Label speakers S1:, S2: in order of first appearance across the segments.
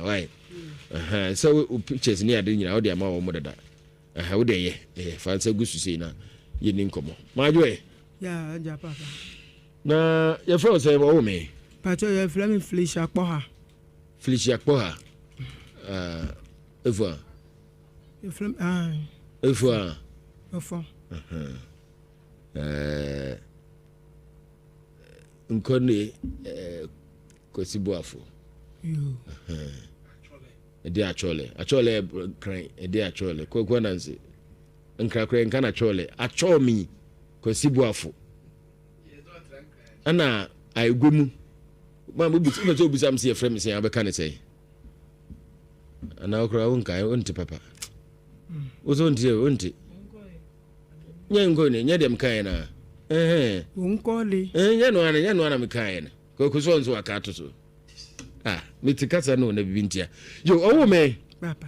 S1: Why? So pictures near the you the amount of mother. How they ye? Fancy good to see now. You didn't come. My way.
S2: Yeah, Papa.
S1: Na your friend say, oh, me.
S2: But you're flaming Felicia Poha.
S1: Felicia Poha. If Nkone Kwasi Boafo.
S2: You.
S1: Actually crying actually kwa nansi nkra nka na actually me Kwasi Boafo ana aigwemu ma mo bitu no obisa mse frame me say abeka ne say ana okra wonka onti papa ozo onti nya ngone nya dem kan na
S2: unkole
S1: nya no ana me kan na ko so nso aka to so mitikasa no na bibintia yo owo me
S2: papa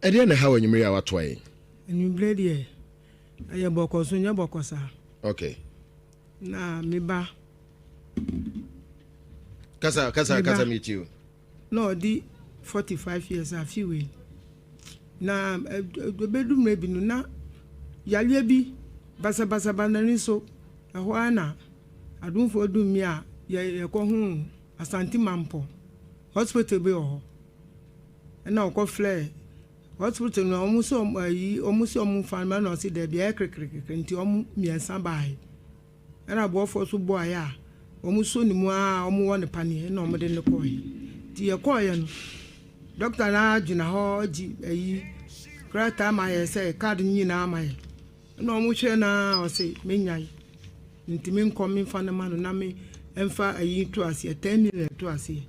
S1: ede na hawo nyimre ya wato ayi
S2: nyimre de aye boko so nya boko sa
S1: okay
S2: na me ba
S1: kasa meet you
S2: no di 45 years afiwe na bedum rebi no na yale bi basa banani so ho ana adunfo dum mi a ye ko hu Asanti Mampo hospital be ho na o ko flare hospital no omuso fan ma no si de bia krikrik nti miensa bai na boafo so bo aya omuso ni mu a omu won pane na omde ne koyi ti ye koyi no doctor na jina ho ji krata ma ye say card nyina ma ye na omu hwe na o say menyai nti me nkom fa na ma no na me emfa to ase 10 million to ase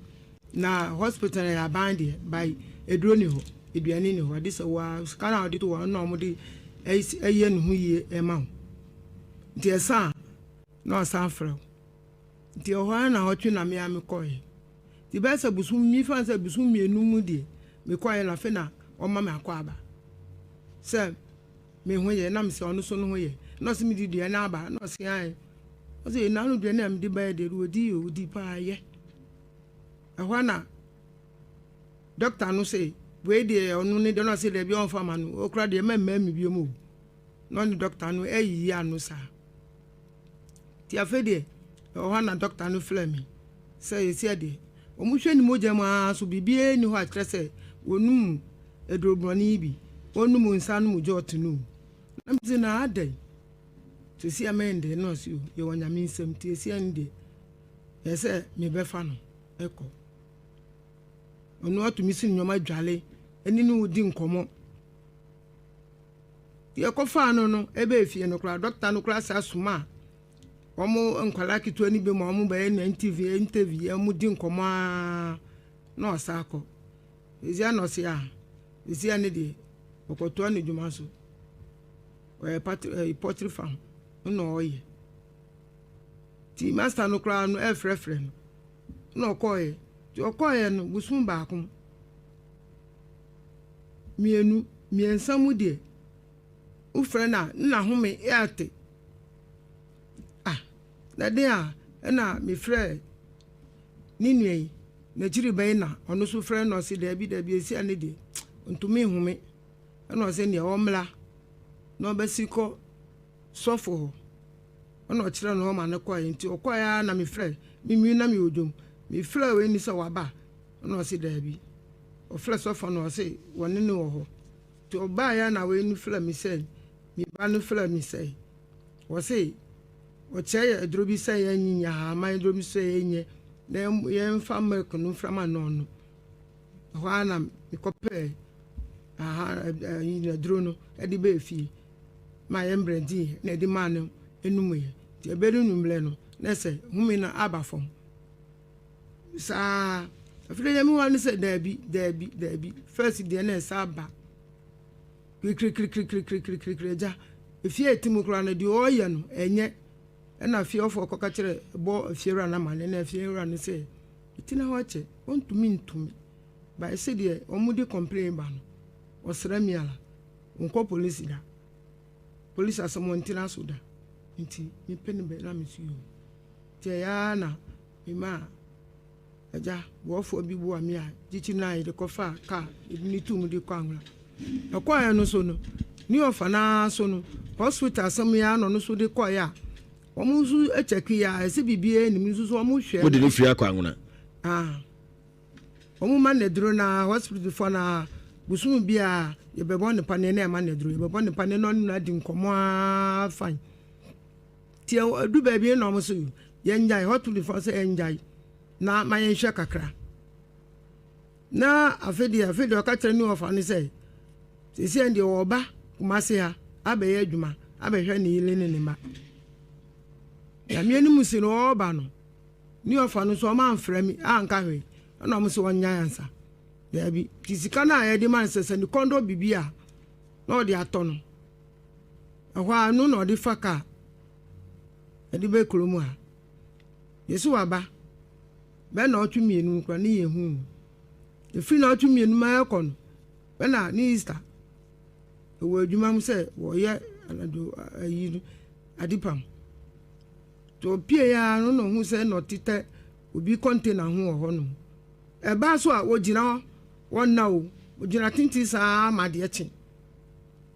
S2: na hospital ya bandi by edroni ho eduane ni ho this wa kana odi to wa no mo de eye no hu ye ema nti esa no sanfro nti ho na ho twi na me am koye ti be sa busum mi fa sa busum mi enu mu de me koye na fe na o ma me akwa aba se me hu ye na me se onu so no hu ye no se mi di na aba no se ai o se na no de na me di ba de odi pa ye ehwana doctor no say we de onu ni de no say de bi on fa ma no okra de ma mi bi mu no ni doctor no eyi anu sa ti afede ehwana doctor no flame say say de o mu hwe ni moja ma so bibie ni ho akre say wonum edrobroni bi wonum nsa no mu jot no na mi na adai to see amende no so ye wonya mi nsem ti esi ande ye say me be fa no eko onu atumi sin nyoma dwale eni no di nkomo ye ko fa no ebe efie no kra doctor no kra sa suma omo nkwala kitu ani be mo omo ba na interview amu di nkomo na osako ezi ano se a ezi ane de okoto ani dwuma so pottery farm no oye ti master no kra no efrefre no koye ti okoye no busum ba akum mienu miensa mu de ufre na home ate na de a na me frɛ ni nuai na jiri bai na ono so frɛ no se da bi esi ane de ntumi home na o se ne o mla na obasiko sofo ono kire no ma ne koye nti okoya na me frɛ mi na me odom me frɛ we ni se waba ono se da bi o frɛ sofo no se woni ne wo ho ti oba ya na we ni frɛ mi se mi ba no frɛ mi se wo se o cheye drobi se yanyinya ha ma drobi se yenye na ye mfa milk no frama no no ho ana mi kopɛ ina drono edi be fi ma ye mbredi na edi ma no enum ye ti ebedu numle no na se humi na abafom sa afile ya mi wan se dabi first de na sa ba kri ja efi etimu kra na di oye no enye na fie ofo koka kire bo fiera na mane na fiera ne se itina wache ntumi ba ese de omudi complain ba no osra miala onko police da police asamo ntina so da nti mi peni be na mi su yo te ya na mi ma eja Boafo bi bo ami a jichi na ide kofa ka ni tum de kwanwla ekwa ya no so no ni ofana so no hospital sam ya no so de koya omu su echeki ya ese bibie ni su so omu hwe
S1: wo de ni firi akwanwna
S2: omu man ne duro na hospital for na busum bia ye bebo ne pane na man ne duro ye bebo ne pane no na di nkomo afan ti du ba bia no mo so ye njai hospital for se njai na mayen hwe kakra na afedi o ka tere ni ofa ni se sisi ende oba kumase ha abe ye adwuma abe hwe ni ile ni ma ya mi eni musi no oba no ni ofa no so ma mfra mi anka hwe na mo so wonya yansa ya bi tisika na ye di man sese ni kondo bibia na odi ato no ahwa no na odi faka edi be kromu ha yesu waba be na otu mienu kwa ni yehu efi na otu mienu ma yakon be na ni Easter wo adwuma mu se wo ye anado ayi adipam to pie ya no hu se no tete obi container ho ho no e ba so a wo gina won na o gina tinti sa ma de echi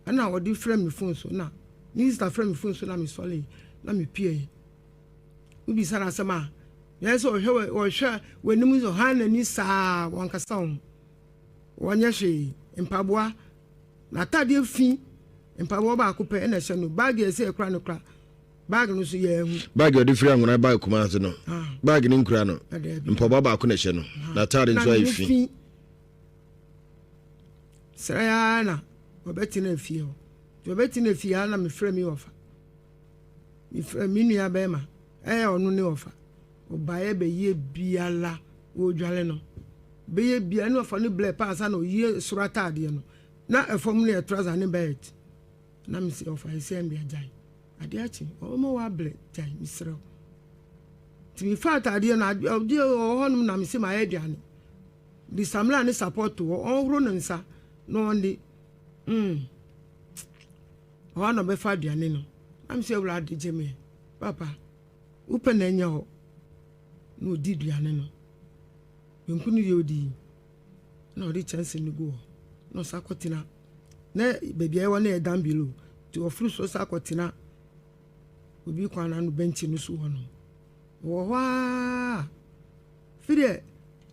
S2: ana wo di frame phone so na ni Easter frame phone so na me sole na me pie ubi sara sama yes o hwe o hwe wenimu so hana ni sa wankasa on wonya hwe mpaboa na tade fi mpaboa ba ko pe na hye no bag ese ekra no kra bag no so ye hu
S1: bag odi firi angona bag kuma so no bag ni nkura no mpaboa ba ko na hye no na tade nso afi sera na obeti na fi ho obeti na fi ha na me frɛ mi ofa mi frɛ mi nua ba ma onu ne ofa obaye be ye biala wo dwale no be ye bia no ofa no ble pass na ye surata ade no na efom ne trouser ne belt na mi se ofa ese mbia jai ade achi o mo wa ble jai misro ti mi fa ade na ade o honum na mi se ma ye duane di samla ne support o horo no nsa no ndi o no be fa duane no na mi se wura ade jeme papa upe na enya ho no di duane no yenkunu ye odi na odi chance ni go no sakotina na baby e wona e down below ti ofru so sakotina obi kwana no benchi no so wono wo wa fide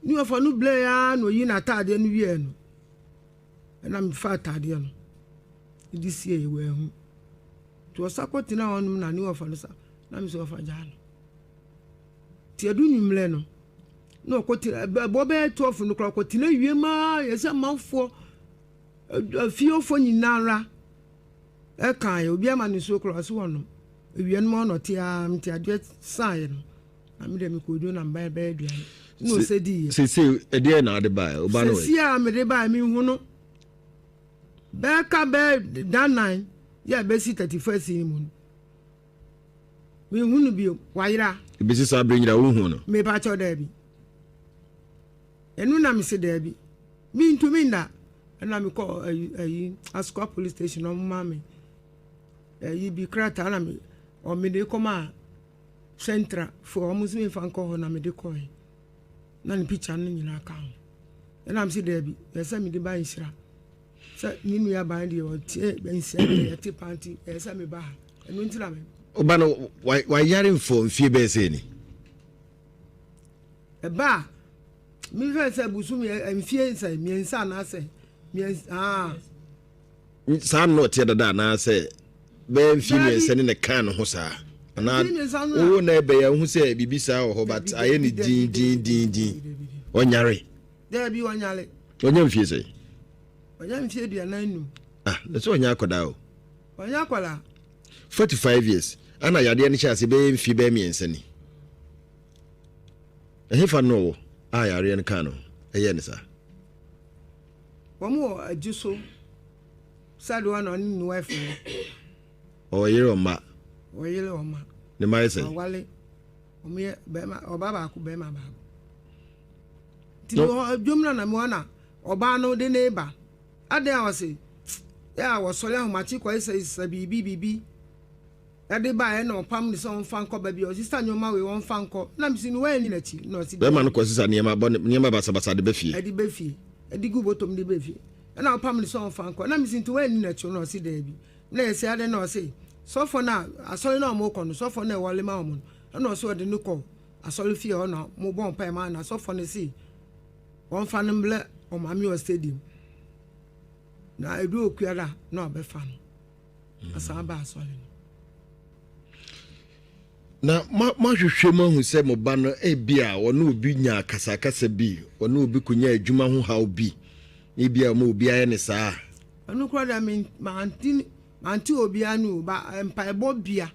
S1: ni ofa no ble ya no yi na tade no wie no na me fa tade no idi sie e we hu ti sakotina wonum na ni ofa no sa na me so ofa jalo ti adu nyumle no no kwotira bobe 12 no kra kwotina wie ma yesa manfo afiofo nyinara e kan obi ama ni so kra so wono wie no ma no ti amti ade sai no amide mi ko do na mba be aduane no se di se ede na ade ba oba no
S2: se ya me de ba mi hu no be ka be dan 9 ya be si 31st ni mu mi hu no bi wayira
S1: bisi sa abrenyira wo hu no
S2: me pa cho da bi enu na mi se da bi mi ntumi nda na mi ko ayi Asco police station o ma me ayi bi krata na mi o me de koma central for o musimi fan ko na me de ko na ni picture no nyina ka ho na mi se da bi yesa mi de ba nhira se ni nu ya ba de o tie ben se ya ti panty yesa mi ba enu ntira me
S1: oba no why yarin for mfie be se ni
S2: eba mi fe se busumi mfie se miensa na se
S1: sa no tie dada na se be mfie miensa ne kan ho sa na o na ebe ya hu se bibisa ho but aye ni din onyare
S2: there bi onyale
S1: onya mfie se
S2: onya mfie dua na nu
S1: let's onya akoda o
S2: onya akola
S1: 45 years ana yade ne chase be mfie be miensa ni ehefa no yare ne kan no eye ne sa
S2: womo ajuso sadwa no ni wife
S1: o yere o ma ne mai se
S2: wale omi be ma obaba ku be ma ba ti o jomna na mo na oba no de neighbor ade awase ya wo sole ho machi ko isa bibi ade ba na opam ni so mfa nkọ ba bi o sister nyoma we won fa nkọ na msi ni wa ni na chi no si
S1: be ma no ko sister niema basa de be fie
S2: ade be fie ade gu botom de be fie na opam ni so mfa nkọ na msi nti wa ni na chi no si da bi na ese ade na o se so for na asori na mo kọ no so for na wole ma mo na o so de no kọ asori fie o na mo bon pa ma na so for na si won fa no mble o ma mi o stadium na edu okuara na obefa no asa ba asori
S1: na ma hwehwe ma hu se mo ba no bia wonu obi nya kasakasa bi wonu obi kunya adwuma ho haw bi bia mo obi aye ne saa
S2: anu kro da manti obi anu ba mpaebo bia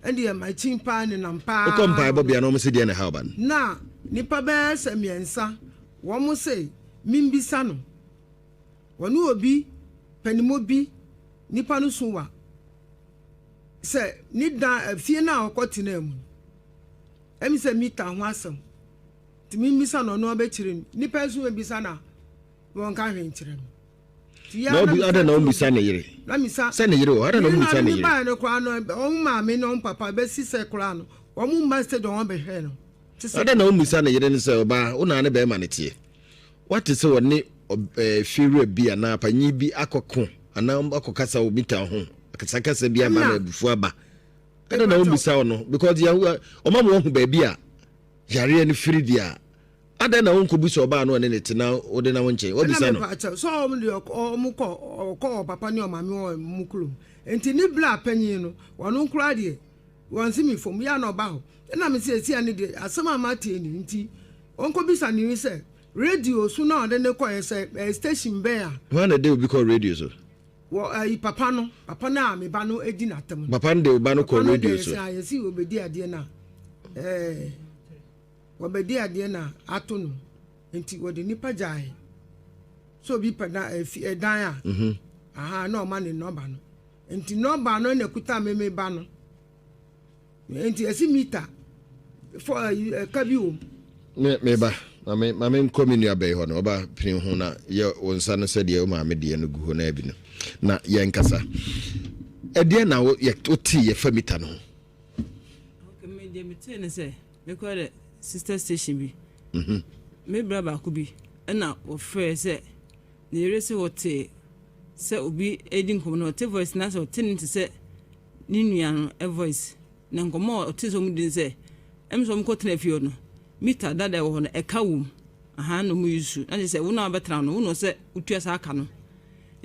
S2: ende ma chimpa ne nampa
S1: o ko mpaebo bia no mo se de ne haw ban
S2: na nipa be se miensa wo mo se mimbisa no wonu obi panimo bi nipa no sunwa se ni da fie na okotena mu emi se mita ho asem ti mimbisa no no obekire ni pensu ebisa na won ka hwen kire mu ti ya na ada na ombisa na yire na misa se na yire o ada na ombisa na yire ba no kwa no o ma me no papa be si se kura no o mu master don be hwe no
S1: ada na ombisa na yire ni se oba una ne be ma ne tie what is woni firu bia na panyi bi akoko ana akokasa obi ta ho akasakasa bia ma na bufu aba kada na ombisa no because ya o ma mo hu ba bia yare ni firi dia ada na wonko buso oba no ne tena o de na wonche obisa no
S2: so o mu ko papa ni o ma mi o mukulu enti ni bla panyi no wono nkura de won si mi fom ya na oba ho na me se sia ni de asema ma tie ni enti onko bisa ni se radio so na de ne ko se station be a
S1: when the day we call radio so
S2: wo papa na me ba no edi na tem
S1: papa de ba no call radio so
S2: ya si obedi ade na obedi ade na ato no enti wo de nipa jai so bi pa na dan a aha na o ma ne number no enti number no na kuta me ba no enti esi meter for kabi o
S1: me ba mame komini abai ho no oba pin ho na ye wonsa no se de o ma me de no gu ho na bi no na ye nkasa ede na ye oti ye famita no
S3: okay me de mete ne se me ko de sister station bi me bra ba ko bi na o frɛ se ne yere se wote se obi edin kom no te voice na se tin ti se ni nua no voice na nkomo o te so mu din se emso mko tena fio no mita dada wo no eka wum aha no mu yusu na se wo na betra no wo no se utua sa aka no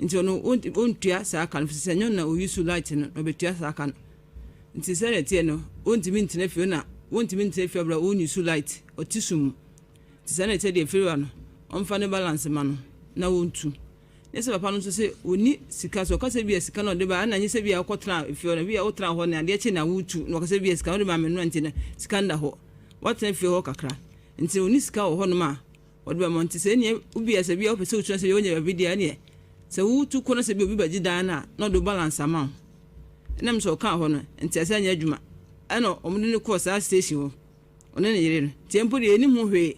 S3: nti ono ontua sa aka no se nyon na o yusu light no no betua sa aka no nti se retie no ontimi ntena fio na wontimi ntena fio bra o yusu light o tisum nti se retie de fio no omfa ne balance ma no na wontu nese papa no so se oni sika so kase bia sika no de ba na nyese bia akotra fio na bia otra ho na de che na wutu no kase bia sika no de ma menu nti na sika nda ho watna fio ho kakra nti oni sika ho no ma o de ba monti se ne ubi ase bia opese utu se onya bidia ne se wutu ko no se bia obi baji dan na no do balance ama na mso ka ho no nti ase anya adwuma ana omde ne ko sa station ho one ne yire no tempo de eni ho hwe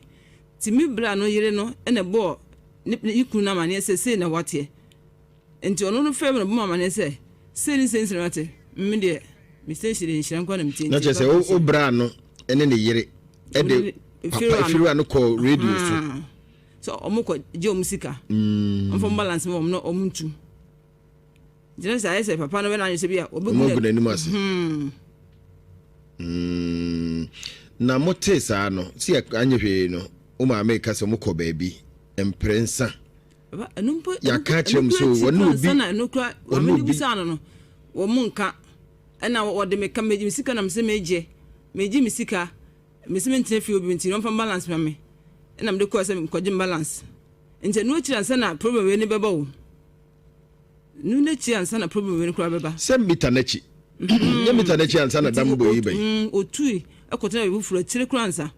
S3: ti mi bra no yire no ene bo ni ikunu na mane se na wate enti ono no fem no bo mane se ni sense wate mi de mi se shire nshira kwa na mti
S1: na che se o bra no ene ne yire e de firu anu ko radio
S3: so omukọ je omusika on balance mo no omuntu jere sa ese papa no be na nyese bia
S1: obegun na nimu ase na mote sa no si anyehwe no o ma make se mukọ baabi emprensa
S3: baba enumpo
S1: ya ka chrem so wonu obi
S3: sana enukra wameni busana no wo munka na wo de meka meji misika na mse meji misika mesime ntene fi obi ntine on balance ma me na mde ko se mkoje balance nje no chira sana problem we ne beba wo nu ne chira sana problem we ne kura beba
S1: se mita na chi ya mita na chi ansa na dambo yi bai
S3: otui akotena we furo chire kura ansa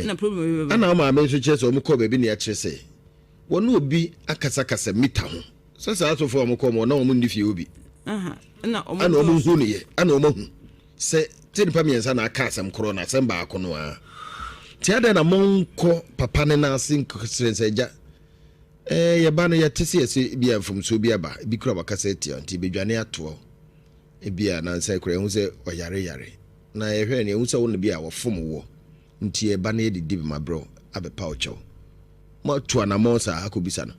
S3: na problem we beba
S1: ana ma me so chese o mko baabi ne ya chire se wonu obi akasa mita ho so sa so fo o mko mo na o mu ndi fi obi
S3: na o
S1: mo hu ne ye ana o mo hu se tin pa miensa na aka asem kro na asem ba akono a ti ada na monko papa ne na asin krense ja ye ba no ye tese ese bia mfom so bia ba bi kro ba kasa ti anti bedwane ato ebia na nsa kura hu se oyare na ehwe ne hu se wo ne bia wo fom wo nti e ba na edidi bi ma bro abepa ocho ma tu ana mo sa akobisa no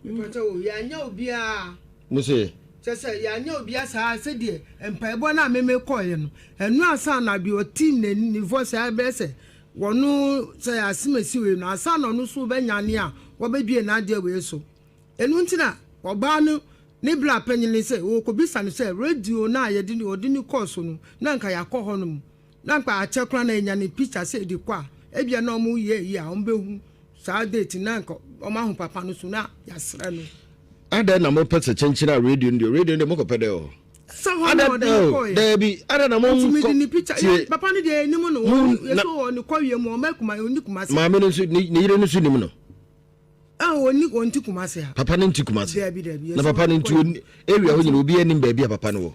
S2: mpoto ya nya obi a
S1: mo se
S2: sese ya nya obi a sa se de empaibo na meme koye no enu asa na bi o team na ni voice abese wonu se asimesi we no asa na no so be nyane a wo be bie na de we so enu ntina oba no ne bla panyini se wo ko bisa no se radio na ye de odini course no na nka ya kɔ hɔ no na nka achekra na enya ne picture se di kwa ebia na omu ye a ombehu sa date na nka omahu papa no so na ya sra no
S1: ada na mo pese chenchina radio ndio mo ko pede o
S2: so ho de ko
S1: there be ada na mo
S2: ko ni picture papa no de ni mo no yeso ni kwa wie mo makuma oni kuma se
S1: ma me no ni yire no su ni mo no
S2: oni onti kuma se ha
S1: papa no nti kuma se
S2: Debi
S1: na papa no nti area ho nyina obi anim ba bia papa no wo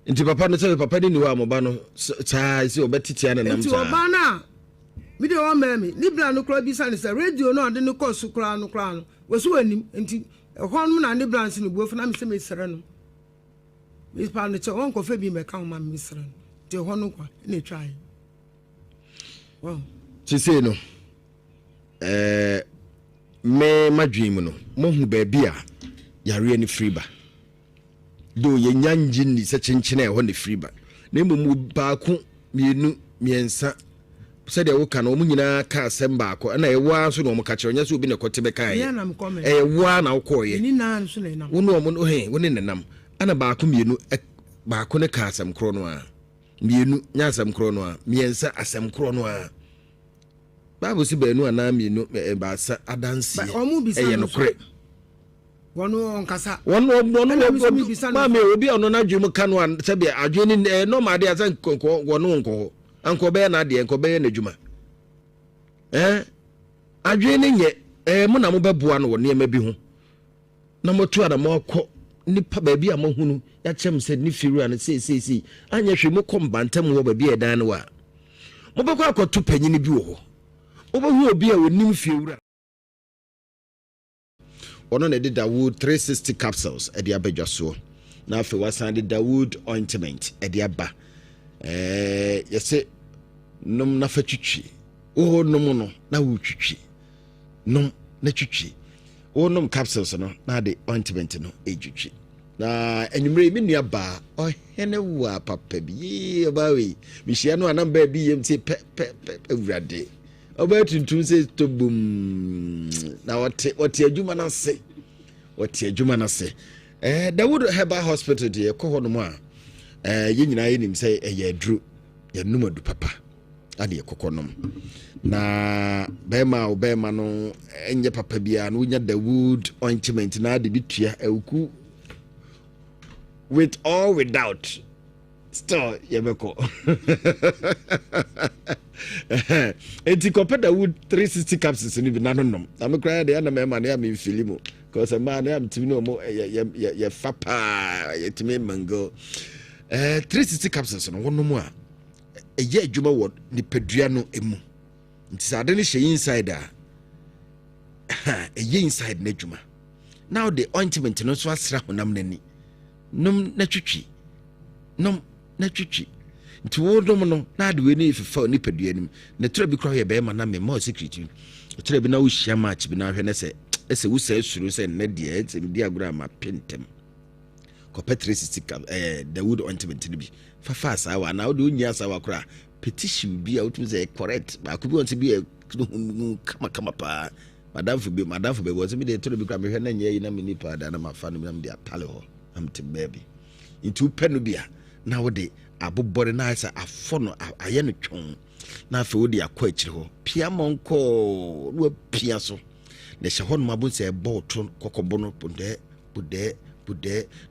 S1: nti papa no se papa ni wa mo ba no saa isi obetitia na nam
S2: saa nti oba na mi de o mami ni bla no kura bi sa ne se radio no ade no course kura no wesu anim nti ho no na ne bla nsi no buofu na me se me sere no mi pa no che won ko fa bi me ka ma me sere no te ho no kwa na try wow
S1: ti se no me madwim no mo hu ba bia yare ni free ba do ye nyanji ni se chenchene e ho ni free ba na mu baako mienu miensa se de wo ka no mo nyina ka asem baako na ye wa so no mo ka che onya so obi ne kote be kan ye wa na wo koye
S2: ni na so le nam
S1: wo no mo he wo ne nam ana baako mienu baako ne ka asem kro no a mienu nya asem kro no a miensa asem kro no a Bible si benu ana mienu baasa adanse eye no kre
S2: wonu onkasa
S1: wonu ma me obi ono na dwum kanu an se be adwene no ma de asan wonu nko anko be na de enko be na dwuma adwene nye mo na mo beboa no woni ema bi ho na mo tu ada mo kɔ nipa ba bi a mo hunu ya chem se ni firu an se anya hwe mo kombantam wo ba bi edan no wa mo be kwa akoto panyini bi wo ho obohu obi a wonim fiewura ono na de Dawood 360 capsules e de abadwaso na afi wasan de Dawood ointment e de aba yese nom na fa twitwi o nom no na wo twitwi nom na twitwi o nom capsules no na de ointment no e twitwi na enumere mi nua ba o hene wa papa bi obawe mi hia no anamba bi yem ti pe awurade oba tuntun se to bum na wote adwuma na se Dawood Herbal Hospital de ko ho no mu a ye nyina ye nim se ye adru ye numadu papa ade ye kokonom na bema no enye papa bia no nya Dawood ointment na ade bitua awuku with or without still yebeko enti kope Dawood 360 capsules ni bi nanom na me kra de na me ma na me filimo cause ma na am timi no mo ye fapa ye timi mango 360 capsules no wono mu a eye adwuma wo ni padua no emu nti sade ne hye inside a eye inside na adwuma now the ointment no so asra honam nani nom na twitwi nom na twitwi nti wodom no na ade we ni fefa ni padua nim na tura bi kra ye be ma na me more secret tura bi na wo hia match bi na hwe na se ese wo se suru se na de ete bi agura ma pentem ko petricity Dawood ointment ni bi fa sa wa na wo de onya sa wa kra petition bi a wo tum se correct ba ko bi won se bi kama pa madam for be wo se bi de tura bi kra me hwe na nya yi na me nipa da na ma fa no na me de atale ho am te baby into penu bia na wo de abobore na asa afono aye no twon na afa wo de akọ akire ho pia monko wo pia so na hye hono mabon se eboto kokobo no bude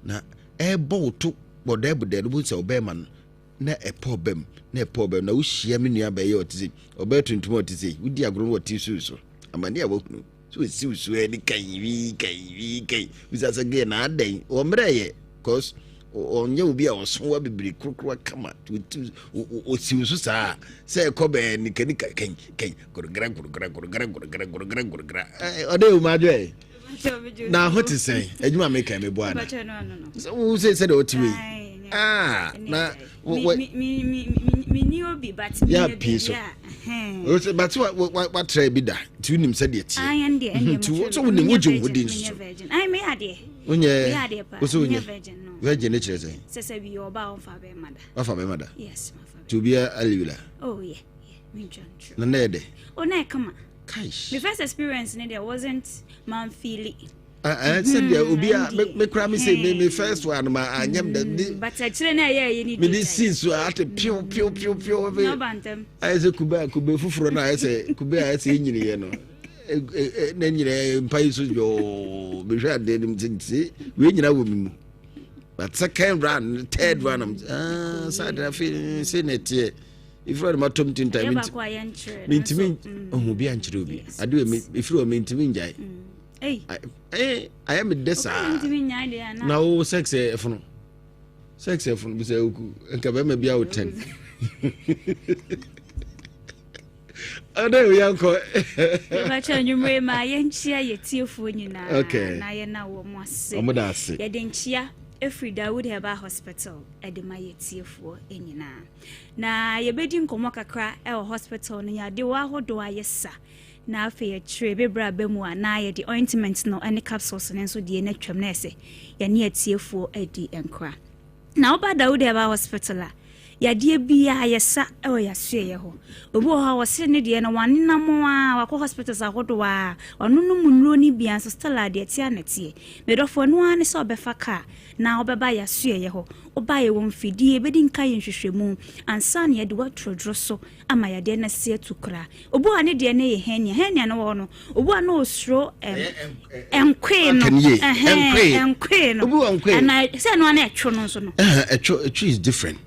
S1: na eboto bude no se obema na epobem na wo hia me nua ba ye otizi obetuntum otizi wudi agro woti susu amane a wo hunu so siusu eni kai usasa ge na adan o mreye cause onye obi a osonwa bibiri kurukuru kama o siusu saa se kobe ni kan gurugara ode o madwe na hoti say ejuma make me boana so say de otiwe na
S4: me new be but
S1: yeah piece but what try be that to nim said it
S4: I and the
S1: so when you wouldn't
S4: virgin I may had it
S1: virgin nature
S4: says I be about for my
S1: mother
S4: yes
S1: to be a alula
S4: oh yeah me
S1: no nede
S4: oh na come on
S1: Kaish.
S4: The first experience there wasn't man feeling.
S1: I said there will be a me cram say me first one ma anyam da
S4: but actually na you need
S1: me this since so at pio
S4: no bantam
S1: I say kube fufuro na I say kube I say nyini ye no na nyine mpai so yo be hwa de nim tinti we nyina wo mi mu but second round third round am sad I feel say netie if you are my tom tin time mintimi oh bi anchire obi ade if you are mintimi njai I am desa na o sex e fono bi say oku enka be ma bia o 10 ade we yanko
S4: ba cha nyumre ma yenchia yetiefo nyina na ye na wo mo ase
S1: omoda ase
S4: ye denchia Every Dawood Heba Hospital at the Mayetiefo Enina. Na ye bedin komo kakra e hospital no ya de wa hodo ayesa. Na afa ye trebe bra bemu na ye the ointment no any capsules no so de na twam na ese ye ne atiefo adi enkra. Na oba Dawood Heba Hospital a ya de bia ayesa e o ya sue ye ho. Obi o ha wo se ne de na wanenam a wakọ hospitals ahodo a onu no munro ni bia so stella de tia na tie. Medofo no an se obefa ka na obeba ya sue ye ho oba ye won fidie bedi nka ye nhwehwemu ansa ne ye de watrodro so ama ya de na se tukra obo ane de na ye henia no wo no obo ana osro enkwe no
S1: enkwe
S4: na se no ana etwo no so no
S1: etwo is different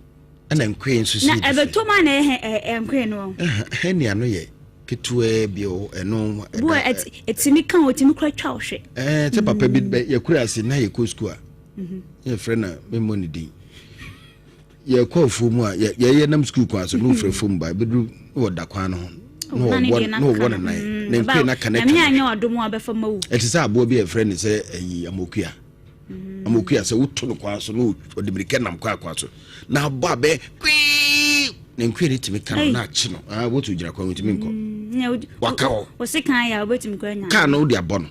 S1: and enkwe so
S4: na ebeto ma na enkwe no
S1: henia no ye ketue bio eno
S4: bo etimi kan otimi kra twa ohwe
S1: te papa bi ye kura ase na ye ko school ye friend na me money din ye ko fomu a ye nam school kwa so no frɛ fomu ba bedru wo da kwa no no won na nkwe na connect
S4: na me anya odomo abefa mawu
S1: etisa abo bi ye friend say ayi amokua say woto no kwa so no odibirike nam kwa so na ba be na nkwe ritimi kan na achi no wotu gira kwa ntimi nko waka ho
S4: wo se kan ya obetimi kwa nya
S1: kan no de abo no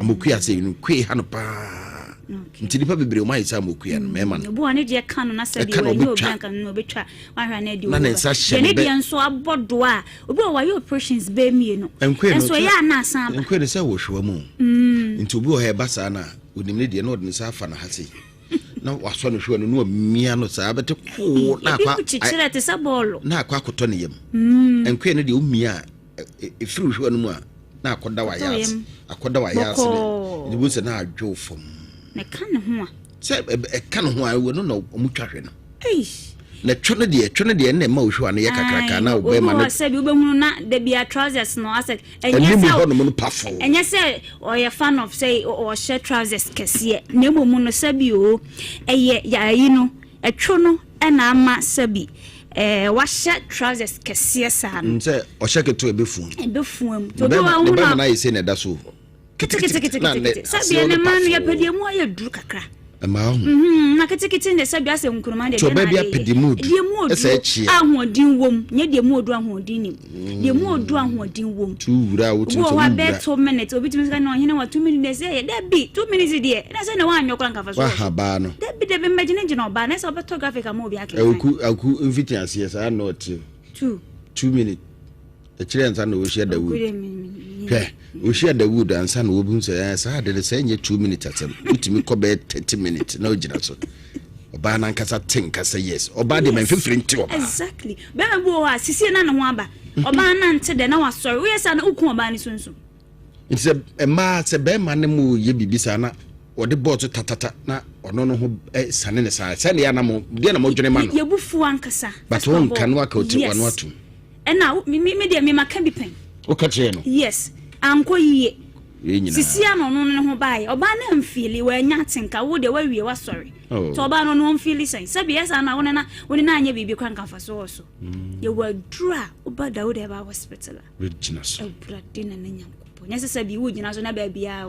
S1: amokua say nkwe ha no pa nti nipa bebre o mai sa mokua no mema no
S4: bo ane de kan no na se de we obi anka no betwa mahwa na de
S1: na nsa hye
S4: ne de nso abodo a obi o waye operations be mie no enso ya na asan ba
S1: nkwe de se wo hwewa mu nti obi o he ba sa na onim ne de na odin sa afa na hase na waso no hwewa no no mia no sa bete ko na kwa
S4: chichira te sa bolo
S1: na akwa koto ne yam nkwe ne de o mia efiri hwewa no mu a na akoda wa yas ne de bu se na adwo fom
S4: na kan ho a
S1: se kan ho a we no no omutwahwe no na twone de na ma ohwa no ye kakraka na obe ma no
S4: se bi obehunu na de bia trousers no ase
S1: enye se no pafo
S4: enye se o ye fan of say o share trousers kese na ebomu no se bi o eye ya yi no etwo no na ama se bi wa share trousers kese sa no
S1: se o share keto ebefuam
S4: to do wa hu
S1: na ye se na da so
S4: kiti sabi na man ya pedi mu aye duru kakra
S1: ma
S4: na kiti ne sabi ase nkuruma de
S1: na bia pedi mu ese chi
S4: ahoodin wom nye de mu odu ahoodin nim de mu odu ahoodin wom
S1: tu wura wo tu
S4: wo wa be 2 minutes obi timi ska na ohene wa 2 minutes e de bi 2 minutes de na se na wa anyokra nkafa so
S1: wa haba no
S4: de be imagine no ba na se obeto graphic am obi akeke
S1: aku invite yes I know 2 minutes ekire nsa na wo share da wood wo share da wood ansa na wo bu nsa sa de say nye 2 minutes atem utimi ko be 30 minutes na ogina so oba na nkasa think asa yes oba de man fifiri nti oba
S4: exactly be bo wa sisi na ho aba oba na nte de na wa sorry we yesa na ukun oba ni sunsun
S1: it's a ma se be ma ne mu ye bibisa na ode bot tatata na ono no ho sane ne sa sane ya na mo de na mo dwene ma no
S4: ye bufu ankasa
S1: but won kan wa ka oti wano atum
S4: na me de me maka bi pen
S1: o ka che no
S4: yes anko yiye sisi ano no ho bae oba na mfili wa nya tenka wo de wa wie wa sorry to oba no mfili sai sabi yesa na wona na anya bibi kwa nkafa so ye wa dura oba Dawood Heba Hospital
S1: regina so
S4: ebra de na nyankopo nya se sabi wo gina so na ba bia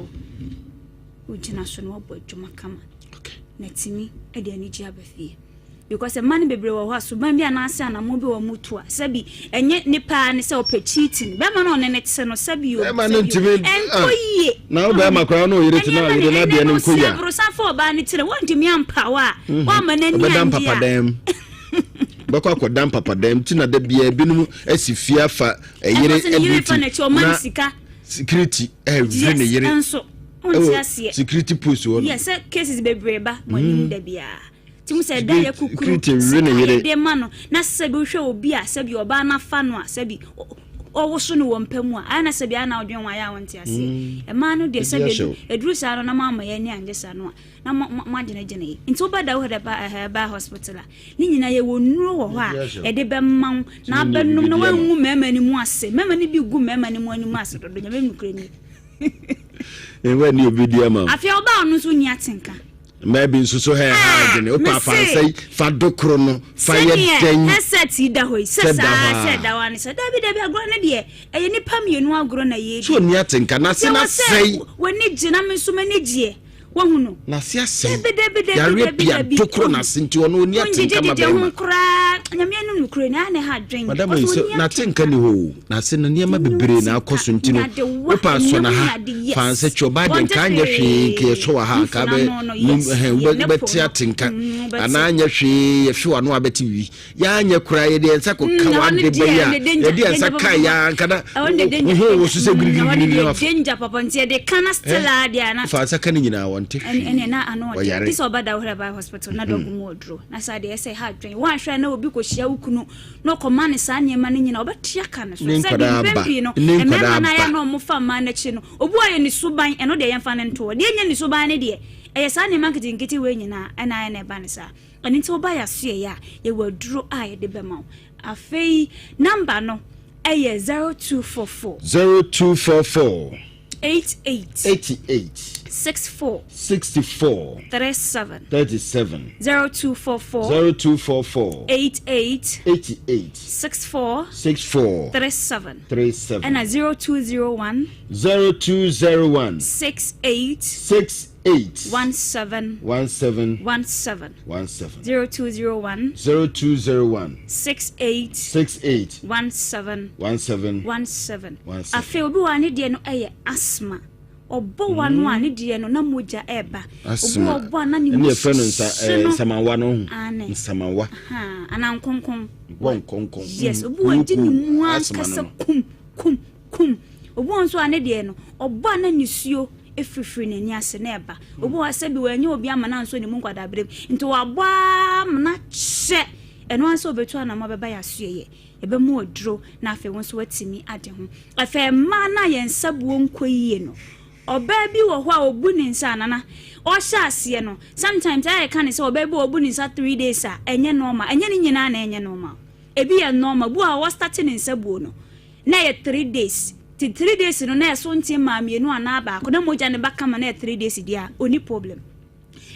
S4: wo gina so no obo adwuma kama
S1: okay
S4: na timi e de ani gya bafie because man bebre wo ho so ban bia na ase anamo bi wo mutu a sabi enye nipa ne se opechitin be ma no ne tse no sabi o
S1: ma no ntimi
S4: enkoyie
S1: na wo be makwa no yire tina yire na bia ne nkoya
S4: bro sa fo ba ne tire won ntimi ampa wa wa ma na ni
S1: andia bako akodam papadam tina da bia binum asifia fa yire
S4: na
S1: security every ne yire
S4: enso on ase
S1: security post wo
S4: yes cases bebre ba monim da bia timu se da ya kukuru de mano na sabi hwe obi a sabi oba na fa no a sabi owo so no wo mpamu a ana sabi ana odwen wa ya wonte ase e ma no de sabi eduru sa no na mama ya ni anje sa no na ma gene nti oba da wo ba hospital a ni nyina ye wonuro wo ho a e de be man na benum na wangu mema ni mu ase mema ni bi gu mema ni mu ani mu ase do nya be nukure ni
S1: e wa ni obi dia ma
S4: afia oba no so ni atenka
S1: maybe so he hard o pa fa say fa dokro no fa ye den
S4: headset da hoy se da wani se da bi agro na de e ni pam ye nu agro na ye
S1: so ni atenka na se na sei
S4: woni gina me so mani gie wahunu
S1: na se asei ya repia dokro na senti ono ni atenka ma be
S4: nyame anu nukure na ne ha dwen
S1: madam na atenka ni ho na se na niam bebre na akoso ntino o pa so na ha fa se choba de kan ye hwe ke so wa ha ka be beti atenka ana anya hwe ye hwe wa no abeti wi ya anya kura ye de ensa ko ka wa de ba ya ye de ensa ka ya kada ho so se gurigiri
S4: no danger papa ntie de kana stella dia na
S1: fa sa kan nyina wonte
S4: ene na ano this obada ho ba hospital na dogu mu odro na sa de say ha dwen wa hwe na obi ko hia ukunu no koma ne sa niema ne nyina obetia ka ne so say bi no e mema na ya no mo fa ma na chi no obu aye ni suban eno de yemfa ne nto de enya ni suban ne de eye sa ne marketing nkiti we nyina ena ya na ba ne sa ani nti oba ya so ya ye waduro aye de be ma afei number no eye 0244 88 64 37 0244 88 64 37 and 0201 68 17 0201 68 17 afei obi wa ne de no eye asthma obo wa no ane de no na moja eba obo na ni
S1: ne friend nsamawa no nsamawa
S4: ana nkonkon
S1: wonkonkon
S4: yes obo wa di ni mu akasa kum obo nso ane de no obo na nisuo efifiri na ni ase na eba obo wa sabi wa nya obi amana nso ni mu nkwada brem nti wa bwa na che eno anso obetu ana mabeba ya sueye ebe mu odro na afa wonso watimi ade ho afa ma na ye nsabuo nkoyie no oba bi wo ho a obu ni nsa anana o hya ase no sometimes I can say oba bi obu ni nsa 3 days a enye normal enye ni nyina na enye normal ebi ye normal bu a wo start ni nsabuo no na ye 3 days ti 3 days no na so ntie ma mienu ana ba ko na moja ne baka ma na 3 days dia oni problem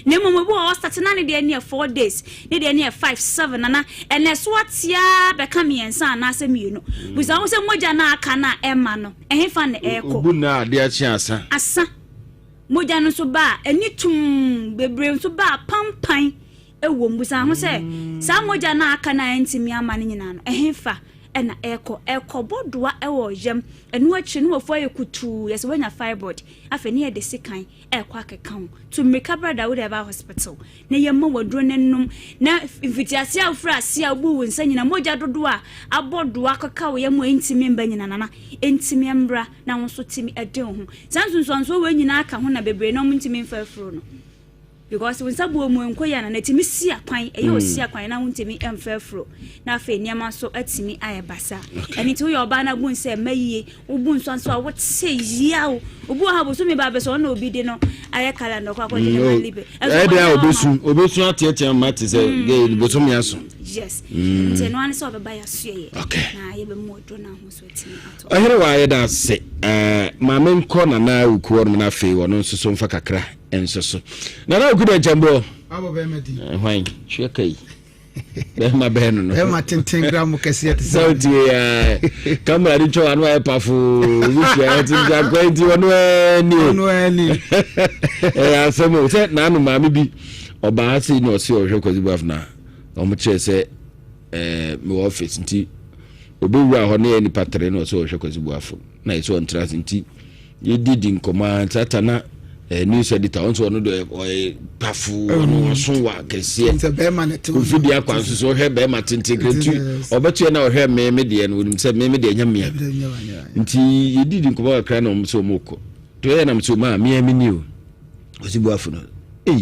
S4: ne momobu o start na ne de ne 4 days ne de ne 5 7 na ene so atia be ka miensa na ase mienu busa wo se moja na aka na ema no ehefa ne eko
S1: obu na ade achi asa
S4: moja no so ba eni tum bebre so ba pampan ewo busa ho se sa moja na aka na entimi ama ne nyina no ehefa ena eko bodoa ewo yem enu achi no ofo yekutu yes wenya fibroid afeni e de sekan eko akekan to recover da we ba hospital na yemma wadro nenum na invitiasi afra asia bu wonsa nyina moja dodo a abodoa akaka wo yem entimi mba nyina nana entimi mbra na wonso timi ede ho sansunso we nyina aka ho na bebre na mntimi mfa afro no because when sabu mu enkoya na timi sia kwan e yo sia kwan na wontimi emfa afro na afa niam so atimi ayebasa eni to yo ba na bu nse mayiye obu nso nso wo tse yia obu ha bo so me ba be so na obi de no aye kala no kwa de na libe
S1: e de obesu atietia mate se ge bo so me aso
S4: yes nte no an so be ba ya suye na ye be mu odo na ho so atimi ato
S1: ahere wa ye da se ma men ko na ukuo no na afa wo no nso so mfa kakra ensoso na okuda jambo
S5: abo be medi
S1: hwan chwekai be ma be no
S5: e ma tenten gram kese te
S1: sauti ya kamera di cho anu apafu wifi ya tinga kwenti wono ni
S5: ya semo
S1: se na anu ma bi oba si no si ohwe Kwasi Boafo na omo kire se me office nti obewura ho na ni patre no so ohwe Kwasi Boafo na iso entrance nti ye didi nkoma tatana news editor on so no do pafu no so wa kese video akwanso so hwe be ma tintegretu obetu na hwe me de no nim se me de nyamia nti ye didi nkoma akra na so moko to ye na mso ma me ni o Kwasi Boafo no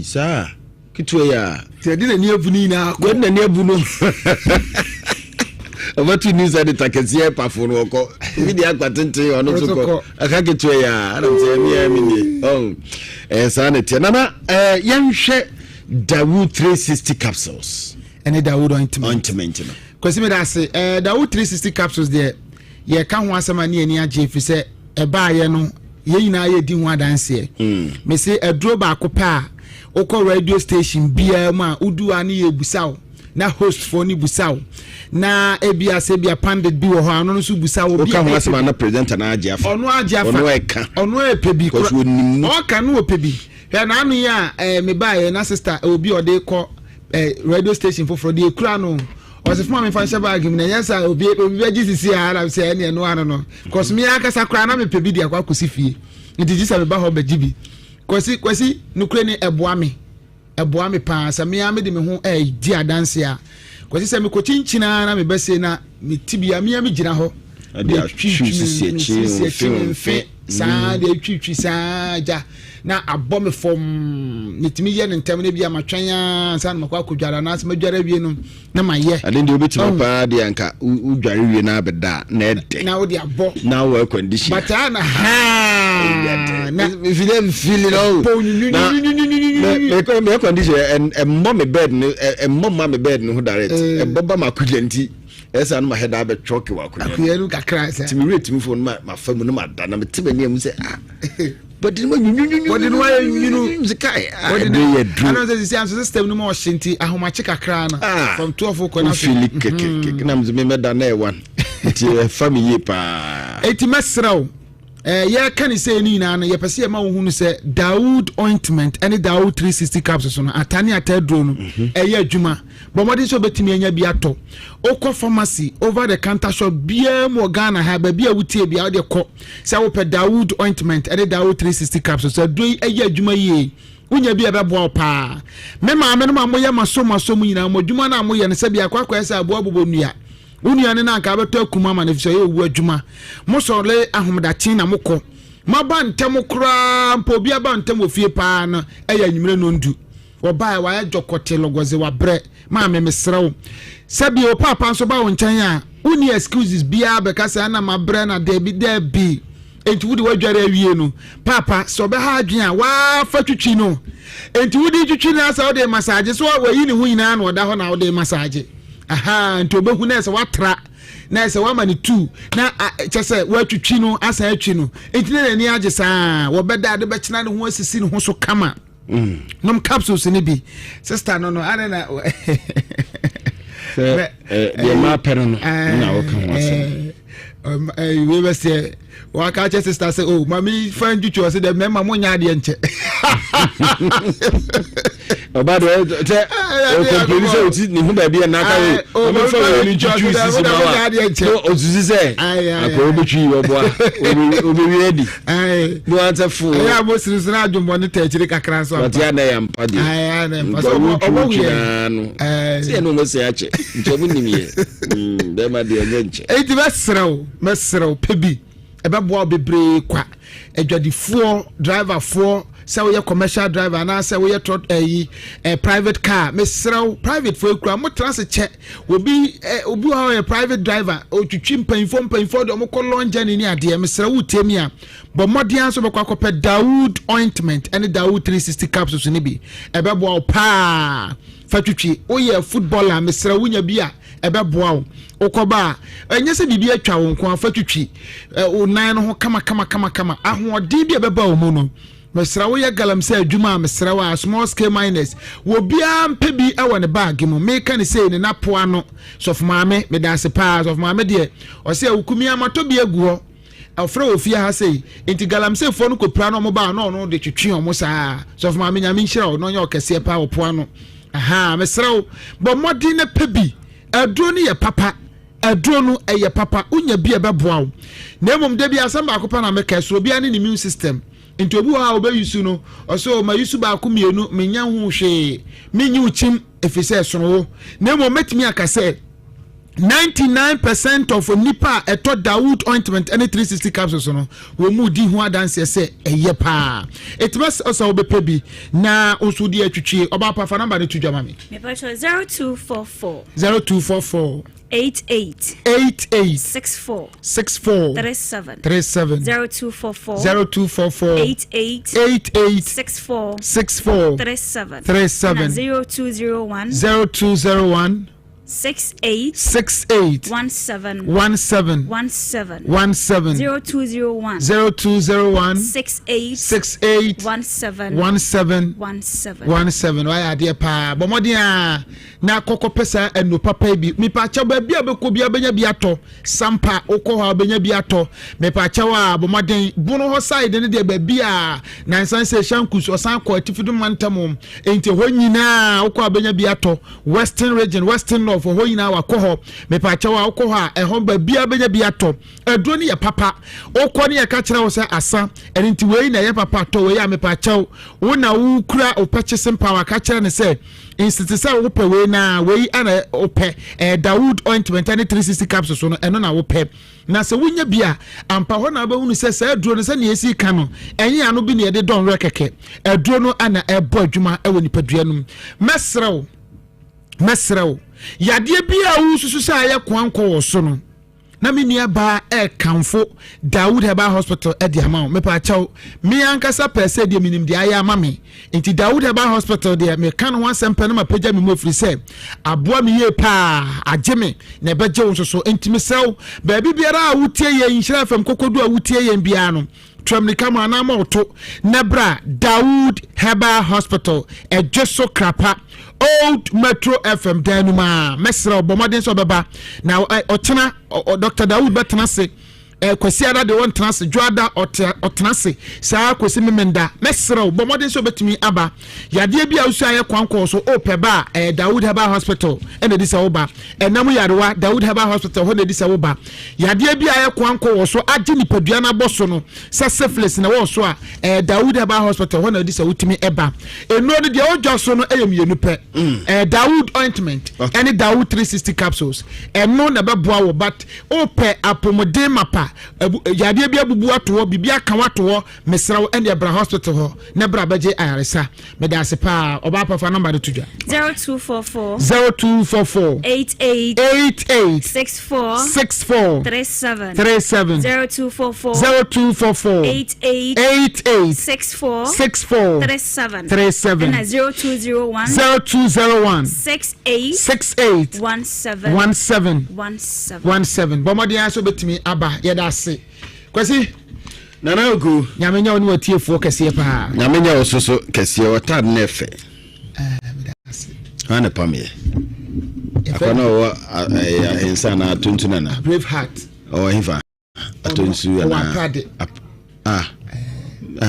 S1: sa kitwe ya
S5: se di na ni abu ni na
S1: ko na ni abu no Obatu news editor kese pafu no ko video akwatente ono so ko aka kitwe ya na mse me ni sanity nana yanhwe Dawood 360 capsules
S5: and Dawood ointment
S1: no
S5: Kwasi me da say Dawood 360 capsules there ye ka ho asema ne ani age fi se ba ye no ye nyina ye di ho adanse me say aduro ba ko pa okọ radio station bia ma udu ani ye busaw na host for ni busaw na ebia se bia pandit bi wo ho ano no so busaw obi
S1: ka ho asema na presenter na age afa ono
S5: epebi ko o ka no opebi ya na anu ya me ba ye na sister obi ode ko radio station for the ekura no o se fuma me fa shaba agim na yesa obi GCC ara se ene no ano no cause me aka sakra na me pebi dia kwa kosifie nti gisa me ba ho ba gibi Kwasi nukre ni eboa me pa sa me ame de me ho di adanse a Kwasi se me ko chinchina na me bese na me tibia me gina ho
S1: de twitwi
S5: sa de twitwi sa ja na abome fom nitimi ye ntem ne bia matwan sa na makwa kodwara na asema dwara wie no na maye
S1: ade de obetima pa de anka udware wie na abeda na ede
S5: na wo de abo
S1: na wo condition
S5: but ana ha na
S1: if you dem feel no me condition and mom bed no mom ma bed no direct e baba makudlanti esa no ma head abe choke wa
S5: akuya no kakra sa
S1: timi rate mi phone ma famu no ma da na me tebe ne am say but did you
S5: Zikai? I know the system no more shinty. I home check a crown from 12 o'clock.
S1: One family pa
S5: 80 mesrow. Yeah, can you say Nina? You perceive a man who say Dawood ointment, any Dawood 360 capsules on Atani at drone, a year Juma. But what is your betting in your biato? Oko pharmacy over the counter shop, beer more Ghana have a beer with be out your cup. So, per Dawood ointment, any Dawood 360 capsules. So, do a year Juma ye. When you be a babo pa. Mema, Moya, Maso, Muna, Mojumana, Moya, and Sabia, Quaquasa, Bobunia. Union na ka beto kumama na fiso ye wu adwuma mo so le ahomdachen na moko maba ntem kura mpo bia ba ntem ofie pa na eya nyimre no ndu oba wa ya jokote logoze wa bre ma me mesrew sabi o papa so ba won chan a uni excuses bia be kasa na ma bre na de bi enti wudi wadware awie no papa so be ha adwen a wa fa twitwi no enti wudi twitwi na sa o de massage so wa yi ni hu nyina na oda ho na o de massage aha nto behu na se watra na se wa mani 2 na chese wa twitwi no asa atwi no entine ni age saa wo beda de be kina ne ho asisi ne ho so kama nom capsules ni bi sister no ana na
S1: de ma pero no na wo kan wase
S5: we be say wa ka che sister say oh mami fan juchu say de mema mo nya de nche
S1: oba do te o complain say o ti ni hu ba bia na ka we o fa we ni juchu sisi ma wa o zuzi say akọ obetwi oboa o be ready no answer full
S5: ya mo siri na adwumbo ne ta chire kakra so
S1: but ya na ya mpa de
S5: na mpa so obo
S1: no say no mo say ache nchobu nimie be ma de nche
S5: e ti mesrew pebi ebeboa bebre kwa adwadifo driver for say we commercial driver na say we private car mesrew private for kura mo transit che obi how private driver o twitwi mpanfo de mo ko longe ni ade mesrew temia but modern so be kwa kopɛ Dawood ointment and Dawood 360 capsules ni bi ebeboa pa fa twitwi o ye footballer mesrew nya bi a ebeboa okoba enye se bibia atwa won ko afa twitwi o nan no ho kama ahoɔden bi ebeba o mu no mesra wo ye galamse adwuma mesra wa small scale miners wo bia mpe bi ewo ne bag mu me kan say ne napoa no sof maame me da se pa sof maame de o se ukumi amato bi agu ho afra ofia ha sei enti galamsey fo no kopra no mo ba no de twetwe o mo saa so for ma me nyame nhira o no nya okese pa opo ano aha mesrew bo modi na pebi aduro no ye papa aduro no eye papa unya bi e beboa wo na emom de bi asem ba kopa na meka so obi ani immune system enti obi ha oba yusu no oso ma yusu ba ko mienu menya ho hwe menyi uchim efise sono na emom metimi akase 99% of nipa eto Dawood ointment any 360 capsules no we mu di ho adanse se eye pa etmas oso obepe bi na osudi atwitwe oba pa fa number ne tudwa me pa
S4: 0244
S5: 88
S4: 64 37 88 64 37 0201 68 17 17 020 68 17
S5: why ade pa bomodia na kokko pesa enu papa bi mi pa cha ba bia beko bia benya bia to sampa okọ ha benya bia to me pa cha wa bomoden bunu ho side ne de ba bia na nsan se shankus osan ko atifidu mantam enti ho nyina okọ benya bia to western region western north ho nyina wa ko ho me pa cha wa okọ ha e ho ba bia benya bia to aduro ne ya papa okọ ne ya ka kire wo se asa enti wei na ya papa to wei ya me pa cha wo na wo kura opachesem power ka kire ne se institusa wo pe we na we ana ope Dawood ointment and 360 capsules no eno na wo pe na se wonya bia ampa ho na ba hunu se se aduro no se na esi ka no enye ano bi na de don rekeke aduro no ana ebo adwuma ewo nipadua no mesrew yade bia wo susu sa ye kwankọ wo so no na me nia ba kanfo Dawood Herbal Hospital e di ama me pa chaw me ankasa pese de minim de aya ama me enti Dawood Herbal Hospital de me kan ho asempe na mapagya me mofri se aboa me ye pa ageme na beje wo so enti me sew ba bibiara a wutie ye nhira fam kokodu a wutie ye bia no tramni kama na ma oto nebra Dawood Herbal Hospital e jeso krapa Old Metro FM danuma mesra bomoden so beba na otena Dr. Dawood betena se Kwasi ada de won tena se Joada otena se saa Kwasi memenda mesra bomoden so betimi aba yade bia usu aye kwanko so opeba Dawood Herbal Hospital ene disa oba enam yarewa Dawood Herbal Hospital ho ne disa oba yade bia aye kwanko wo so age ni padua na boso no se syphilis na wo so a Dawood Herbal Hospital ho ne disa utimi eba eno de de ojo so no eyemienu pe Dawood ointment any Dawood 360 capsules eno na beboa wo but ope apomode mapa yade bia bubu ato bibia kan wato mesrawo ene Bra Hospital ho ne bra beje ayaresa me da sepa oba pa number de tudwa 0244 88 64 37 0244 88 64 37
S4: and 0201
S5: 68 17 bomodia so betimi aba yeda se Kwasi
S1: nana ogu
S5: nyamenya oni watiefo kese pa
S1: nyamenya ososo kese otad nefe ana pamie akona wa insana tuntuna na
S5: brave heart
S1: hifa atonsu
S5: na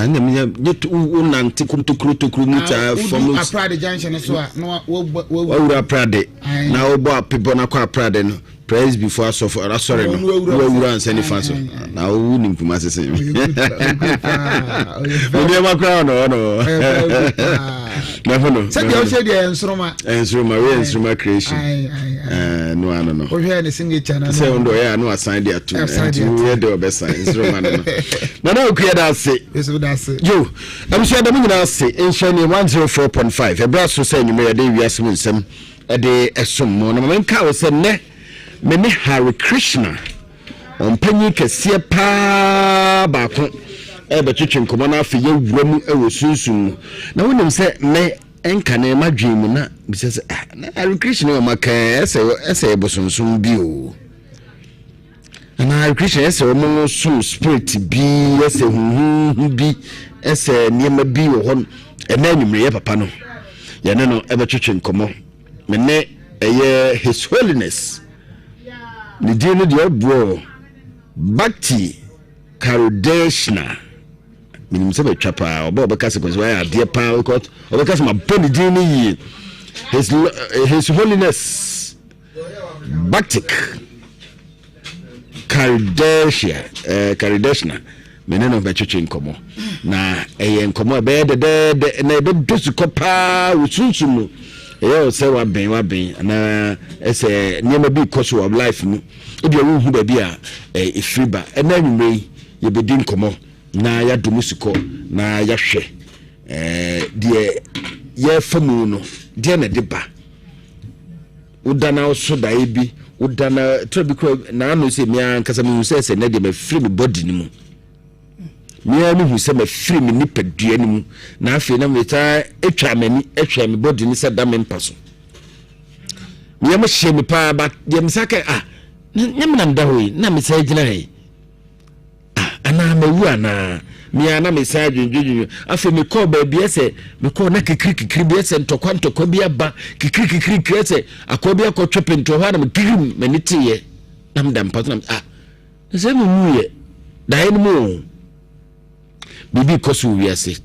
S1: nyamenya yetu unanti kumtukuru muta from
S5: Aprade junction so no
S1: wo Aprade na obo apebo na kwa Aprade no praise before so for sorry no wo answer ni fanso na wo ni mpuma sese wo dey ma crown no no
S5: say dey say dey ensroma
S1: we ensroma creation no
S5: wo hwe ne signature na
S1: say ndo ya no assign dey atu we dey obesign ensroma no na okuya da say
S5: eso da say
S1: yo am sure da nyina say enshani 104.5 e bra so say nyuma ya dey wiase mu nsem e dey esom mo no menka wo say ne mene Hare Krishna ompanyi kese pa baako betwetwe nkomo na afi ye wuramu ewo sunsun na wonim se me enka na madwemu na bisese na Hare Krishna o maka ese bosonsun bi o na Hare Krishna ese o mo sun spirit bi ese hu bi ese niema bi wo hon ena nyumre ye papa no ye ne no betwetwe nkomo mene eye His Holiness ni dino de obro Bhakti Kardashna. Minim se betwa pa oba obekase kwese wa ade pa because obekase ma boni din ni his holiness Batik Kardashna meneno betwetwe nkomo na nkomo be de na ebe dosu kopa usunsumu se wa ben na ese niema bi course of life mu ebi wu hu ba bi a efriba na nwumre ye bedi nkomo na ya domusiko na ya hwe de ye famu no de na de ba udana osoda ebi udana trabiko na anu se mi ankasa mi se na de ma free me body ni mu mi anu hu se ma free me nipadua ni mu na afi na me ta etwa me body ni se da me mpaso mi am hye me pa ba de me saka nyam na nda hoyi na me sa gina he ana mawu ana mi ana me sa dwudwudwu afi me call ba bi ese me call na kikiri bi ese ntokwa bi aba kikiri ese akobi akotwe pento ha na me kirim me nitiye na me da mpaso na se me muye dai mu bibi koso wiase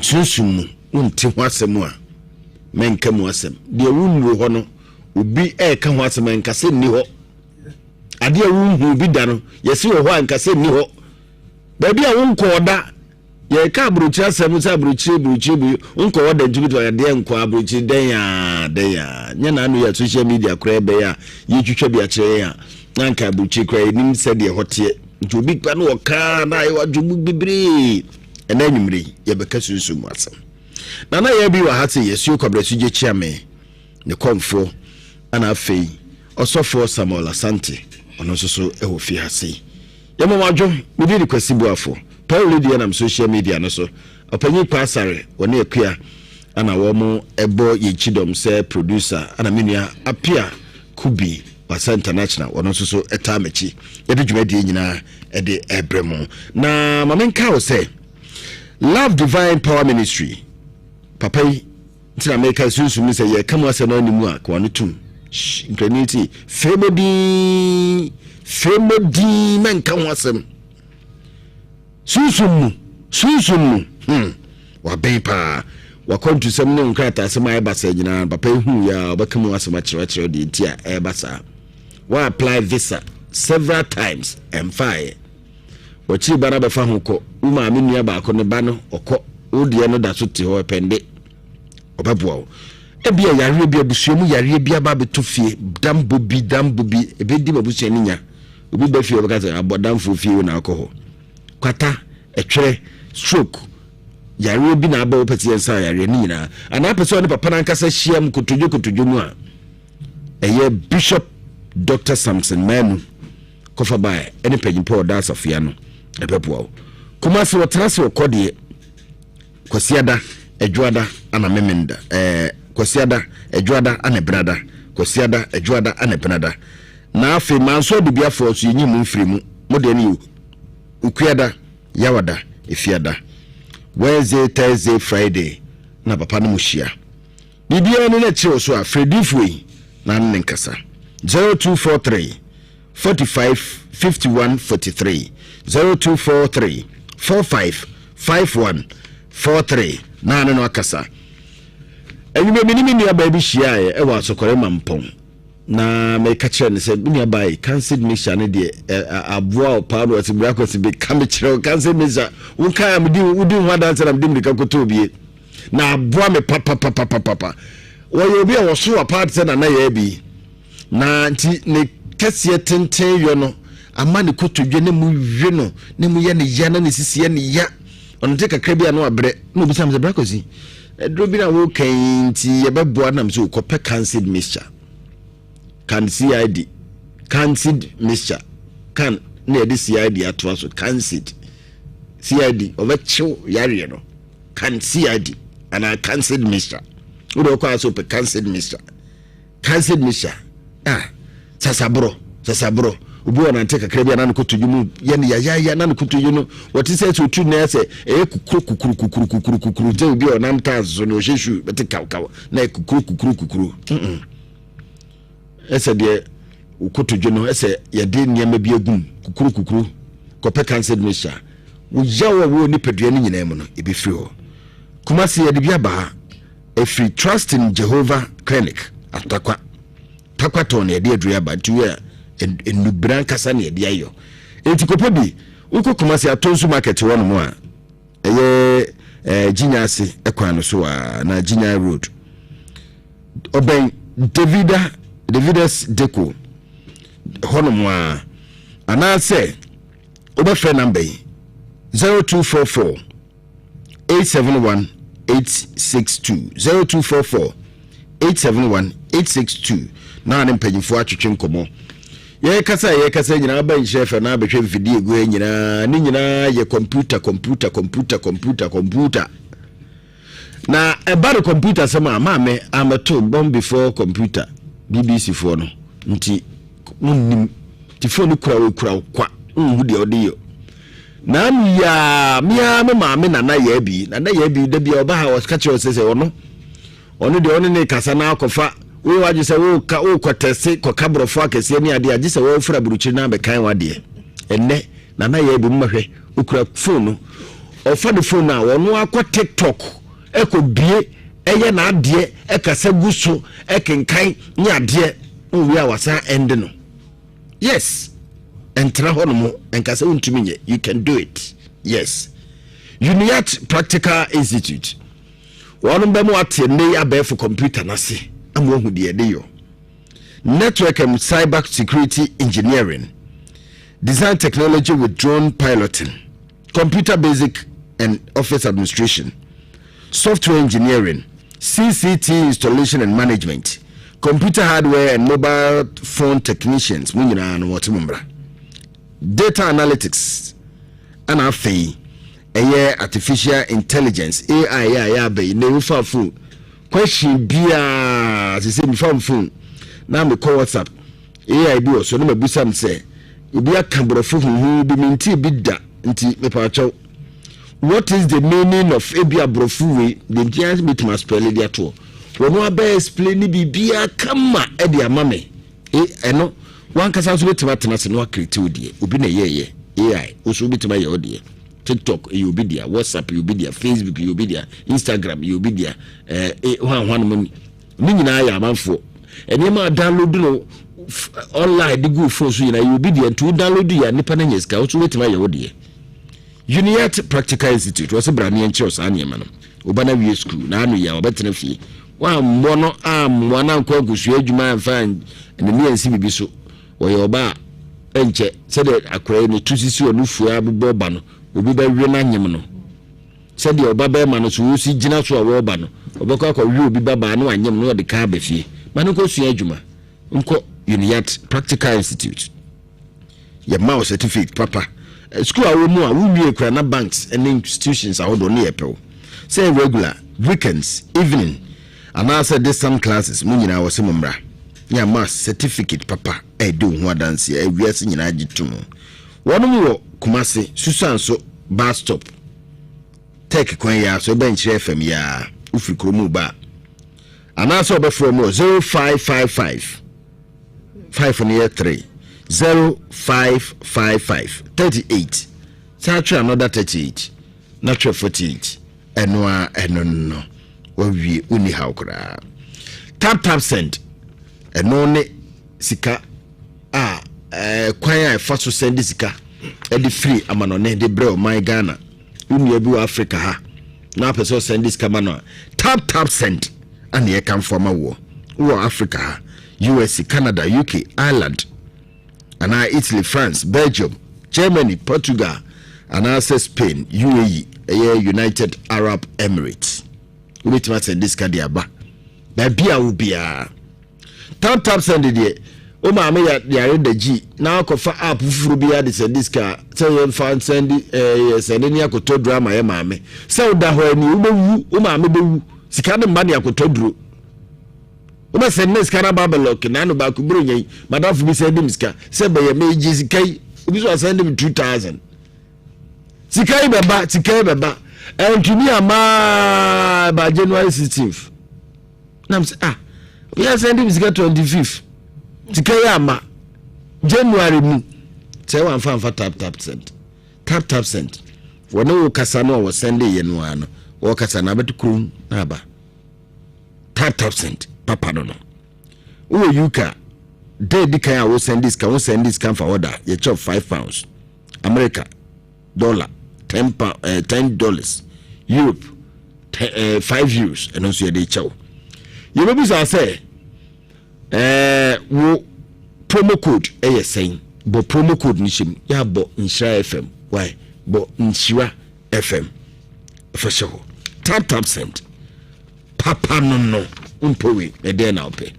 S1: sunsumu unti ho asem a menka mu asem de wunru ho no obi ka ho asem nkase ni ho ade a wunhu bi da no yesi ho nkase ni ho baby a wonko da ye ka abruchi asem sa abruchi bi wonko da ntubi to ya de nko abruchi den ya nya na anu ya social media kra be ya ye twitwa bi a kire ya na nka abruchi kra nim se de hote ntubi pa no ka na ye wadwu bibiri ena nyumri ye beka sunsumu asem na ye bi wa hate yesu kwabrasu je chiame ne komfo ana afei osofo Samuel Asante ono soso eho fi hase yemo wadwo me di Kwasi Boafo Paul di na social media no so opanyi pasare woni akua ana wo mo ebo ye chidom se producer ana menua apia kubi wasa international wono soso etamachi ye de dwumadi nyina e de ebremo na mamenka wo se Love Divine Power Ministry papai ntina make sunsu say ye kama se na nimu a kwa no tum infinity femodi menka ho asem sunsumu wa ben pa wa kontu sem ne nkrata asem ayi basa nyina papai hu ya obakam asem a kire de ntia e basa wa apply visa several times and fire wachi bana be fa ho ko uma menua ba ko ne ba no okọ odie no da so ti ho pende obaboa ebia yare bia busuomu yare bia ba beto fie dambo bi ebedi babusuo ni nya obi ba fie obaka abodamfo fie na alcohol kwata etwere stroke yare bi na aba opati ensa yare ni nyina ana person ne papa na nkasa hyiam kotodwo mu a eye Bishop Dr. Samson Manu kofa ba ene panyimpo da asafia no ebeboa kuma se wotrase okode kwasiada edwada ana memenda kwasiada edwada ana brada kwasiada edwada ana brada na afi manso de biafo so yinyi mfirimu mode ni ukuada yawada efiada Wednesday Thursday Friday na papa no muhia bibia no na chiro so a Fredifui na nenkasa 0243 45 51 43 0243 45 51 43 na no akasa enime minimi ni ababi hia e wa sokore mampon na me ka kire ne se buni abai cancel mission ne de aboa paano ati bra kwasi be ka me kire cancel mission wonka am di udi ho dance na dim ka koto bie na aboa me papa wo ye obi a wo so apart se na ye bi na nti ne kase tenten yo no ama ne kotodwe ne mu hwe no ne mu ye ne ya na ne sisi ne ya ono te kakra bia no abre no bi sam se bra kwasi drobi na wo kan ti ye beboa na mse ko pe cancelled mixture can CID cancelled mixture can na de CID ato so cancelled CID obecho yare no can CID ana cancelled mixture wo do ko aso pe cancelled mixture sasabro obi wona nte kakra bia na kotoju mu ye ne ya na kotoju no woti se to tu na se kukuru je obi wona nta zo no hwehwu bete kaw na kukuru ese de kotoju no ese ye de niam bi agum kukuru kope cancer mixture wo yawo wo ni pedua ni nyina mu no e be free ho Kumasi ye de bia a free trust in Jehovah clinic atakwa ton ye de adua ba tu ya enubran kasa ne de ayo enti kope bi uko Kumasi atonsu market wo no mo a eye Jinyase ekwan no so na Jinya road oben Davidas Deco hono mo a ana se obefe number 0244 871 862 0244 871 862 na ne mpanyimfo atwetwe nkomo ye kasa nyina ba nhyefe na abehwe video egu nyina ni nyina ye computer na about computer sama maame amato bomb before computer BBC for no nti munnim ti phone kura kwa hu de odiyo na mia maame na ya bi da bia oba ha was catch us say ono de ono ne kasa na akofa we waje say wo kwatese ko kabrofo akese ni ade age say wo fra buruchi na be kan wade enne na ya bi mmahwe okura phone ofa de phone na ono akọ TikTok eko bie eye na ade ekasa guso ekenkan ni ade wi awasa end no yes entra hono enkasa untumi nye you can do it yes Uniat Practical Institute one be mo atene abef computer na se amohu de yo network and cyber security engineering design technology with drone piloting computer basic and office administration software engineering CCT installation and management computer hardware and mobile phone technicians munyina no wotimumbra data analytics and artificial intelligence AI be ne ufa phone question bia se mi phone na me call WhatsApp AI bi so no mabusam say obi akabrofo hu bi minti bi da nti me pa chaw what is the meaning of ebi abrofu we the giant meet must spell it to wono aba explain bi bia kama e de amame eno wan kasa so betima tena se no create odie obi na yeye AI oso betima ye odie TikTok you be there WhatsApp you be there Facebook you be there Instagram you be there one money ni nyina ya amanfo eni ma download no online the go phone so you be there to download ya nipa na nyeska oso betima ye odie Uniat Practical Institute was a brand new church and Yaman. Obana View School, Nanu ya, better fee. One mono arm, one uncle goes to Eduma and find and the near CBB so. Or your bar, Enche said that a crane to see you a new Fuabu Bobano will be by Renanyamano. Said your Baba Manos who see Ginas or Robano, or Bocca or you be Baba no and Yam no the car befee. Manuko Siejuma, Unco Uniat Practical Institute. Your mouse certificate, Papa. School awo mu a wumi ekra na banks and institutions are do near pel say regular weekends evening and answer this some classes mu nyina wo semumra ya mass certificate papa e do ho dance e wiase nyina agitum wono wo Kumasi susanso bus stop take kwan ya so bench FM ya ufiri kromu ba anasa obefro mu 0555 503 0555 38 Sacha another 38 natural 48 enwa enono wawie uni haukra tap send enone sika kwanya faso send sika edi free amanone de bro my Ghana uni ebu Africa ha na person send sika mano tap send and ye come from wo Africa ha US Canada UK Ireland and Italy, France, Belgium, Germany, Portugal, and also Spain, UAE, United Arab Emirates. We to send this kadiaba. Babia will be a tap send it. O ma me ya the G. Now kofa app furubia de send this car. Tell you fan send send ni akoto drama ya mame. So da ho ni ubewu, o ma me bewu. Sika de mani akoto dru. Uma send skana babelok na no ba ku bronye madam fu bi send him ska se be ye meji sikai obi so send him 2000 sikai beba entumi ama ba January 16th nam say we are send him ska 25th sikai ama January mu say wan fan tap send tap send wona wo kasa no wo send ye no ano wo kasa na betukuru na ba tap send papa no wo yuka day di kan a wo send this can for order you chop £5 America dollar $10 Europe 5 euros and also they chow you maybe say wo promo code saying but promo code nishim ya bo Nshira FM why bo Nshira FM for sure tap send papa no umpowe e dey na ope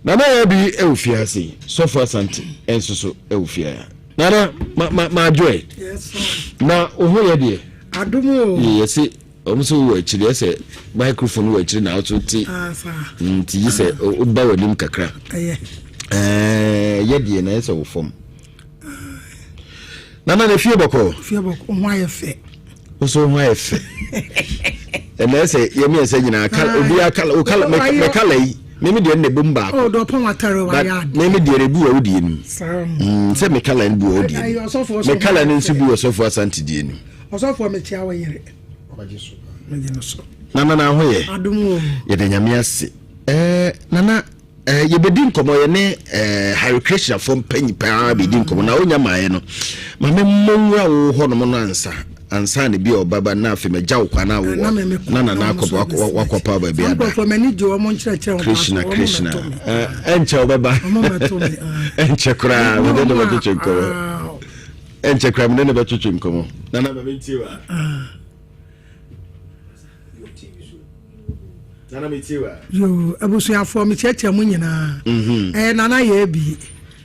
S1: na ya bi ewfia sei so far santi enso so ewfia na ma joy
S2: yes sir
S1: na oho ye de
S2: adumo
S1: yes omuso wo akiri ese microphone wo akiri na auto ti nti yise oba wanim kakra ye de na ese wo fom na fie boko
S2: ho ayefe
S1: oso ho ayefe na ese yemi ese nyina kala obi akala o kala me kala yi memi de ne bumba
S2: oh do pon atare wa ya
S1: memi de rebu wa odi enu se me kala en bu odi me kala ne nsu bu osofo asanti di enu
S2: osofo me tia wa yere
S1: na ho ye
S2: adumo
S1: ye de nyame ase nana ye bedin komo ye ne high recreation from panyi pa bedin komo na onya maaye no ma me monwa wo ho no no ansa ne bi obaba na afi me jaw kwa na wo na akobo wakopa ba bi ada
S2: for many jo mo nchira
S1: Krishna enche obaba enche kra we de ba tuchu komo enche kra me ne ba tuchu komo nana ba mentiwa nana metiwa
S2: yo abusuafo me cheche mu nyina nana ye bi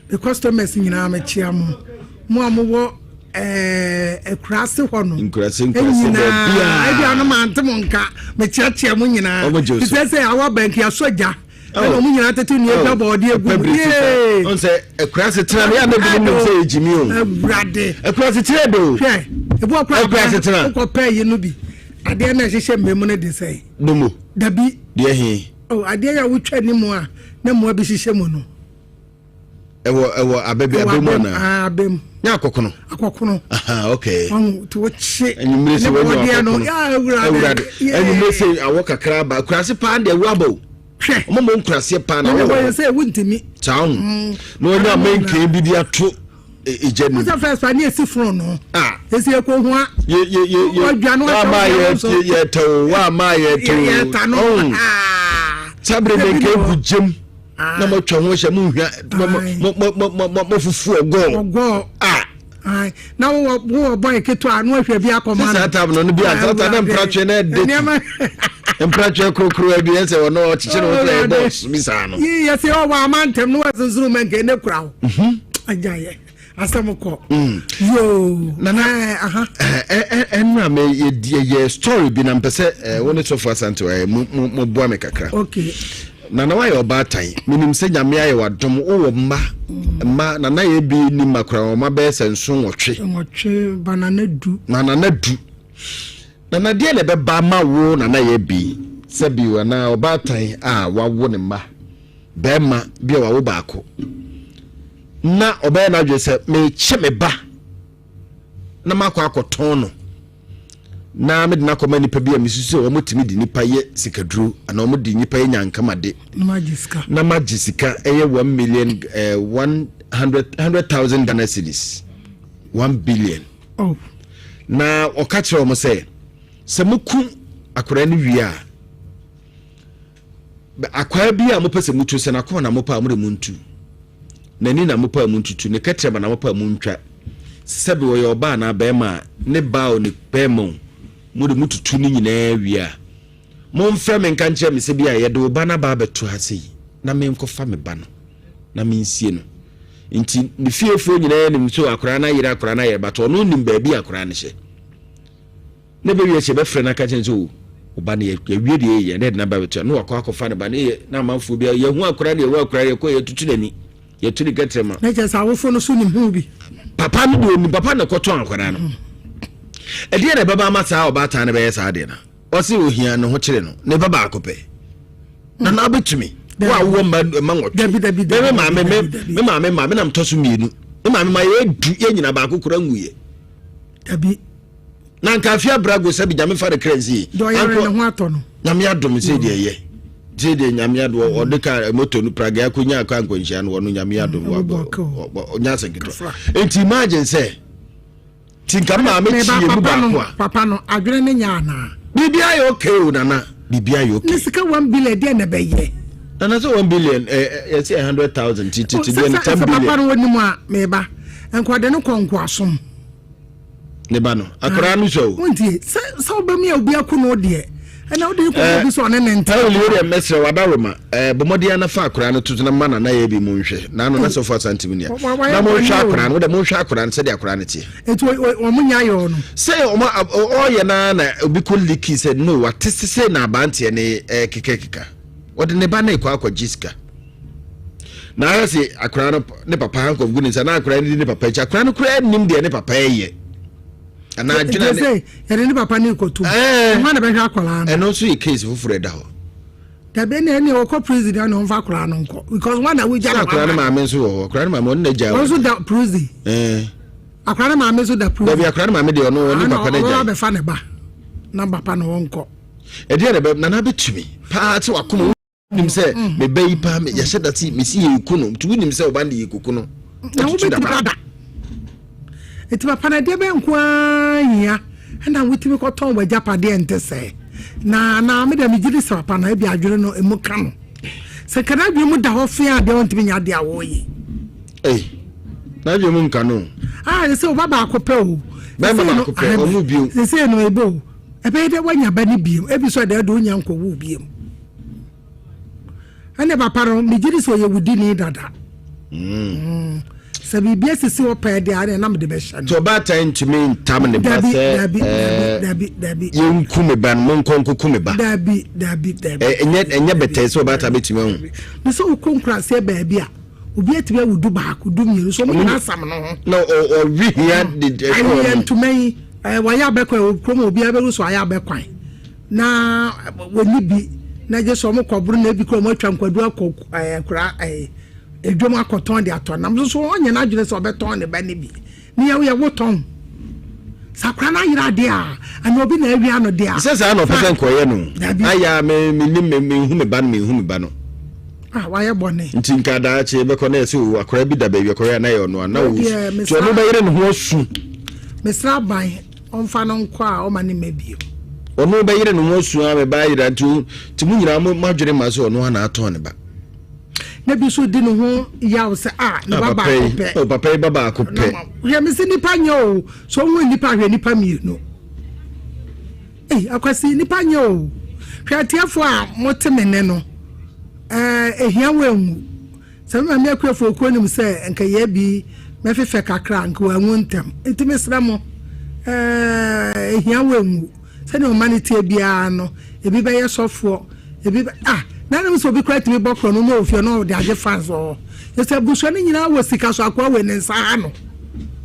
S2: the customers nyina me chia mu amowo ekrase ho no
S1: nkrase
S2: bia bia no mantem nka me cheche mu nyina se awa bank ya soja na mu nyina tete nu ebia body egu
S1: on se ekrase tena ya na bi nim se ejimi o
S2: brade
S1: ekrase tena do
S2: hwe ebu ekrase tena ko pay ye no bi ade na hyehyɛ mmemu no de sɛ
S1: domo
S2: dabi
S1: de he
S2: oh ade ya wutwa ni mu a na mu abi hyehyɛ mu no
S1: ewo ababi abemu na
S2: abem
S1: nya akokono aha okay
S2: to che
S1: enyimre se wanyo
S2: no ya ewurade
S1: enyimre se awo kakra ba kurase pa de wabo
S2: hwe
S1: mo nkurase pa na
S2: wo sɛ wuntimi
S1: taun no onye amenke bi di ato ejenu
S2: the first one is front no esi eko ho a
S1: ye wa ma ye to sabre menke bujem na mo twa ho hye mo hwa mo fufu ogo
S2: na wo boy keto anu ahwe bi akoma
S1: na sa no bi atata na mpratwe na de mpratwe krokro bi ense wono chiche no play box bisa no
S2: ye se o wa mantem no wasunzuru menke ne kura ho ajaye asamuko yo nana enna me ye
S1: story bi na mpese woni so for asante mo boa me kakra
S2: okay
S1: nana wa yo batan minim se nyame aye wadom wo mma nana ye bi ni makra wo ma be senso nwotwe
S2: banana du
S1: nana de le be ba ma wo nana ye bi se bi wana obatan wawo ne mma be ma bi wawo baako na obey na dwe se me che me ba na makwa akoton no na me de na koma nipa bia misusu o motimi di nipa ye sikaduru ana o modi nipa ye nyankama de na magisika eye 1 million 100,000 Ghana cedis 1 billion na o ka kire o mo se muku akora ni wi a akwa bia mo pese mutu se na ko na mo pa mo de muntu nani na mopa mu ntutu ne katrema na mopa mu ntwa sebe wo yo ba na be ma ne ba o ne pe mo mu de mututu ni nyina wi a mo mfa me nka nche me se bia ye de ba na ba beto ha sei na me nkofa me ba no na me nsie no nti ne fiefo nyina ne mso akora na yere bato no nim ba bi akora ne hye ne be wi che be frɛ na ka chen so oba ne ye wi de ye ne na ba beto no akwa ne ba ne na manfo bia ye hu akora ne ye hu akora ye ko ye tutu nani ye tuli gatrema
S2: na je sa wofo no so nim hu bi
S1: papa no do ni papa na koto ankora no e de na baba amasa obata na be ye sa de na o se ohia no ho kire no ne baba akopɛ na na betumi wa wo ma nwot me ma me na mtoso mienu me ma ye du ye nyina ba akokora nwuye
S2: Dabi.
S1: Na nka afia brago se bi jame fa de crazy.
S2: Do ya re ho ato no.
S1: Nyame adom se de ye. Je de nyame ado o de ka moto no praga akonya akwa nkwanhia no no nyame adom wo nya senkito. Enti imagine say tinka ma me chi e mu ba ko.
S2: Papa no adwene ne nya na.
S1: Bibia ye okay o nana. Bibia ye okay.
S2: Ni sika 1 billion de na be ye.
S1: Nana so 1 billion you say 100,000 to 10 billion.
S2: Papa no woni mu a meba. Enkwade no konko asom.
S1: Ne ba no. Akora no so.
S2: Wontie se obami obi akuno de. Ana odi ko bi so ne nenta.
S1: Tawli ore mesre wadaroma bomodi ana fa akora no tutu na mana na ye bi mu nhwe na no na so 4 cm ya. Na mo hwa akora no de mo hwa akora no se de akora no tie.
S2: Etu o munya yo no.
S1: Say o ye na obi ko liki said no what se na abante ne kekekeka. What ne ba na ikwa akwa jiska. Na ya se akora no ne papa hanko guni sa na akora ni ne papa cha akora no kura nim de ne papa ye. Ana adwena
S2: ne yare ni papa ni kotu ma na be hwa akola no
S1: eno so e case fufure da ho
S2: da be ne ne okọ president no mfa akola no nko because one that we jam
S1: akola na ma me so ho akola na ma mo na ja
S2: also da president akola na ma me so da president
S1: da bi akola na ma me de ono ni papa na ja
S2: be fa ne ba na papa no nko
S1: e de be na na betumi pa ti wakomo nim se me bayi pa me ya sheda ti me si ye kuno tu nim se oba ndi ye kuno
S2: na wo be da eti papa na de be nkwa hia na witimi ko ton waja pade ente se na me da me giri se papa na bi adwere no emu ka no se kana bi mu da ho fe ade ontimi nya de awoyi
S1: na bi mu nka no
S2: se o baba akopɛ o
S1: ba ma akopɛ o mu bio
S2: se no ebo ebe de wanya ba ni bio ebi so da do nya nkowu bio ane papa no me giri se o ye wudi ni dada sabi bia sisi wo pa de are na me de be sha
S1: to ba time to me tam ne ba se
S2: dabi
S1: yenku me ban mon konku me ba
S2: dabi
S1: enye bete so ba ta betime hu
S2: me so konkura se ba bia obi atibe wudu ba ko du miru so mo na sam no ho
S1: no o wi here the
S2: ayi entumai wa ya be kwa kromo obi aberu so aya be kwan na woni bi na je so mo koburu na bi kromo atwa nkwadu akura edwom akoton de atonam so onye na adwene so obeton ne ba ne bi ne ye woton sakra na yira de a ana obi na awia no de a
S1: se sa no pesen koye no aya me hu me ba no
S2: wa ye bone
S1: nti nka da che be ko na ese o akora bi da ba wi koye na ye no na wo to no ba yire no ho su
S2: mesra ban onfa no nko a o ma ne mabio
S1: ono ba yire no ho su a me ba yira tu mu nyira mo adwene ma so ono na aton ne ba
S2: na bi so di no ho ya wo se ne baba akopɛ
S1: o papa baba akopɛ
S2: ya me se nipa nyo so ho nipa hwe nipa mienu akwasi nipa nyo hwatiafo a motemene no ehia wanwu se me me akwafo ko nim se enka ye bi me fefe kakra nka wanwu ntem etime sra mo ehia wanwu se ne humanity bia no ebi be ye sofo ebi na nem so bi kwati me bokro no no ofie no de age fans o yesa busu ni nyina wo sika so akwa we ne nsa ha no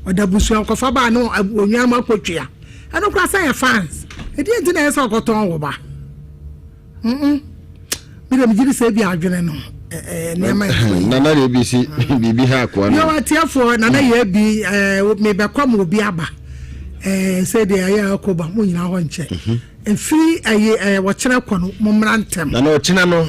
S2: oda busu ankofa ba no onwa ma kwatwia ano kwa say fans edi enti na yesa okoton wo ba mi dem jiri se bi adwene no nema
S1: na na ye bi si bibi ha akwa no
S2: yo atiafo na ye bi me be kwam obi aba say de aya akoba mo nyina ho nche free wo kire kono mo mrantem
S1: na no kina no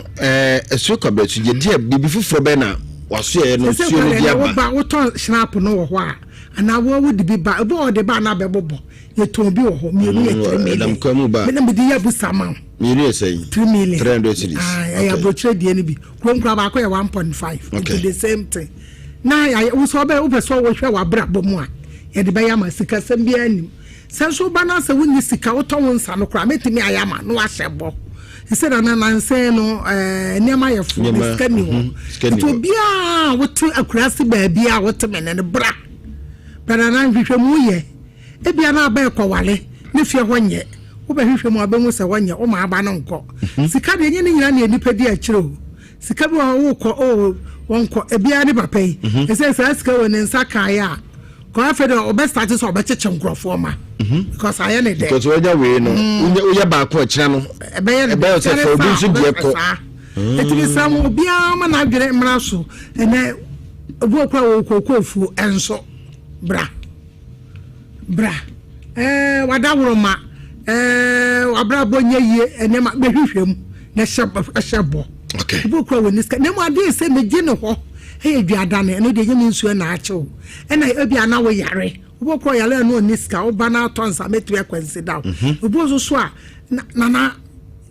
S1: esu ka ba tuje dia bibi fufuro be na waso ye no su no dia ba
S2: wo to snap no wo ho a ana wo wudi bi ba bo de ba na be bobo ye to bi wo ho mi ye 3 million
S1: dam kwa mu ba
S2: me na me di ya bu sama
S1: mi ni say
S2: 3 million
S1: 300 series
S2: ya bro kire die ni bi kro nkra ba ko ye 1.5 into the same thing na ya wo so be wo so wo hwe wa bra bomu a ye de be ya ma sika sem bi anim senso bana se woni sika woton nsa no kra metimi ayama no ahyebo ise na nanse no niam ayefu sika ni ho to bia wote akurasi ba bia wote mene ne bra bana na hwehwe mu ye e bia na aba ekowale ne fie ho nye wo ba hwehwe mu abamu se wonye o ma aba no nko sika de nye ne nyina ne nipa di akire sika bi wo ko wonko e bia ne papa yi ise sa sika woni nsa kaya ko afede obestart so obecheche nkrofo ma because I am there
S1: because we we no we ba ko akira no ebe se for obi nso die ko
S2: etimi sam obi ama na adwere mra so ene obi okwa wo kokofu enso bra wadawroma wabra bonye ye enema behwehwem na shabo
S1: okay
S2: bukwa woniska nemu ade se meje ne ho hey aduadane no de nyame nsuo na achew ena ebi ana wo yare bukwa yare no oniska oba na atonsa metu ekwensidaw obuzo so a na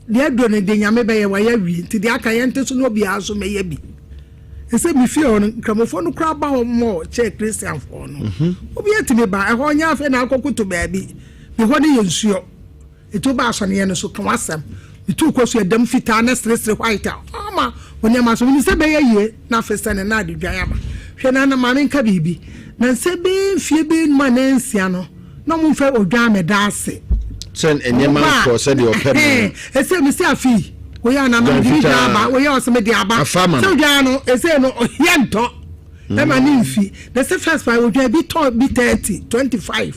S2: de adone de nyame be ye wa ya wi nti de aka ye nteso no obi aso me ye bi ese mi fi on kramofo no kra ba ho mo che Christian fo no obi etime ba e ho nya afa na akokuto ba bi be ho de ye nsuo eto ba aso ne ye no so kan wasam itu ko so edam fita na stress white ama wonyama so ni se be ye na fesa ne na de dwan ama hwe na na ma nka bibi na se be fie be ma na nsia no na mo fa odwan me da ase
S1: sen enyama ko se de opem
S2: ese mi se afi we ya na ma di aba we ya o se me di aba so dwan no ese no ye nto e ma ni mfi na se first five odwan bi to bi 30 25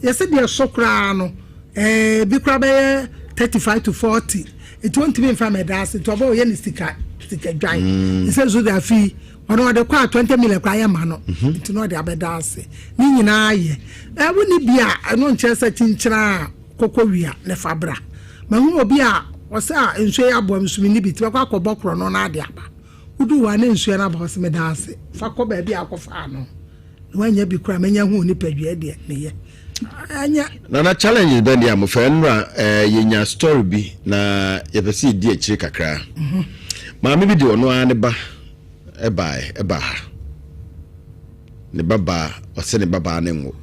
S2: ye se de sokra no bi kra be 35 to 40 it won't be from a das to about yen stika dry it says so that fee one of the 20 million kwaya ma no to know the abedase ni nyina ye e woni bia no nchese chinchira kokowia ne fabra ma hu obi a osa enso ya abo msumi ni biti kwa akobokro no na ade aba udu wa ne enso na ba me dase fa ko ba bia akofa no wanya bi kra menya hu ni padua de ne ye anya
S1: na challenge ben dia mo fa nra yenya story bi na yebesi di akire kakra maame bi de ono an ba eba ne baba ose ne baba ne ngo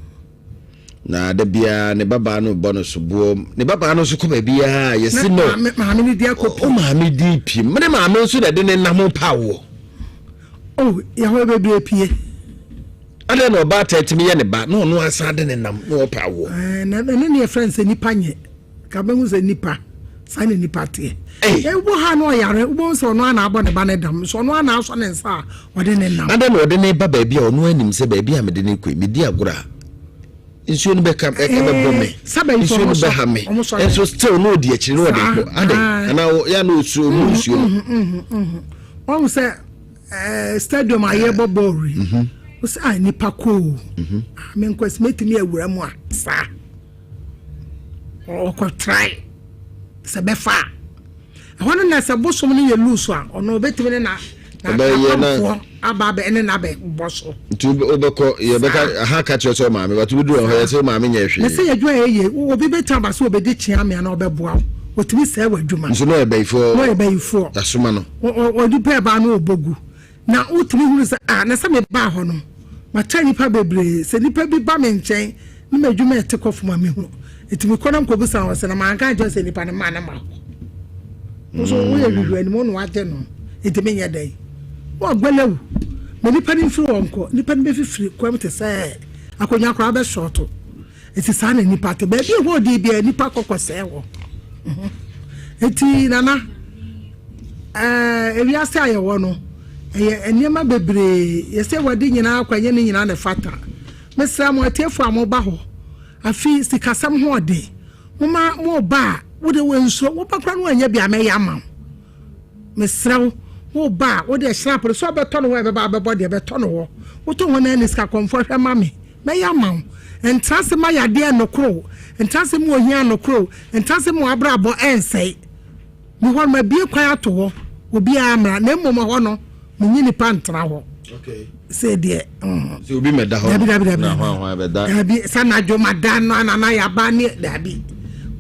S1: na da bia ne baba no bonus buo ne baba no so ko ba bia yesi no
S2: maame ni dia ko
S1: maame di pi me maame so de ne nam pawo
S2: ya ho be bi pie
S1: ade no ba tatimi ye ne ba no no asa de ne nam no pawo
S2: na ne friends nipa nye ka be hu se nipa sa ne nipa te wo ha no yare wo so no na abo ne ba ne dam so no na aso ne nsa o de ne nam
S1: ade no de ne ba ba bia ono anim se ba bia me de ne koi me di agora nsuo no be ka be bome nsuo no be ha me enso still no di akiri no de ko ade ana ya no nsuo
S2: wo se stadium aye bobori wo se nipa ko me nkwes metimi awura mu a sa o ko try se be fa hono na se bosom ne ye luso a ono betimi ne na aba be ne na be boso
S1: tu obeko ye beka ha ka che so maame but bi du ho ye se maame nya hwe
S2: ne se ye dwa ye obi betamba se obedi chia me na obeboa otimi se wadwuma
S1: nso no ebeyfo asoma no
S2: odi pe ba no obogu na otimi huru se na se me ba ho no ma tani pa bebre se nipa bi ba me nchen ni madwuma etekofu ma me hu etimi konam ko busa wo se na ma nka je se nipa ne ma na ma so wo ye huru ani mo no ade no etimi nya dai wo gbelewu me nipa ni firi wonko nipa ni be fifiri kwam te se akonya akora be shorto eti sa na nipa te be bi ho di bi nipa kokose wo eti nana ewi ase ayewo no enema bebre yese wadi nyina akwanye ni nyina ne fata mesra mo atiefu amoba ho afi sikasam ho de moma mo ba wo de wenso wo pakra no anya bia me yama mesra wo ba wo de shrap so beto no we be ba bebo de beto no wo to wona ni ska komfo hwe mame me yama entrase ma yade no kro entrase mo ohia no kro entrase mo abrabo ensei mi ho ma bie kwa ato ho obi amra na mmom ho no nyini pantra ho
S1: okay
S2: say there
S1: so obi meda ho na ho beda
S2: dabi sana jo madan no anana ya ba ni dabi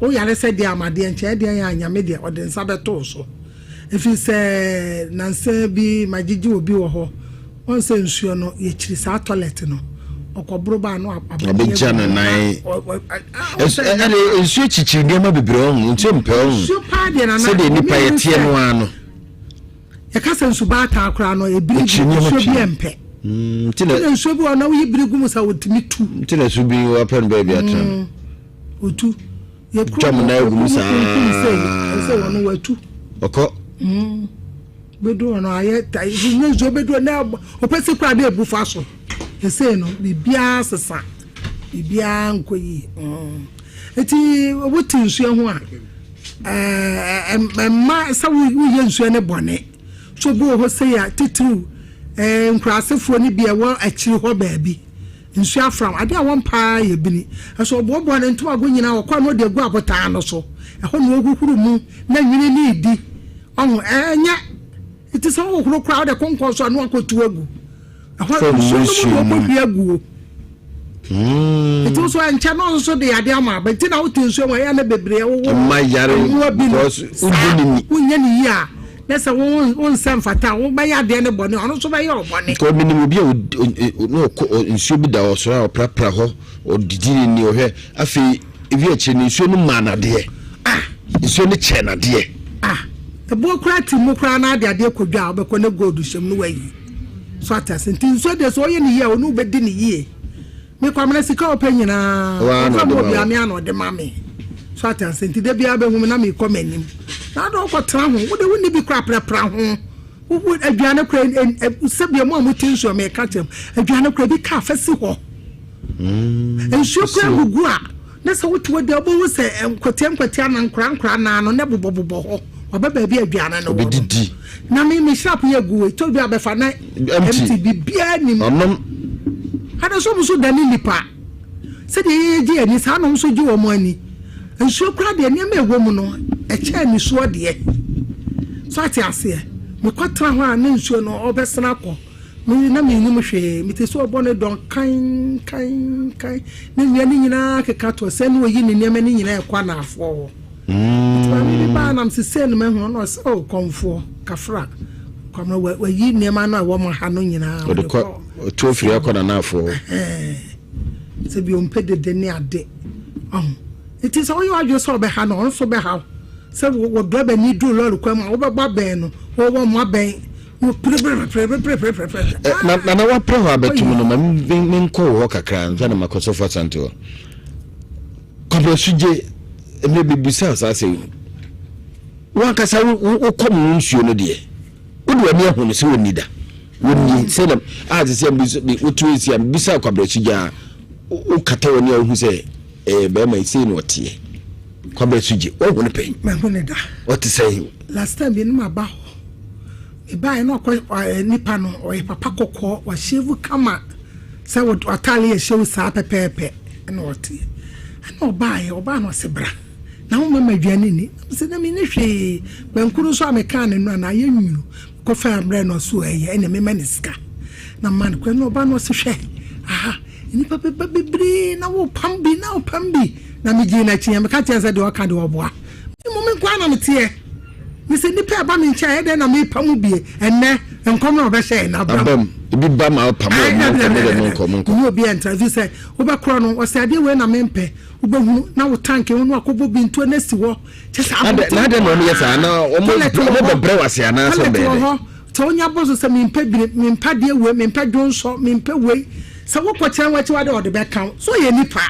S2: o yare say there amade enche there ya anyame there ode nsa beto so efi se nanse bi magigi obi wo ho on se nsuo no ye chiri sa toilet no okobro ba no
S1: abeja no nai nsuo chichi ni ma bebre ho nsuo mpe ho
S2: nsuo pa de na na
S1: se de nipa ye tie no ano
S2: ya kasa nsuba ta akra no ebiri nsuo bi empe tile nsuo bi ona wi biri gumu sa wotimi tu
S1: tile su bi wa pen ba bi atra
S2: otu ye
S1: ku jam na gumu sa
S2: se wono watu
S1: oko
S2: bedu ona aye ta nsuo bedu na opese kwa na ebu fa so ese no bibia sesa bibia nkoyi eti wotu nsuo ho a ma sa wo ye nsuo ne bone so bo ho se ya titru nkrasefo ni bia wo akiri ho baabi nsu afram ade a won pa ye bini eso obobo na ntuma go nyina wo kwa no de gu abota no so eho no ogukuru mu na nwini ni di ohu enya iti so wo kuro kura de konkon so no akotu agu eho nsu no mo bi agu iti so encha no so de ade ama ba ti na wo tinsu mo ya na bebre wo
S1: ma yare because
S2: unya ni ya nessa won sam fata wo ba ya de ne bone ono so ba ya obone
S1: ko minimum bi no nsuo bi da osoro prapra ho odidini ni ohwe afi evi eche ni nsuo no mana de nsuo ni che na de
S2: e bo kra ti mo kra na de kodwa obekọ ne gold shem no wayi so atasenti nsuo de so ye ni ye onu be di ni ye me kwamna sika opanyina ko mo bia me ano de mame so atasenti de bia be hu na me komanim na do ko tra ho wo de woni bi kra prapra ho wo aduane kra sebia mo amutin so me ka tem aduane kra bi ka fasi ho ensuo kra gugu a na se wotu de obo wo se nkwatia na nkra na no ne bobobobo ho obaba bi aduane no wo
S1: didi
S2: na me sharp ye gu to bi abefa na empty bi bia ni
S1: onom
S2: ada so muso dani nipa se de ye ji ani sa no so ji wo mo ani ensuo kra de ne ma ewo mu no eche ni so de so ati ase me kwatra ho a ne nsuo no obesena ko me na me nyum hwe me te so obo ne don kan ne nua ni nyina keka to se ne oyi ne nema ni nyina ekwa na afo me ba na msese ne me ho no so konfo kafra kwamna wa yi nema na wo mo ha no nyina
S1: to firi akọ na afo
S2: se bi on pede de ne ade it is all you are just so be ha no so be ha se wo do be ni du lori kwam wo be gba ben no wo mo ben wo pre
S1: na wa pro ha betum no men ko ho kakra nza na makoso for santo ko suje me bibisa sa se wa kasa wo kom nsuo no de wo de me ho no se woni da woni se na a se bi wotu esi am bisa kwabra suje wo kata woni a hu se be ma isi no tie kwabra suje wo ho no pe
S2: me ho ne da
S1: what say
S2: last time bi no ma ba e ba no ko nipa no o e papa kokko wa shevu kama se wo atale ye shevu sa pepepe na otie na oba no se bra na wo ma aduane ni se na me ne hwe bankuru so ameka ne no na ye nwunu ko fa amre no so eye ene me maniska na man ko no oba no se hwe aha ni papa bebre na wo pambi na me ji na chi me ka tiense de o ka de oboa mo me kwa na me tie me se ni pa ba me ncha e de na me pamu bie enne enkom na obehye na
S1: abam bi ba ma pamu mo
S2: no bi interview say wo be kro no o se ade we na me mpe wo be hu na wo tank wo no akobo bi nto na si wo chese
S1: na de no yes ana o mo be bre wase ana so be
S2: to onya bozo se me mpe bi me mpa de we me mpa dwonso me mpa we se wo kwakira wachi wade o de be kan so ye nipa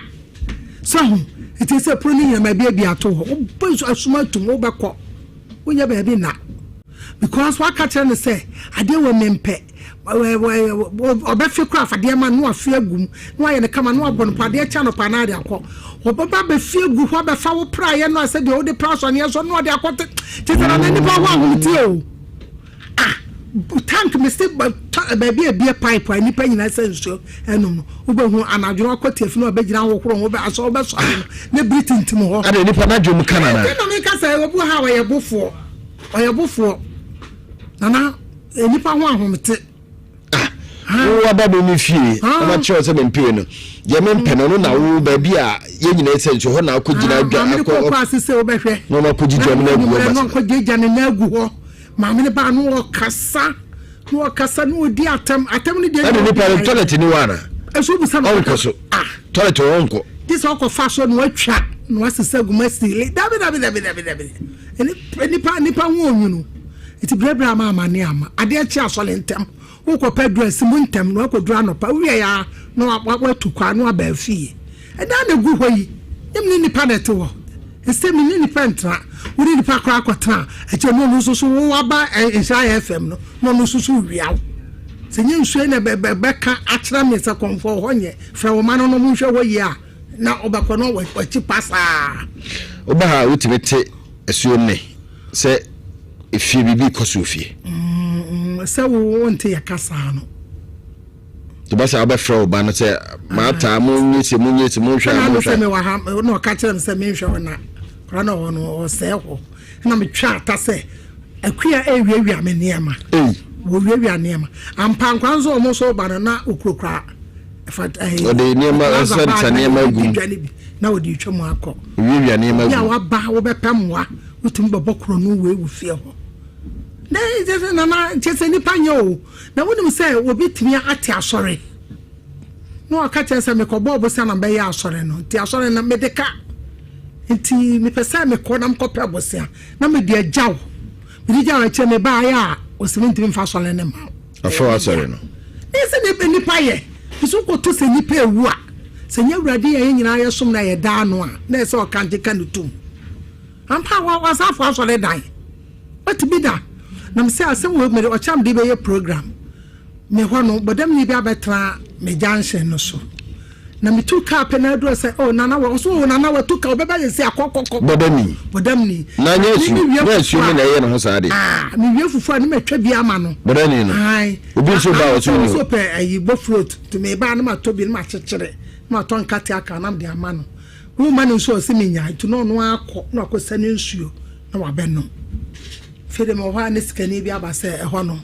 S2: so it is a proni yama bi ato ho bo asuma tum wo be ko wonya be bi na because what catcher ne say ade we me mpe obefi kra afade ma no afi agum no aye ne kama no abon pade cha no panade akọ obaba be fi agu ho be fa wo pra ye no ase de wo de pra so ne so no de akote titara na nipa ho ahumti o tank mistake baby a beer pipe ni pa nyina senso enum no wo be hu anadwo akote afi no obegina wo kro wo be aso wo be so ne britain tim ho
S1: ade nipa na dwom kana na
S2: no me ka say wo bu ha wo ye bofo nana nipa ho ahumti
S1: wo ababo mi fie na che se mpe no ye mpe no na wo ba bi a ye nyina senso ho na akogina adwa
S2: akọ Kwasi se wo behwe
S1: no na akogija na agu ho
S2: no akogija na agu ho ma me ba no kasa no di atam ni de
S1: ni pa toilet ni wana
S2: eso bu sama
S1: onko so toilet onko
S2: this onko fashion no atwa no asesa gumasi dabi ni pa hu onwunu iti brebra ma ne ama ade achi asole ntem wo ko pedress mu ntem no ko dura no pa wiye ya no watu kwa no aba fie e da na gu hoyi yemni ni pa net wo esemi ni pentra wo ni pa kwa akotra e che no so wo aba Isaiah FM no so wiawo se nye nsu na be ka akira me se konfo honye fra wo ma no mu hwe wo yi a na obakọ no wachi pasa
S1: oba ha utimete esuo ne se efie bibi kosofie
S2: se wo wonte yakasa no
S1: to ba say abefra oba no say mata munyiti munhwa
S2: na say me wa ha no ka kire me say me hwe na kora na wono o say ho na me twa ata say akua ewiawia me niema wo wiawia niema ampa nkwanzo omo so ba na okurokura
S1: o de niema sa niema gu
S2: na wo di twam akọ
S1: wiawia niema gu
S2: ya wa ba wo bepamwa wotum bobokro no we wo fie ho na je na chese ni panyo na wonim say obi timi ate asore no aka chese me ko bobo se na be ya asore no ti asore na medeka nti me pesa me ko na mkopa bosia na me di ajaw me di ajaw che me ba ya o se ntimi mfa asore ne ma
S1: afọ asore no
S2: ese ne be nipa ye so ko to se nipa ewu a se nya wurade ye nyina ye som na ye da no a na ese o kan jeka no tum ampa wa safo asore dan what be da na me say asem we me o cham de be ye program me ho no bodam ni bi abetra me junction no so na me tu ka pe na do say oh nana wa so nana wa tu ka obeba ye say akokoko bodam ni
S1: na nyesu na ye no ho saade
S2: me wie fufu ani matwa bi ama no
S1: bodani no
S2: ai
S1: obi so ba o so
S2: so pe ayi bo fruit to me ba na ma to bi na ma chekere ma to nkate aka na de ama no wo ma no so se me nya to no akọ na akosane nsuo na wa be no fede mo ha ne skani bi aba se ho no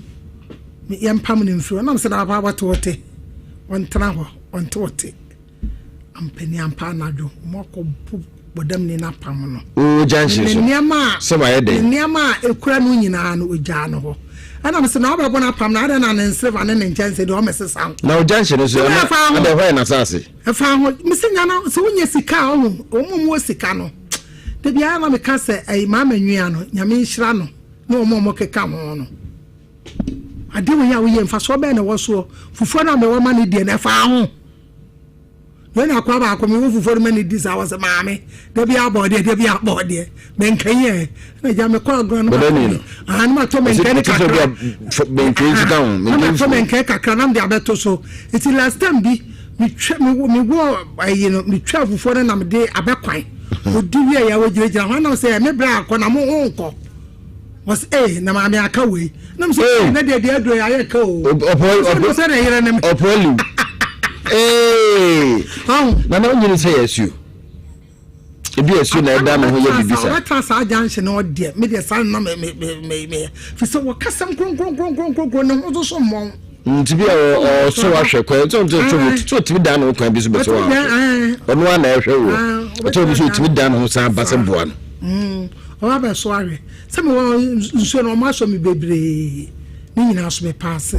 S2: yam pam ne mfiro na mse na ba wote wontena ho wote ampeni ampa na dwo moko bodam ni na pam no
S1: o janshi so
S2: niama
S1: ba ye de
S2: niama ekura no nyina no ogya no ho ana mse na obebo na pam na ada na nseva ne njanse de o mesesa
S1: na o janshi no so ada ho na sase
S2: fa ho mse nya na so wonya sika ho omumu sika no de bia na me ka se ai mama nwia no nyame nhira no na omumu keka ho no ade wo ya wo ye mfa so be na wo so fufu na me wo ma ne die na fa ho when akwa ba akwa me wo fufu ma ne di sa was maame de bia abode ben kanye na ja me kwa gro no an ma to men kan ka
S1: ben crazy down
S2: me to men kan ka nam de abeto so it last time bi me wo ayi no me twa fufu na me de abekwan odi wi ya wo jirejira ho na say me bra akwa na mo nko was na maame aka we na me say na de adro ya ye ka o opo say na yire na me
S1: opolu na na onye say yesu ebi yesu na eda me ho ye bibisa
S2: na ta sa junction no de me de san na me fi so wo kasam kron na ho so mo
S1: ntibi o so ahwe kwa so tibi da no kwa bi so beto wa ono na ehwe wo to bi so tibi da no san ba se boa no
S2: o ba so ahwe se me wo nso no ma so me bebre ni nyina so me pass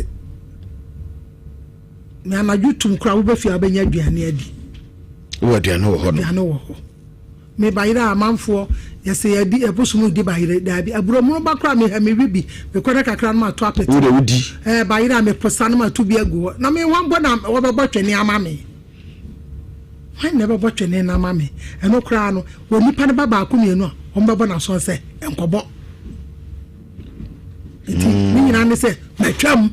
S2: na na YouTube kra wo be fi abanya aduane adi
S1: wo aduane wo ho no
S2: me bayira amanfo yese yadi ebosumu di bayira dabi aburo mu ba kra me ha me wibi me kwada kakra na to apeti
S1: wo de wudi
S2: bayira me posa na ma to bi agu na me wan bo na wo be botwene ama me wan ne be botwene na ama me eno kra no wo nipa ne baba akumienu a wo be bo na so se enkobo eti ni nyina ne se matwam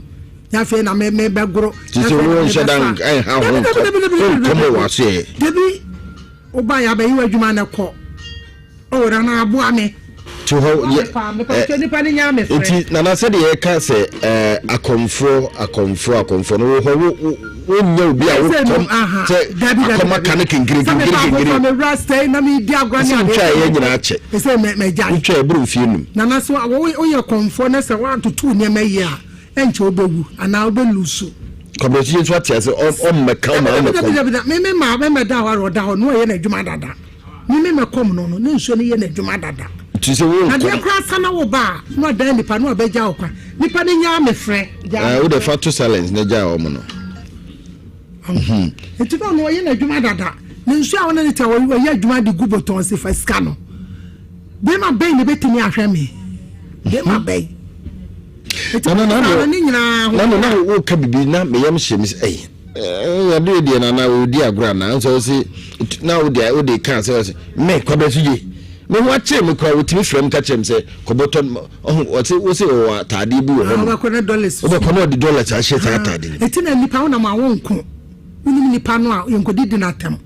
S2: ya fe na me begoro
S1: ti se wo shedan ai ha ho komo wa se
S2: debi oba ya be yi adwuma na ko o ra na abo ame
S1: to ho ye
S2: nipa ni nya me fre
S1: enti na na se de ye ka se akomfo no wo nya obi a wo kom se akoma kan kingiri
S2: me rasta na me di agwani
S1: ade twa ye nyina che
S2: se me ja
S1: twa bru fie num
S2: na na so wo ye komfo na se wa tutu ne me ye a enche obewu ana obelusu
S1: kọmọtì so atiase ọmọka
S2: me ma be me da wa da ho no ye na adwuma dada me kom no ne nso ne ye na adwuma dada
S1: tise wo
S2: na de kra sana wo ba no da nipa no be ja okwa nipa ne nya me frɛ
S1: wo de fa to silence ne ja o mo no
S2: eti no ye na adwuma dada ne nso a wona ne ta wo ye adwuma de guboton se fa ska no be ma be ne betimi ahwɛ me be ma be
S1: na wo ka bibi na me yam hye mi ya do die na wo di agora na so se na wo de kan se me kwaba suje me ho ache me kwa wo timi frem ka chem se koboton wo se wo tade bi wo ho
S2: no ko na dollars
S1: wo ko no di dollars a hye ta tade ni
S2: eti na nipa wo na ma wo nko unim nipa no a yenkodi na tem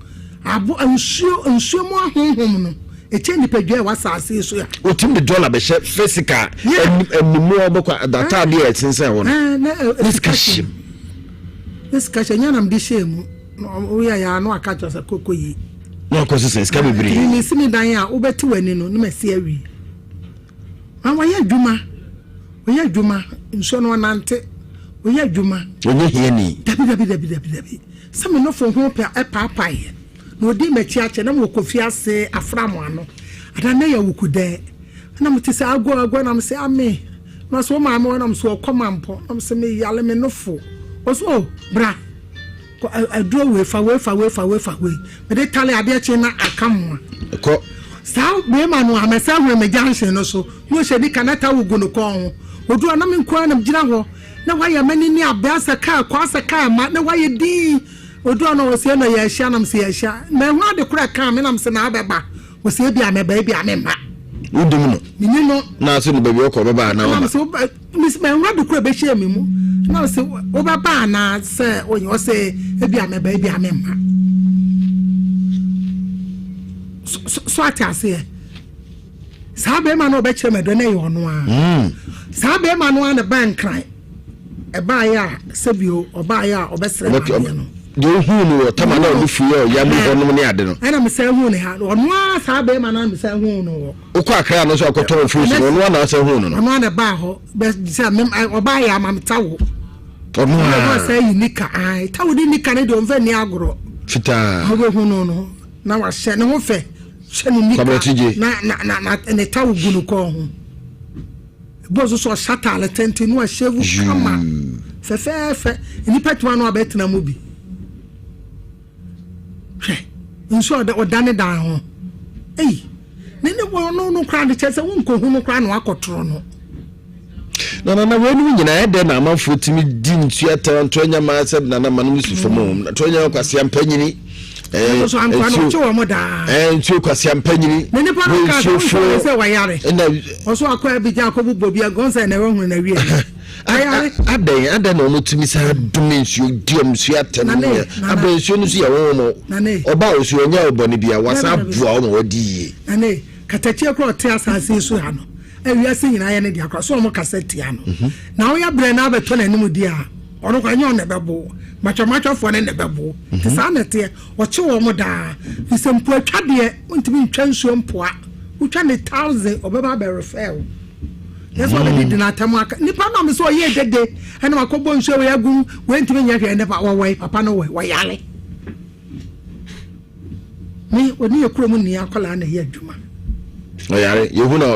S2: abo nsuo mo ahonhom no eche nipa dwa wa saase so ya
S1: otim the dollar be physical enimu obokwa data de etinse wo no discussion
S2: this kasha nya nam de shemu o ya no aka cho sa kokoyi
S1: no ko se ska bebre
S2: ni simi dan a wo beti wani no ma si awi wa ya dwuma nso no nante wo ya dwuma
S1: onye hie ni
S2: dabi some no for ho pa papai no odi machi ache na mo kofi ase aframo ano ada na ya wukude na mti se agwa na mse ame na so ma ame na mso komampo na mse me yale me nofo oso bra ko adro we fa we me de tale ade ache na akamwa
S1: ko
S2: sa be ma no amesa hwe me junction no so no hye di kanata wugu no ko ho odu na me nkwa na mgira ho na waya mani ni abasa ka kwasa ka ma na waya di odu na wo se na ya hya na mse ya hya na ho ade kura ka me na mse na abeba wo se bia me ba bia me ma
S1: udum no
S2: minino
S1: na so no baby okọ baba na
S2: na so miss me ho ade kura be hya me mu na se wo baba na se onyo se bia me ba bia me ma so atase sabe ma no be kire me do na yo no a sabe ma no na ban kran e ba ya sebio oba ya obesere ma no
S1: de hu no tama na ofu yo ya mi ho no ne ade no
S2: ana me se hu ne ha ono a sabe ma na me se hu no
S1: ukọ akra no so akoto fu so no na se hu no
S2: ono na ba ho be se oba ya ma mtawo
S1: ono
S2: a se yi nika ai tawo di nika ne do mfa ni agoro
S1: fita
S2: ho be hu no na wa hye ne ho fe hye ni nika na ne tawo gu no ko ho bozo so shata ale tenti no a shevu kama fe ni petwa no abetena mu bi nso da odane dan ho ne no kra de chese won ko hu no kra no akotoro no
S1: na wenu nyina ede na amanfo timi di ntua tanto nya ma seb na manum su fomo to nya kwase ampanyini
S2: so ankwano chewo mo da
S1: ntua kwase ampanyini
S2: ne pa no ka so se wayare oso akwa bi ja ko bubo bi agonsa na we hu na wie ayare
S1: aden na omutumi sa dimension diom su atene abensu no su ya wo mo oba osu onya oboni bia wasa bua o wadi
S2: ane katachie ko te asase su ha no awiase nyina ye ne dia kwa so mo kaseti ano na wo ya bre na abeto na nim dia ono kwa nyon ne bebo macho fo ne bebo ti sa na te o che wo mo da isempu atwade ontimi ntwa nsuo mpoa utwa ne 1000 obeba be refer yes what they did na tamaka nipa na me so ye dede ena makobo nsuo we agu we ntimi nya hwe ne pa wo papa no we yale ni oni ekuro mu ni akola na ye adwuma
S1: oyare yehu na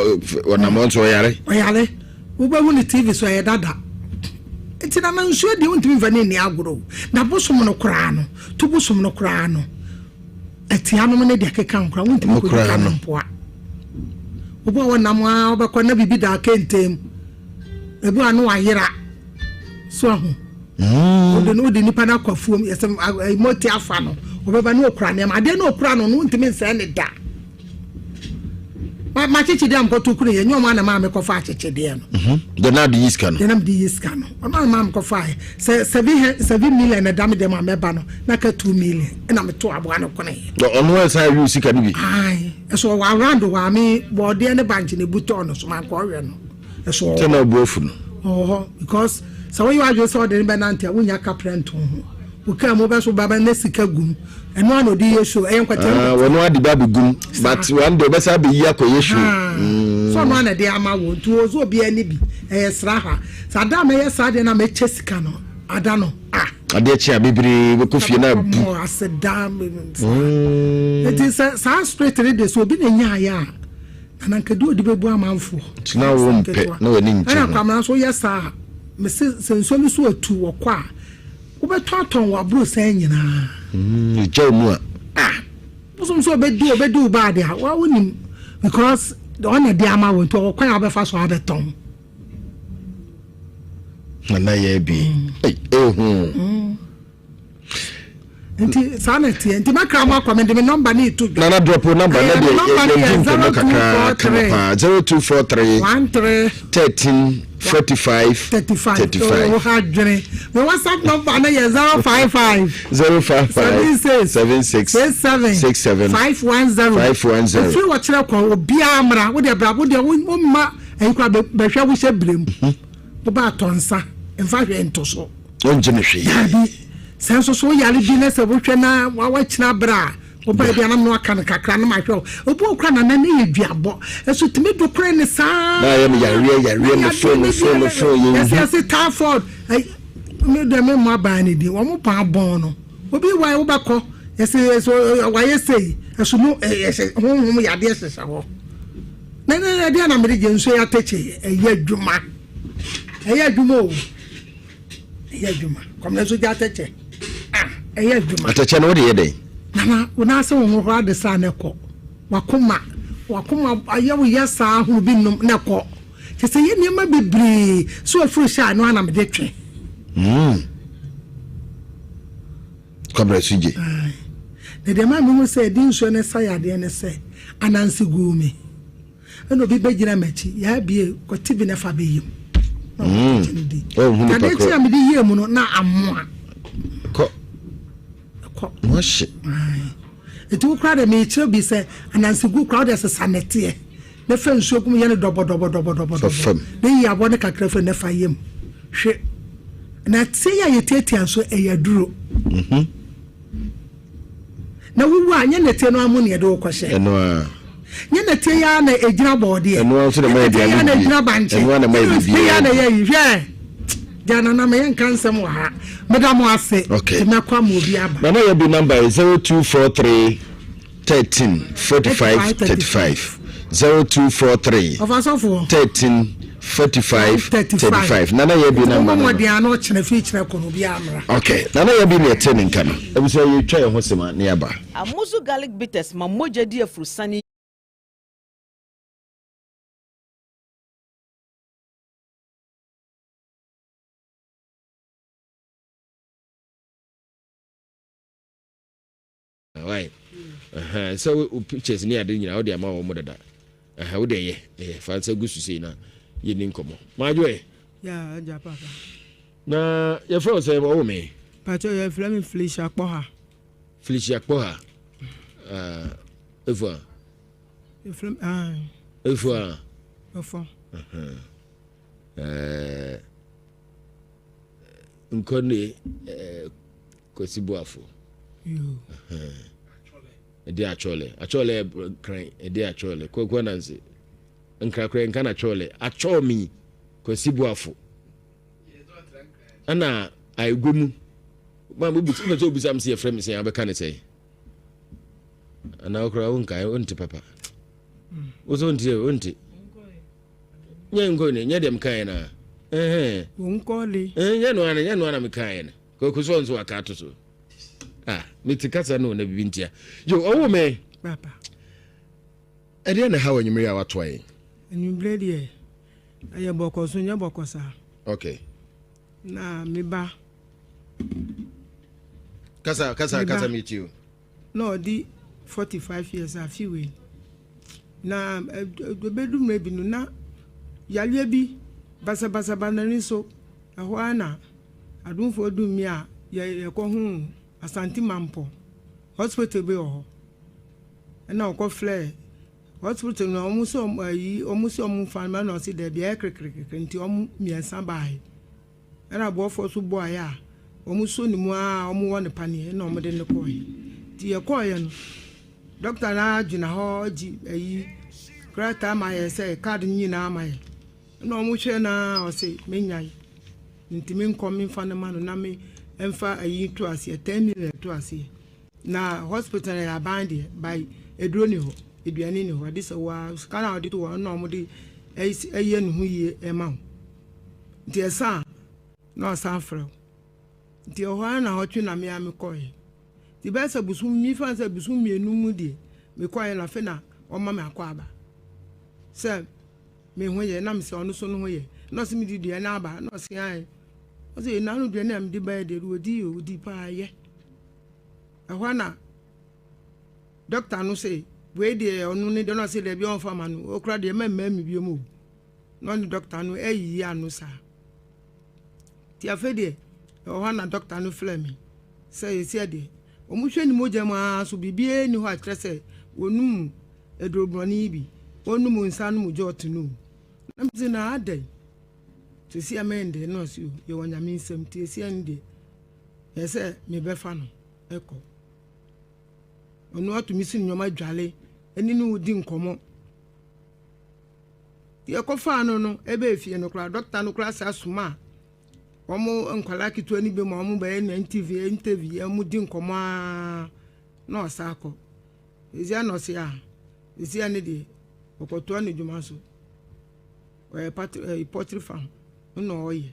S1: wana monso oyare
S2: wo ba hu ni TV so ye dada enti na nsuo de wontimi fa ni agoro na bosom no kra no to bosom no kra no eti anu ne de keka nkra wontimi ko ka no mpoa wo ba wona mo a wo ba kwa na bibi da kentem ebu anu ayera so ahu ode nipa na kwafuom yesem moti afa no wo ba na okra ne ma de na okra no wontimi nsa ne da ma chichi de am ko tukuru ye nyoma na ma me ko fa chichi de no
S1: de na de yiska no
S2: de na de yiska no ma ma ko fa 7 million na dam de ma me ba no na ka 2 million na me to abo an ko na ye
S1: ono e sa yu sika ni bi
S2: ai so wa round wa me body ne bank ne buto no so man ko we no so
S1: te na Boafo
S2: no because so when you are just so de be na ntia wonya kaprento ho uka mo be so baba na sika gum eno an odi yesu e nkwata
S1: wono adi babu gum but one day be sa be yi akoye yesu
S2: so no na de ama wo ntu ozo obi ani bi sra ha sada me ye sada na me chesika no ada no
S1: ade chi abibiri be kofie na bu
S2: mo asedam it is sa straight ready so obi na nya ya na nkadu odi bebu amanfo
S1: tina wo mpe na wani nche
S2: ana kwamna so yesa me senso mi so atu wo kwa wo betoton wa bro san nyina
S1: je mu
S2: so obedu ba de wa wonim because the one dey ama won to kwan abefa so abeton
S1: na ye bi
S2: enti sanity enti makra ma comment me number ni to
S1: na drop number na de no kaka kapa 0243 13 45
S2: oh hadre me WhatsApp number na ye 055 76 510 free watch na ko obi amra wo de brabo de wo ma enkwa be hwa wo hye brem wo ba tonsa emfa hwe ntoso
S1: onje ne hwe
S2: senso so yale bi na se wo hwe na wa kina bra wo ba bia na no aka no kakra na ma hwe obu okra na na ye duabo eso timi do kra ne sa
S1: na ye me yare no so ye
S2: yes Tarford me do me mo ba ni di wo mo pa bon no obi wa wo ba ko yes so wa yes eso no yes ho yade sesa ho na dia na me je nso ya teche eye adwuma o eye adwuma kom na so ja teche eye adwuma
S1: teche no de ye dey
S2: na una se wo ho ade sa na ko wakoma ayewo yesa hu bi num na ko se se ye niam bebre so afuru sha no ana me de twe
S1: kobra suje
S2: de ma mu se di nso ne sa ya de ne se anansi gumi eno bi begyina machi ya bie ko tibi na fa beyim na de ti am di yemu no na amoa
S1: ko moshi
S2: etu kra de me chiro bi se anansi gu kra de se sanete na fa nsuo kum ye ne dobo ne ya bo ne kakra fa na fa yem hwe na ti ya yetete anso eyaduro na wuwu anya nete no amu ne de wo kwhye
S1: eno a
S2: nyana tie ya na ejina bode
S1: eno so de mai dia
S2: ya na ejina banche
S1: eno na mai bibia
S2: ya na ye hwe jana na me kansem wa ha madam ase me kwa mo bi aba
S1: na ya bi number 0243 13 45 35 0243
S2: ofasofo
S1: 13 45 35 nana ya bi number
S2: mo dia no chene fi chene ko no bi amra
S1: okay nana ya bi ne tene nka no ebi so ye twa ye ho sema ne aba
S6: amuzu garlic bitters ma moja di afurusani
S1: right so pictures ni ade nyina wo de ama wo mo dada wo de ye fansa gusu sei na ye ni nkomo majoe
S2: ya ja papa
S1: na ye fro say wo me
S2: pacho ye flame flish akpoha
S1: evo
S2: ye flame
S1: evo nkone Kwasi Boafo
S2: yo
S1: edi achole kran edi achole kokwa nansi nkrakra nka na achole achomi Kwasi Boafo ana aigwemu ma mo buti na to bisam se frame se abeka ne sei ana okra wonka wonte papa ozo nti nye ngone nye dem kan na
S2: wonkole
S1: nye no ana me kan na kokuso nso akato so mitikasa no na bibintia yo owo me
S2: papa
S1: ede na hawo nyimri a watwae
S2: nyimbre de aye bokoso nya bokosa
S1: okay
S2: na me ba
S1: kasa meet you
S2: no di 45 years afiwe na bedum rebi no na yale bi basa banani so aho ana adunfo dumi a ye ko hu Asante Mampo hospital be ho na okọ flare hospital no omuso fan man no si de bia krikrik nti miensa bai na boafo so boy a omuso ni mu a wo ne pane na omde ne koy ti ye koy no doctor na jina ho ji krata ma ye say card nyi na ma ye na omuhwe na o say menyai nti me nkom fa ne ma no na me emfa to ase 10 million to ase na hospital ya bandi by eduro ni ho eduane ni ho this wa kana odi to wa no mo de eye no hu ye ema nti esa no san frɛ nti o ha na hotwe na me amekɔe ti ba sa busum mi fa sa busum mienu mu de me kɔe na fe na o ma me akɔ aba sɛ me ho ye na me se ɔno so no ho ye no se mi di na aba no se ai o se na no duane am di ba de odi pa ye ehwana doctor no say we de onu ne de no say de bi on fama no okra de memma mi bi mu no ni doctor no eyi anu sa ti afede ehwana doctor no flame say esi de omuhwe ni moja ma so bibie ni ho atrese wonum edrobroni bi onum nsa no mu jotu no namzi na adai to see amende no so ye wanyame nsem ti esi ande yɛsɛ mebɛfa no ɛkɔ ɔno atumi si nnwoma dwale ɛne ne wodi nkɔmmɔ yɛkɔfaa no ebe efie no kora dɔkta no kora sa soma a ɔmo nkwala ketewa ni be ma ɔmo bɛyɛ na interview ɔmo di nkɔmmɔ a na ɔsa akɔ ezia na ɔse a ezia ne de ɔkɔtoa ne dwuma so ɔyɛ poultry farm na ɔyɛ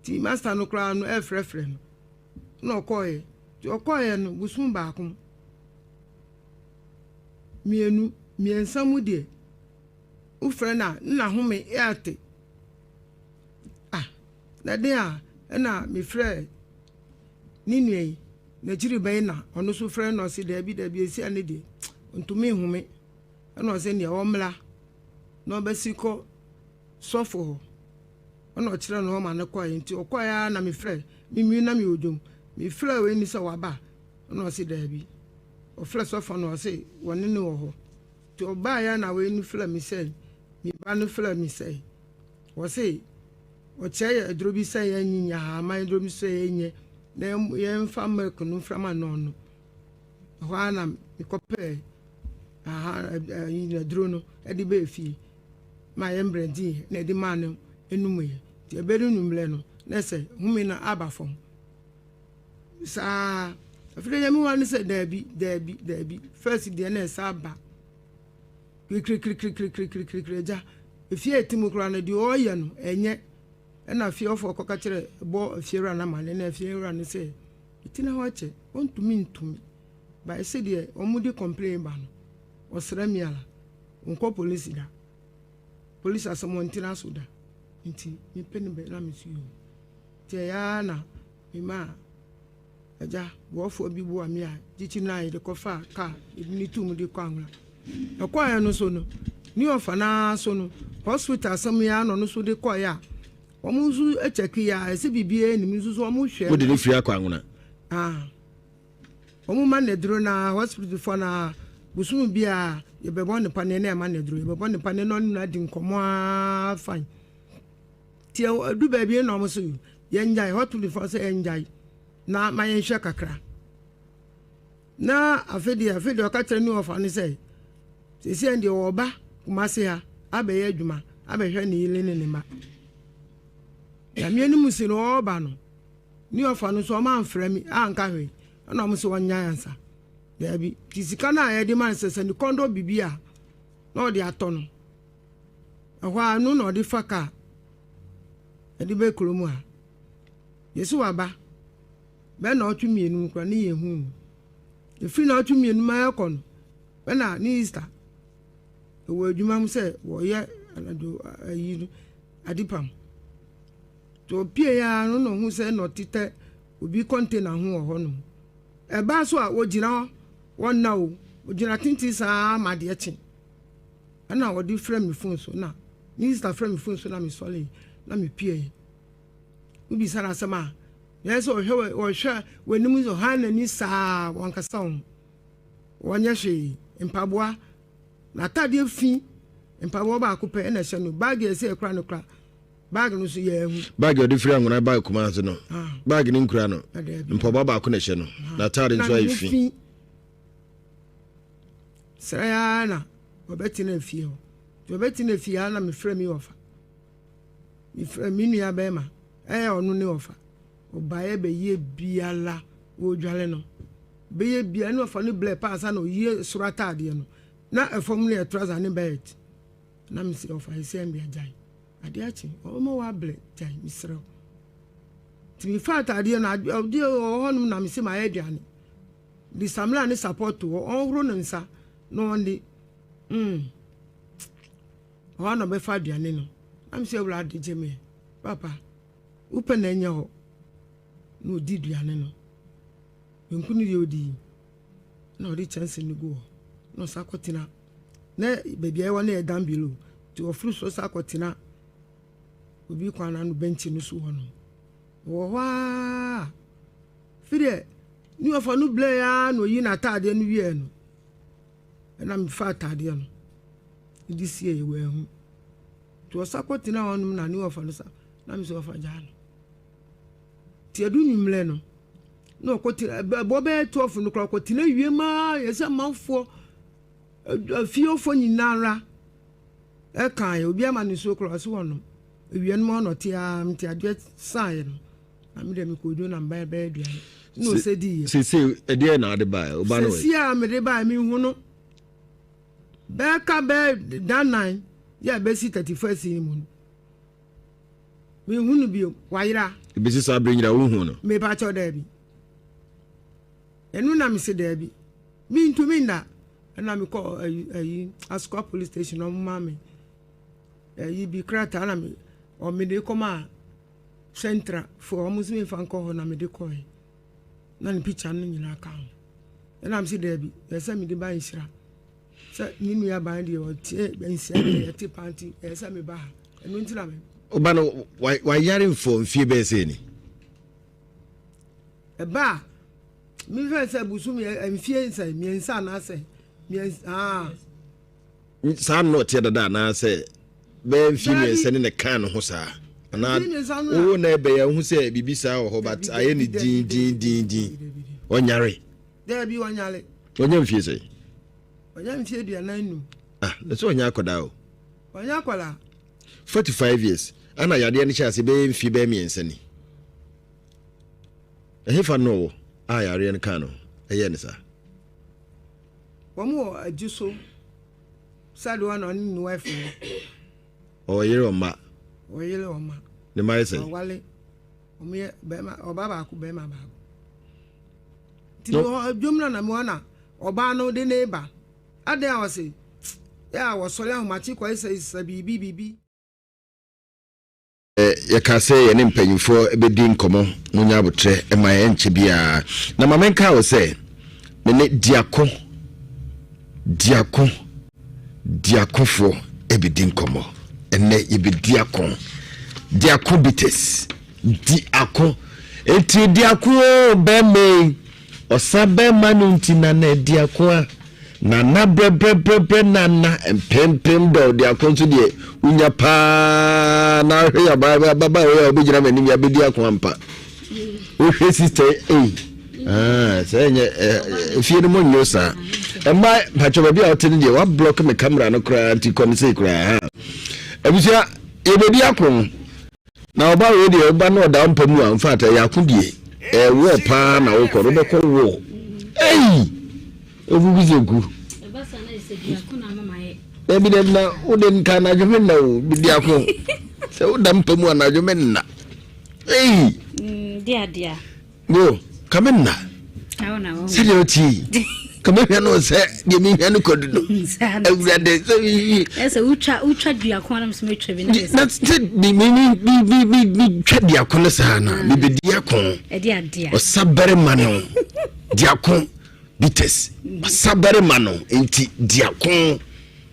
S2: ti master no kora no ɛfrɛfrɛ no na ɔkɔyɛ ti ɔkɔyɛ no busum baako miɛnsa mu de ufre na home ate na de a na me frɛ ni nui na jiri bɛn na ɔno so frɛ no se da bi esi ane de ntumi home na ɔse ne ɔmla na ɔbɛsi kɔ sɔfo hɔ ɔna ɔkyerɛ no ma ne kɔɛ nti ɔkɔɛ na me frɛ mimi na me odom me frɛ we ni sɛ waba na ɔse da bi ɔfrɛ sɔfo no ɔse wɔne ne wɔ hɔ ti ɔba ya na we ni frɛ me sɛ mi ba no frɛ me sɛ wɔse ɔkyɛ aduro bi sɛ yɛ nyinya ama aduro bi sɛ yɛ nye na yɛ mfa milk no frama no no hɔ ana me kɔpɛ aduro no ɛde bɛ fie ma yɛ mbrɛdi na ɛde ma no enum yɛ ti ɛbɛri numlɛ no na sɛ humi na aba fam saa afire yɛ mi wa ne sɛ daabi first deɛ na ɛsa aba kiri ja efie etimu kura na di oye no enye na fie ofo koka kire bo fiera na mane na fiera ne se itina ho che ontumi ba ese de omudi complain ba no osra miala onko police da police asamo ntina so da nti me peni be na me suyo tie ya na me ma aja Boafo bi bo ami a gichi na ide kofa ka ni tumu di kwanwa ɛkɔɛ no so no ni ɔfa na so no hospital asɛm ya no so de kɔɛ a ɔmo nso ɛkyɛki ya ɛsɛ bibie nim nso so ɔmo hwɛ
S1: wode ne firi akɔ anwona
S2: ɔmo ma ne duro na hospital fo na busum bi a yɛbɛbɔ ne pane na ɛma ne duro yɛbɛbɔ ne pane no na di nkɔmɔ afan tie du baabi na ɔmo so yɛngyae hospital fo sɛ yɛngyae na ma yɛnhwɛ kakra na afedi ɔka kyerɛ ni ɔfa ne sɛ sisi ende oba kumase ha abeye adwuma abehwe ne yile ne ma ya me ni musi no oba no ni ofa no so ma amfra mi anka hwe na mo so wonya yansa da bi tisika na ya di man sese ni kondo bibia na odi ato no ehwa anu na odi faka edi be kromu ha yesu waba be na otu mienu nkra ne yehu efi na otu mienu ma yakɔ no be na ni Easter wo adwuma mu sɛ wɔyɛ anado ayi adipam to pie ya no hu sɛ no tete obi container ho wɔ hɔ no ɛba so a wogyina hɔ wɔna o wogyina tinti saa ma de ɛkye ana wɔde frɛ me phone so na minister frɛ me phone so na me sɔle na me pie ubi sara sama yɛsɛ ɔhwɛ w'anim so ha na ni saa wankasa ho wɔnyɛ hwee mpaboa na tade fi mpaboa ba akopɛ na hyɛ no bag yɛsɛ ekura no kura bag no so yɛ hu
S1: bag ɔde firi angona bag kuma so no bag ni nkura no mpaboa ba akɔ na hyɛ no na tade nso ayi fi sɛya na obɛti na fie ho obɛti na fie na me frɛ mi ofa mi frɛ mi nua bɛma ɔno ne ofa obaye be ye biala wo dwale no be ye bia no ofa no ble pass na oye surata ade no na efom ne trouser ne belt na mi se ofa ese mbia jai ade achi o mo wa ble jai mi sere ti mi fa ade na ade honum na mi se ma aduane di samla ne support wo onhoro ne nsa no ndi o na be fa aduane no am se wura de jeme papa upe na enye ho no di aduane no nkunu ye odi na odi chance ni go no sakotina na baby ayi wona e down below to ofru so sakotina obi kwana no bench no so ho no wo wa fide ni ofa no ble ya no yi na tade no wie no na me fa tade no di sie ye we hu to sakotina wonum na ni ofa no sa na me so ofa jalo
S2: ti adu nwumle no no kwoti bo be 12 no kwoti na wie ma yesa manfo afiofo nyinara e kan obi ama ni so kro so wono wie no no ti ade sai no ami de me ko do na mba be aduan no se di
S1: se e de na de ba o ba no
S2: se a me de ba mi hu no be ka be dan 9 ya be si 31st ni mu mi hu no bi wayira
S1: e be si sa brenyira wo hu no
S2: me ba cho da bi enu na mi se da bi mi ntumi nda na mi ko ayi Asukwa police station o ma me ayi bi krata na mi o me de koma central for almost me fan ko na me de ko na ni picture no nyina ka na mi se da bi esa mi de ba nhira sa ni nu ya ba de o tie bensia de te panty esa me ba enu ntira me
S1: o ba no wa yare mfo mfie be se ni
S2: e ba mi fe se busu mi mfie se mi ensa na se
S1: sa no tie dada na se be mfie mi ensa ne kan ho sa na o na be ya hu se bibisa ho but aye ni din onyare
S2: there be onyale
S1: onya mfie se
S2: onya mfie dua na nu
S1: na so onya akoda o
S2: onya akola
S1: 45 years ana yade ne chase be mfie be mi ensa ni ehefa no yare ne kan no eye ne sa
S2: Omo ajuso sadu wana ni wife
S1: o yere o ma ne mai se
S2: wale omo be ma obaba ku be ma ba ti o jumla na mo na oba no de neighbor ade awase ya wasole ahomachi ko isa bibi
S1: ya ka se ye ne mpanyimfo ebedi nkomo munya abotre e ma ye nche bia na mamenka wo se me diakofo ebedi nkomo enne yebi diako bites diako eti diako be me osabe manu ntina na diako na bre na empem do diako nso de unya pa na hwe ya baba ya obijira mani ya bedi diako ampa o hwe sister say fie no monyo sa ema pacho ba bia otene de wa block me camera no kra anti konse kra abusia e bedi akon na oba we de oba no da mpamu a mfata ya akudie wo pa na wo koro be ko wo obuguzeku eba sa na ise di akon na mama ye ebi dem na wo de nka na dwomen na wo bedi akon se wo da mpamu na dwomen na
S4: dia
S1: no kamenna
S4: aona
S1: se de oti kamenna no se de mi hanu kodu no awurade so
S4: ese ucha dua ko na mse bi na ese
S1: that's it mi twa dia ko sa na mi be dia ko
S4: dia
S1: o sabere mano dia ko bites sabere mano enti dia ko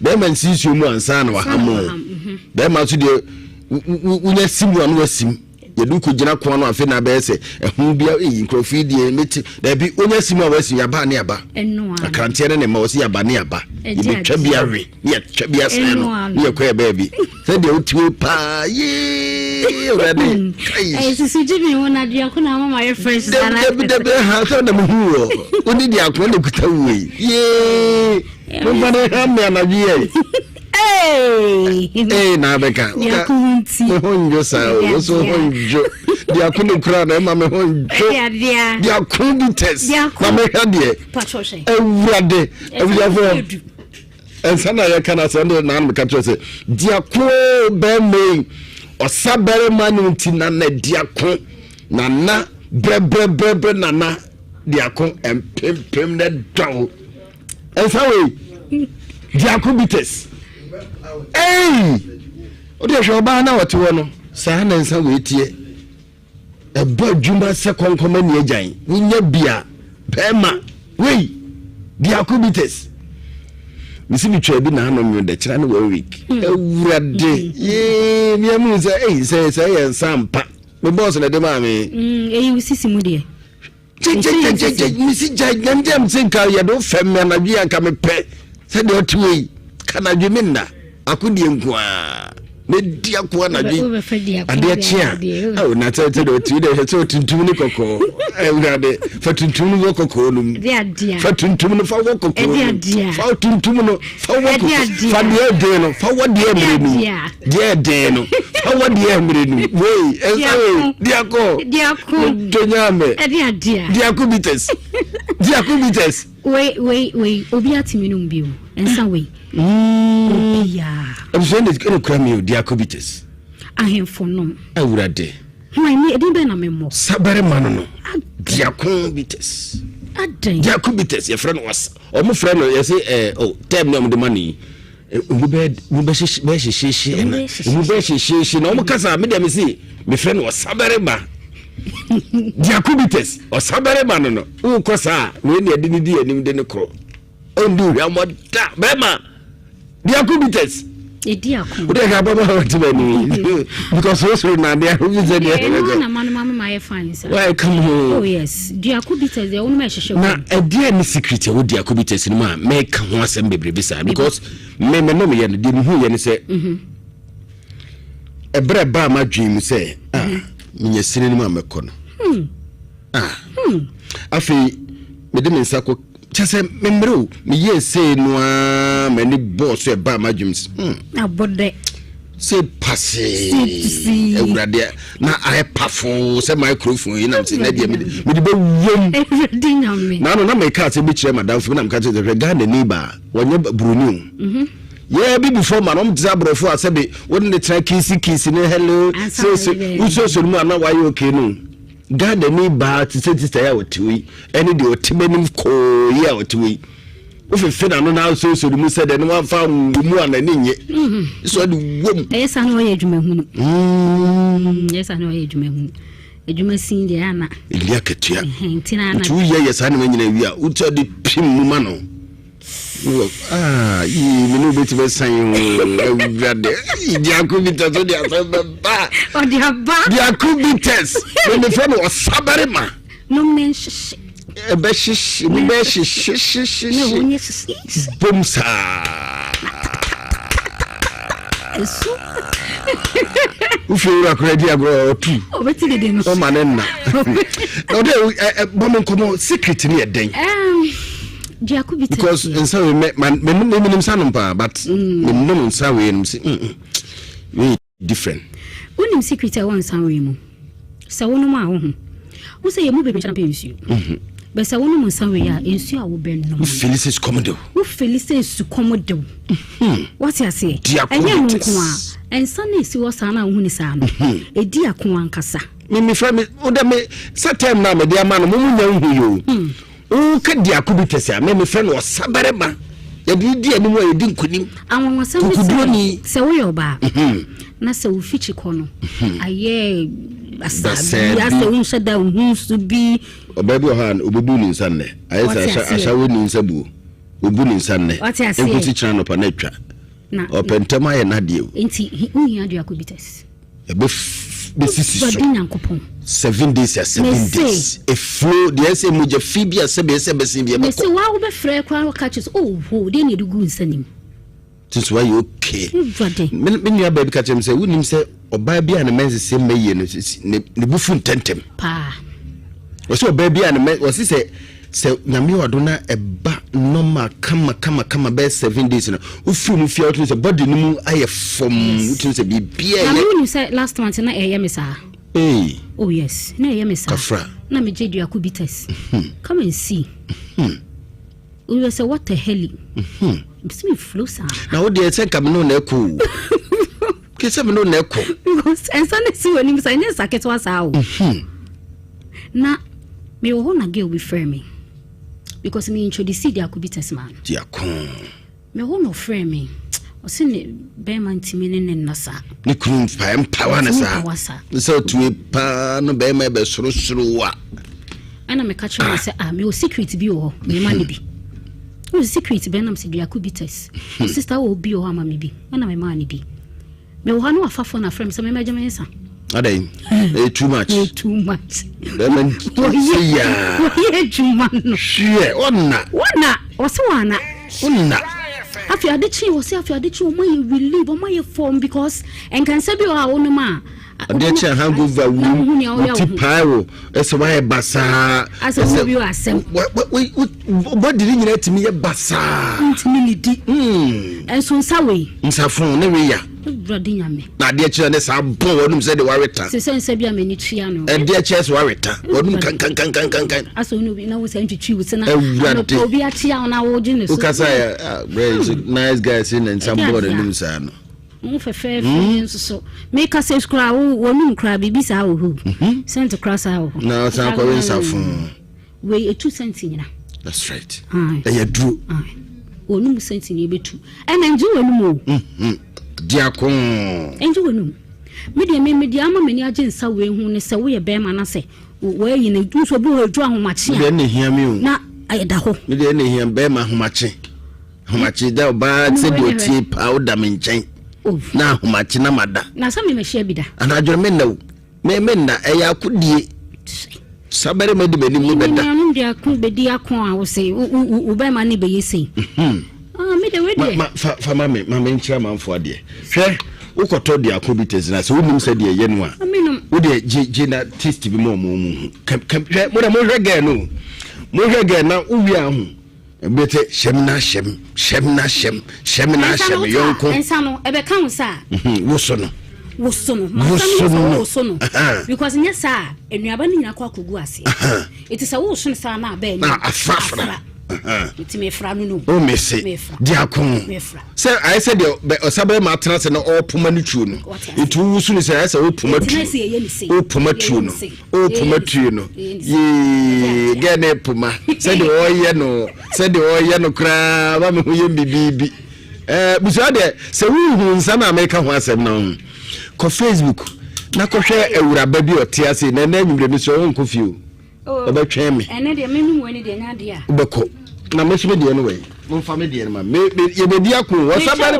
S1: be man sisi mu ansa na wa hamo be ma so de unya simu anu asim yedu ko gina ko no afi na be se ehun bia nkrofie die meti da bi onya simu a wasi yaba ne aba
S4: enu a
S1: akrantie ne ma wasi yaba ne aba ye twa bia we ye twa bia se no ye ko e ba bi se de otiwe pa ye ready
S4: sisi jibi wona dia ko na mama ye fresh sana
S1: de ha so na mu hu oni dia ko ne kuta we ye mo ba ne ha me na ye na beka
S4: ya kunti
S1: honjo sa so honjo dia kunu kura na ma me honjo dia kunu test na me hade
S4: patroshe
S1: ewurade ewurade ensana ya kana se ndo na me katro se dia ko be me osabere manu ntina na dia ko na bre na dia ko empem na dawo ensawe dia ko bites odi ehwe oba na wote wo no saa na nsa wetie eba dwuma se konkoma ni agyan wunya bia pema wei diakubites misi bitwa bi na hanom de kira na 1 week ewurade ye miamu say ye nsampa me boss na de ma me
S4: usisi mu de
S1: misi jagandem sinka ye do fem na bia nka me pe se de otuwe kana dwumi na akudie nkwa me dia ko na dwi ade chia oh na tete do ti de so tuntum ni kokko ewurade fa tuntum ni kokko no fa tuntum no fa kokko fa tuntum no fa kokko fa de no fa wode emre no fa wode emre no wey esawe dia ko tonyame dia ko bites we
S7: obi atimi no mbio ensa we obia
S1: I'm saying it's going to cram you dia ko bites
S7: ahemfo no
S1: awurade
S7: why me edin be na memo
S1: sabare mano no dia ko bites
S7: adan
S1: dia ko bites your friend was o mo friend no you say oh time no the money mu be shishi na o mo kasa me dem say me friend was sabare ba dia ko bites o sabare mano no o kosa we ne edi ni di anim de ne kro o ndu hwa mo da be ma dia ko bites
S7: Ediako.
S1: Ude ka baba wati bani. Because so na dia who is there.
S7: Na mama my fine sir.
S1: Why come home?
S7: Oh yes. Diako bites dey only me hwehwe.
S1: Na e dia ni secret e wo diako bites ni ma make ho asem bebrebe sa because me no me ye no hu ye ni say. Ebre ba ma dream say me sine ni ma mekọ no. Afi me de me nsako chese memro me ye say no a many boss e ba ma dreams.
S7: Abode.
S1: Say passe. Ewurade na I pafo say microphone ina say na dia me de be wom.
S7: Everything am me.
S1: Na no na me ka say be kire madam fo na me ka say the Ghana neighbor wonye bruni. Yeah, be before man on Zabrofo asabe wouldn't the try kisi ne hello so mu na why okay no God me ba to say this ya wotwi any the otimenim ko ya wotwi ofe fe na no na so mu said no one fa mu anani nye so the wom
S7: yes I know ye dwuma hu yes I know ye dwuma hu edwuma sin de ana
S1: ilia ketua
S7: ntina na
S1: tu ye yes ana nyina wi a uta de pim mu ma no me no beti be san ewurade diako bites so dia so ba
S7: o dia ba
S1: diako bites me fe no sabare ma
S7: no men shish
S1: e be shish me be shish
S7: no wonye shish
S1: bum sa
S7: eso
S1: ufi ura kredi agro tu
S7: o beti de no
S1: o manenna no de bomo komo secret ni eden because in some way me sanumpa but me no say we different
S7: unim secret I want some way mu sa wono ma ho wo say mu bebe champion nsu but sa wono mu some way a nsu a wo ben no
S1: Felicis Komodo
S7: wo Felicis Komodo what you say enye mu ko a ensa na esi wo sa na hu ni sa no edi akon ankasa
S1: me friend o da me set time na me dia ma no mu nya hu yo o ka diako bites a me friend was sabare ba ya di ani mo yedi nkunim
S7: awon wasam se wo yo ba na se wo fichi kono aye asabi ase wo shada hu su bi
S1: obabi o han obebu ni nsanne aye sa ashawo ni nsabu obu ni nsanne enkuti chana no pa na twa na opentama ye na de o
S7: enti hu ya diako bites
S1: e be sisi so 7 days ya 7 days e flow the say moja fibia sebe simbia
S7: me say wa wo be frɛ kwa catches oh de ne dugu nsanim
S1: this why you okay me nua baby catch him say wonim say oba bia na mense say meye ne bufu ntentem
S7: pa
S1: wo say oba bia na wo say nyame wado na eba normal kama be 7 days na ufu mu fia wo say body ni mu aye fom wo say bibia
S7: na you say last month na eye me sa oh yes na eye me sa
S1: kafra
S7: na me jedu akubitas come and see we will say what the hell me flow sa
S1: na wo de say kam no na eko ke say me no na eko
S7: ensa na si woni say na saketwa sa o na me wo na girl be frame me because me introduce the akubitas man
S1: diakon
S7: me wo no frame me o se ne be man timi ne nasa
S1: ne krum pa empower na sa so to pa no be ma be soro wa
S7: ana me catch me say me o secret bi o me ma ne bi o secret be na me se diakubitas sister wo bi o ama me bi ana me ma ne bi me wo no afafo na frame se me ma jama sa
S1: adai too much
S7: man yeah juma no
S1: shie onna
S7: o se wana
S1: onna
S7: afia de chi wo se afia de chi o my relieve o my form because en kan se bi o ha wo no ma
S1: ade che hangover wu ti pyro ese why basa
S7: ase wo bi o asem
S1: what did you need me basa
S7: ntimi ni di enso nsa we
S1: nsafon ne we ya
S7: brother nyame
S1: na ade che ne sa bon wonum se de wareta
S7: se sense bia mani tua no
S1: ade che se wareta wonum kan
S7: aso no bi na wo se ntwitwi wo se na obi atia na wo gine so
S1: ukasa ya nice guys in some board num sa no
S7: mo fefe so make us subscribe wonum kra bibi sa wo sent across how
S1: na sa kwa nsafon
S7: we 2 cents nyina
S1: that's right ya dru
S7: wonum cents ni betu and enju wonum o
S1: diakon
S7: enju wonum media ama mani age nsa we hu ne se wo ye be ma na se we yi ne nso bi wo adwu ahomache
S1: a ne hia mi o
S7: na ayeda ho
S1: media ne hia be ma ahomache da ba se di oti powder me nchen na ahomache na mada
S7: na sa me mehia bi da
S1: ana adwere me nawo me na eya akudie sabere me di beni mu beda
S7: na no dia ku bedi akon a wo se wo be ma ne be yesi me de we de
S1: fa mame nchira manfo ade hwe ukoto de akobites na se wonim se de ye no a wo de je na taste bi mo hwe mo da mo hwege no mo hwege na uwi ahu bete shemna shem yonko
S7: ensa no ebe kan sa wo so no because nya sa enuaba ni nyina kwa kogu ase it is a wo so sa na ba
S1: na afafra
S7: iti me fra no
S1: o mese diakon say I said osabe ma tena se no opoma ni tuo no itu wusu ni say say opoma tuo no ye gene poma say de oye no kra ba me hoye bibibi buso de say wu nsa na America ho asem na ko Facebook na ko hwe ewura ba bi otia se na na nwumre mi so nko fie obetwe me
S7: ene de menu woni de nya de a
S1: ubeko na mesime de no we mfa me de ma ye bedi akun wasabare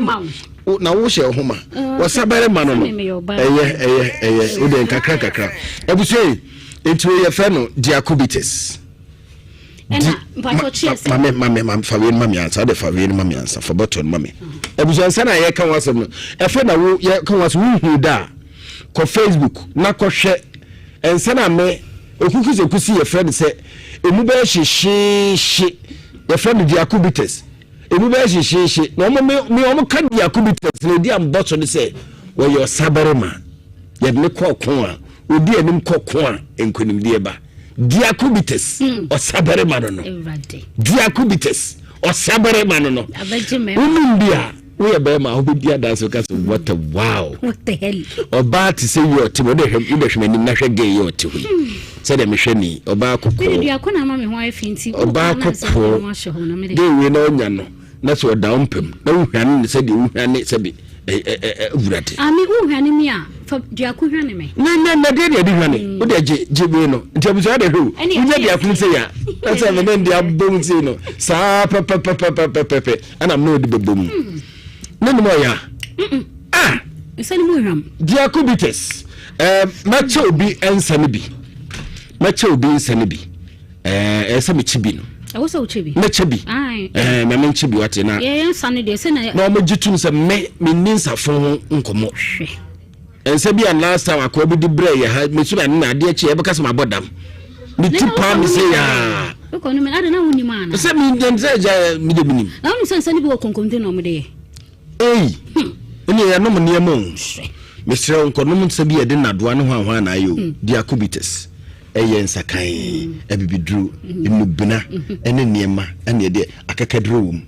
S1: na wo hye homa wasabare ma no eye o de kakra ebusei enti ye fe no diacobites
S7: ena mpacho chiese
S1: mame fa we mame ansa de fa we mame ansa fa button mame ebusei ansa na ye kan wasem no efe na wo ye kan was hu da ko Facebook na ko hwe ensa na me okukuze kusi ye friend se emu ba hyehyehye ye friend diacobites emu ba hyehyehye na omo ka diacobites na di amboto de se we yo sabarema ye ne kokon a odi anim kokon a enkonim de ba diacobites o sabarema no diacobites o sabarema no unum bia we be ma obedi adanso ka so what the hell oba ti say you ti mo de hwem na hwe gay you ti hu say de me hwe ni oba kokko
S7: me dia ko na ma me ho afinti
S1: oba kokko de we na onya no na so down pem na uhwan ni say de uhwan say bi urate
S7: ami uhwan ni a fa dia ko hwan me
S1: na de hwan o de je we no nti abuso de hu unya dia kun say ya na say me dia bom ti no sa pe ana no de bebom nani mo ya
S7: isani mo ram
S1: diacobites macha obi ensane bi esa me chibi no
S7: wo so chibi
S1: me chibi me men chibi wate na
S7: ye ensane de se
S1: na mo jitu se me ninsa fon nkomo ensa bi an last time akwa bi di bre ya ha me su na ade achi e beka se mabodam ni tipa me se ya
S7: ko no me ade na woni ma na
S1: se mi ndenze ja mi de binim
S7: na woni ensane bi wo konkonte no mo de
S1: oni ya no mo niam mesre nkonom nsabi ye de nadoa no hwan na ayo diacobites eye nsakan abibidru enubina ene niema ene de akakadro wum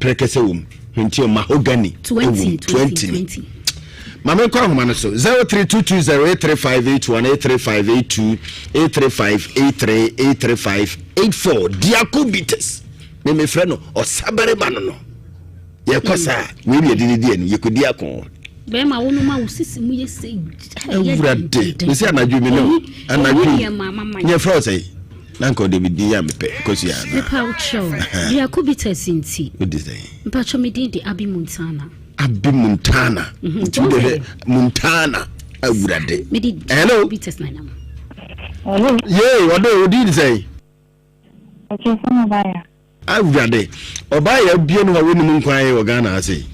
S1: prekese wum henti o mahogany 20 mama ko ahoma no so 0322083581 83583835834 diacobites me frɛ no osabare ba no ye kwasa we bi edidi enu ye kodi akon
S7: be ma wonu ma usisi mu ye sei
S1: urade we say anadwo mi no anadwo ye frɛ say na nko de bi ya mepe kosi ya
S7: na pa ucho dia kubites nti
S1: what is that
S7: mpa cho me di abimuntana
S1: ntude muntana urade
S7: hello kubites na nam
S1: hello ye odo odi say
S8: okay sama baya
S1: urade Obaya bia no woni mu nkwan wo Ghana ase.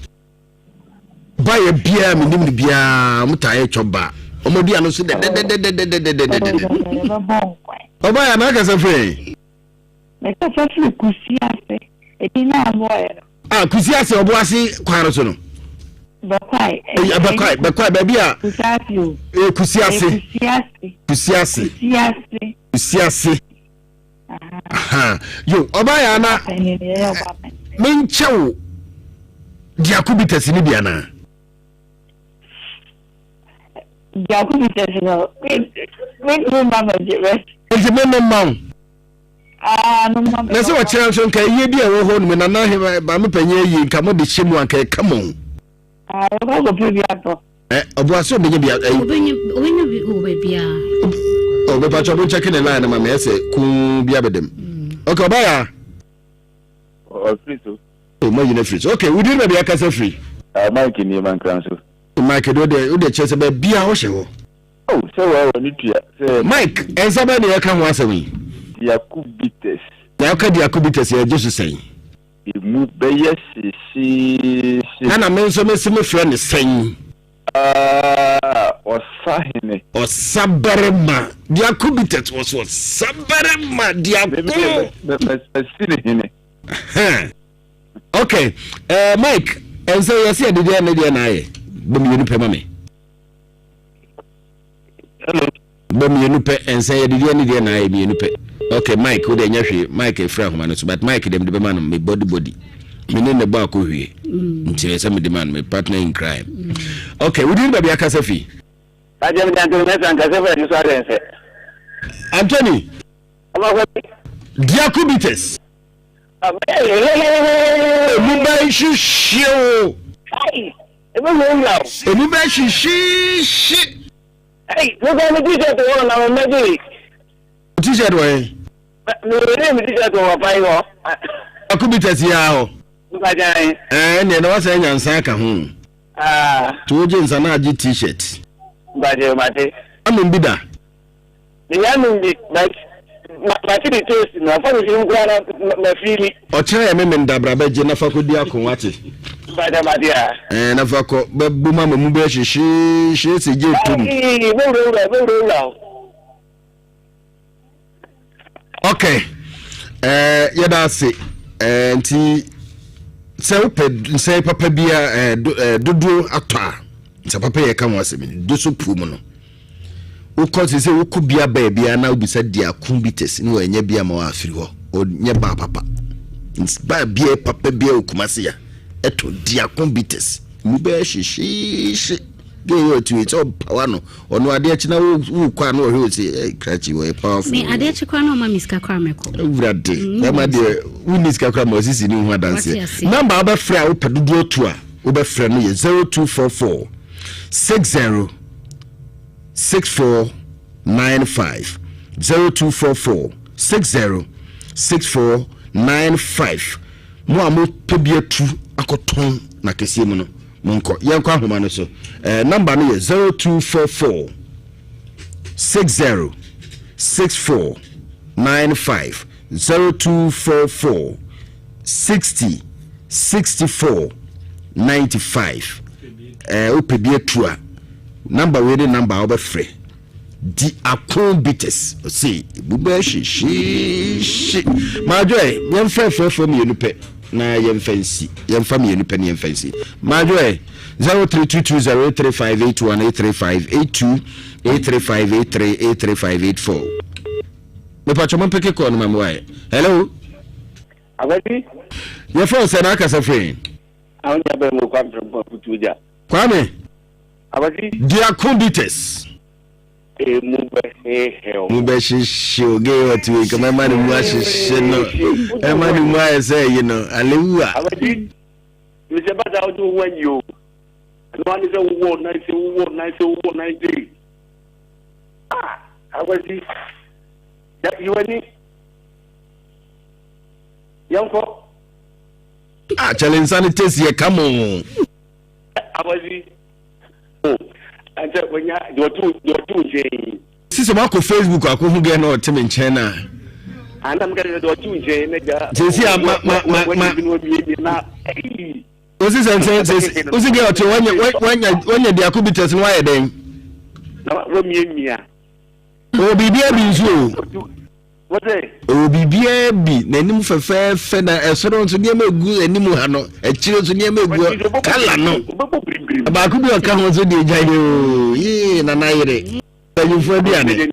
S1: Obaya bia me nim bia mutaye choba. Omodi ano so de. Obaya na ka se fe.
S8: Me ka fa fi kusiase. E di na boy.
S1: Ah, kusiase oboase kwan so no.
S8: Bakwai
S1: baby a kusiase aha yo obaya na menchew diakubitas ni bia na
S8: diakubitas no me mama jebe
S1: no mama na so wachira so nka ye bia wo ho no na na he ba me panye yi nka mo de chemu anka kamon obuaso benye bia
S7: bia
S1: obe pa chobo check in the line ma me say ku bia bedem okay obaya
S9: free so
S1: mo you free okay we do be akasa free
S9: Mike ni man kran so
S1: Mike do de chese be bia ho hye ho
S9: so we ni tua say
S1: Mike ensa ba ne ya ka ho asemi
S9: Yakubites
S1: ya ka Yakubites ya Jesus say
S9: mu beye si
S1: ana menso mesime friend sen
S9: osahine
S1: osabarema Yakubites was osabarema
S9: Yakubites
S1: okay Mike ensa ya se de na de na aye bom yenu pe mame
S9: hello
S1: bom yenu pe ensa ya de na aye yenu pe okay Mike wo de nya hwe Mike efra homa so but Mike dem de be man me body me ne ba ko hwe nti say me de man me partner in crime okay we didn't be akasa fi
S9: ajem dan to me san kasa fa ni so adense
S1: Anthony Yakubites mu ba shishio mu ba shishi
S9: hey we go me t-shirt won na me dey
S1: t-shirt way
S9: me t-shirt won pa yo
S1: Yakubites ya ho ne na wasa nyansa ka ho to je nsa na agi t-shirt
S9: baje mate
S1: amun bida
S9: ya mun bi ma ti toast na fa ni ngwa na fili
S1: o chere ya me ndabra ba je na fa ko di akonwate
S9: baje mate
S1: na fa ko babu mama mu be shishi shi se je tum okay yada se nti se uped papa bia dodo atwa se papa ye ka wasemi do so pu mu no ukoti se ukubia ba bia na obisa dia kumbites ni wanya bia ma wa afiri ho onye ba papa ba bia papa bia okumase ya eto dia kumbites mu be shishi ge yo tu it power no ono ade akina wo kwa no hwe oti krachi wo powerful
S7: me ade akikwa no ma miska kwa meko
S1: urade na de uniska kwa ma osisi ni hu adanse number aba fra wo pedodo to a wo be fra no ye 0244 60 6495 0244 60 6495 mo amo pebia tu akoton na kese mu no monko yenko ahoma no so number no ye 0244 60 6495 0244 60 64 95 opebia tu a number we the number over free di akombites see bubashi shi majoy yem fe mi enu pe na yem fancy yem fam yenu pe na yem fancy majoy 03220358183582 83583 me pa choma peke ko no mamwai hello
S9: abati
S1: your phone say na kasa free
S9: awon ya be mo kwa mpo putuja
S1: kwame
S9: abati
S1: dia combites mu be shishi oge watu kama mani mu shishi no e mani mu say you know alewa
S9: abati mi se bada oju wen yo no ani se wo na se abati ya yiwani yanko
S1: challenge sanitasi e come on
S9: abati ante kwenya do tu je
S1: sisi mako Facebook akohu ge na otime nchen na
S9: ana mga do tu nje ne ga
S1: sesi ma osi sense osi ge oto wanya dia kubites no waye den
S9: na ro mia
S1: o bibia bi nso
S9: wote
S1: o bibia bi na nim fefe na esoro nso ne megu anim ha no akire nso ne megu kala no ba ku bi o ka ho nso de gyaye o yi na yire ayufo bi ane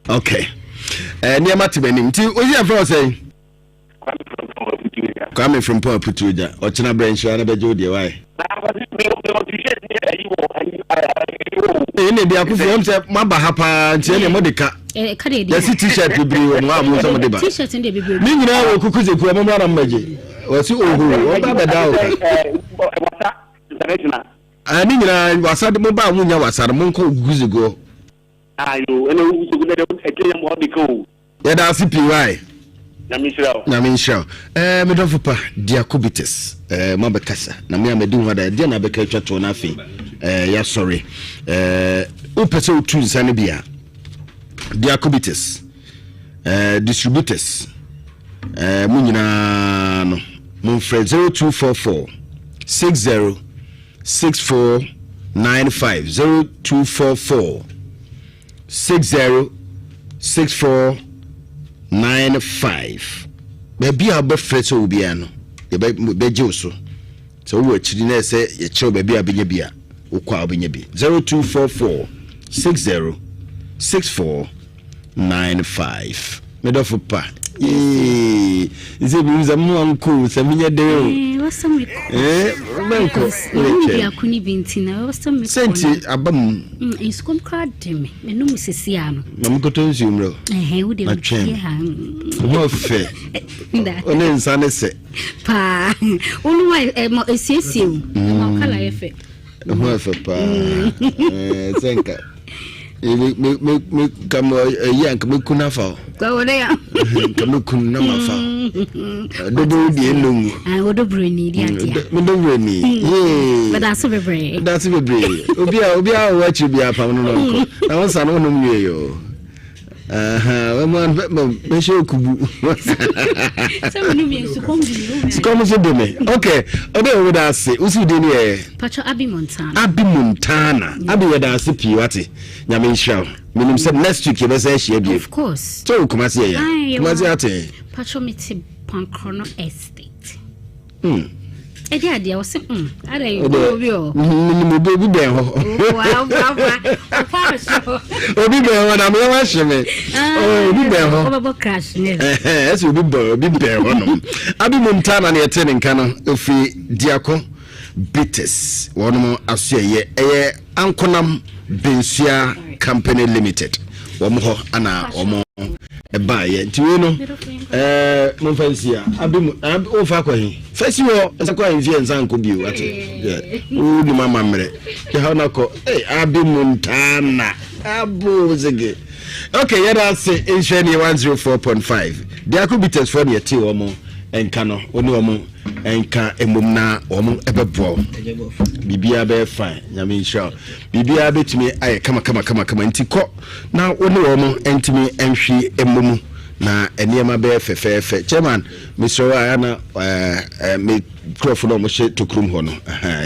S1: okay ne amati benim ti ozi afro say coming from Paul Putuja or China branch and Bejo de why any dia ku from say maba hapa nti ne modika the t-shirt be bri mo amu so modeba
S7: t-shirt ndi be bri
S1: ni nyina wo kukuze ku mo mara mmaje wasi ohu o ba beda o
S9: wasa international
S1: ani nyina wasa de mo ba mu nya wasa mo nko kukuze go
S9: ayo ene wo kukuze de ekenya mo biko
S1: ya da CPY na minshao me don fupa dia kubites mabekasa na me amedi ho da dia na beka twato na afi ya sorry o pese o tu nsane bia dia kubites distributors mu nyina no mo frɛ 0244 60 6495 0244 60 6495 baby a befre so bia no be je so so wo akiri na se ye kire baby a benya bia wo kwa benya bi 0244 60 6495 me do fupa ize bi zamu anko saminya de
S7: wasam
S1: banko
S7: ya kuni bintina wasam
S1: senti abam
S7: iskom kradem menum sesiano
S1: mamukoto nsiumro
S7: wo de ha
S1: mo fe one nsane se
S7: pa onu wa esiesiu ma kala yefe
S1: mo fe pa senka me kama yank me kunafa
S7: kwa wona ya
S1: kama kunna mafa dodo di enungu
S7: wodo breni di atia
S1: dodo breni
S7: but that's bebre
S1: obi a wachi bia pam no nko na won sa no no mwie yo we man me she okubu
S7: so no mwie su
S1: kom so de me okay obe wo da se usi de ne e
S7: pacho abi montana
S1: abi we da se pi wate nyame nshao minim se next week be say share bi
S7: of course
S1: so kuma se ya kuma se ate
S7: pacho meti pankrono estate edi adia wo se ara yi obi o
S1: minim obi ben ho
S7: wow
S1: obi ben ho na me wa sheme obi ben ho
S7: obo crash ne
S1: ese obi ben ho no abi montana na yete nka no ofi diako bites wono asoye eye ankonam Bensia Company Limited. Womo ana omo eba ye ntiwe no mo fansia abi ofa kwa hi fasi wo nsakwa hi vie nsanko bio ate o ni mama mre ke ha na ko abi montana abu zege okay yada say insheni 104.5 there could be test for the tea womo enka no oni womo enka emum na womo ebebo bibia be fine nyame insha bibia betimi aye kama ntiko na oni womo entimi enhwi emum na eniema be fefefe chairman Mr. Ayana me microphone mo she to krum ho no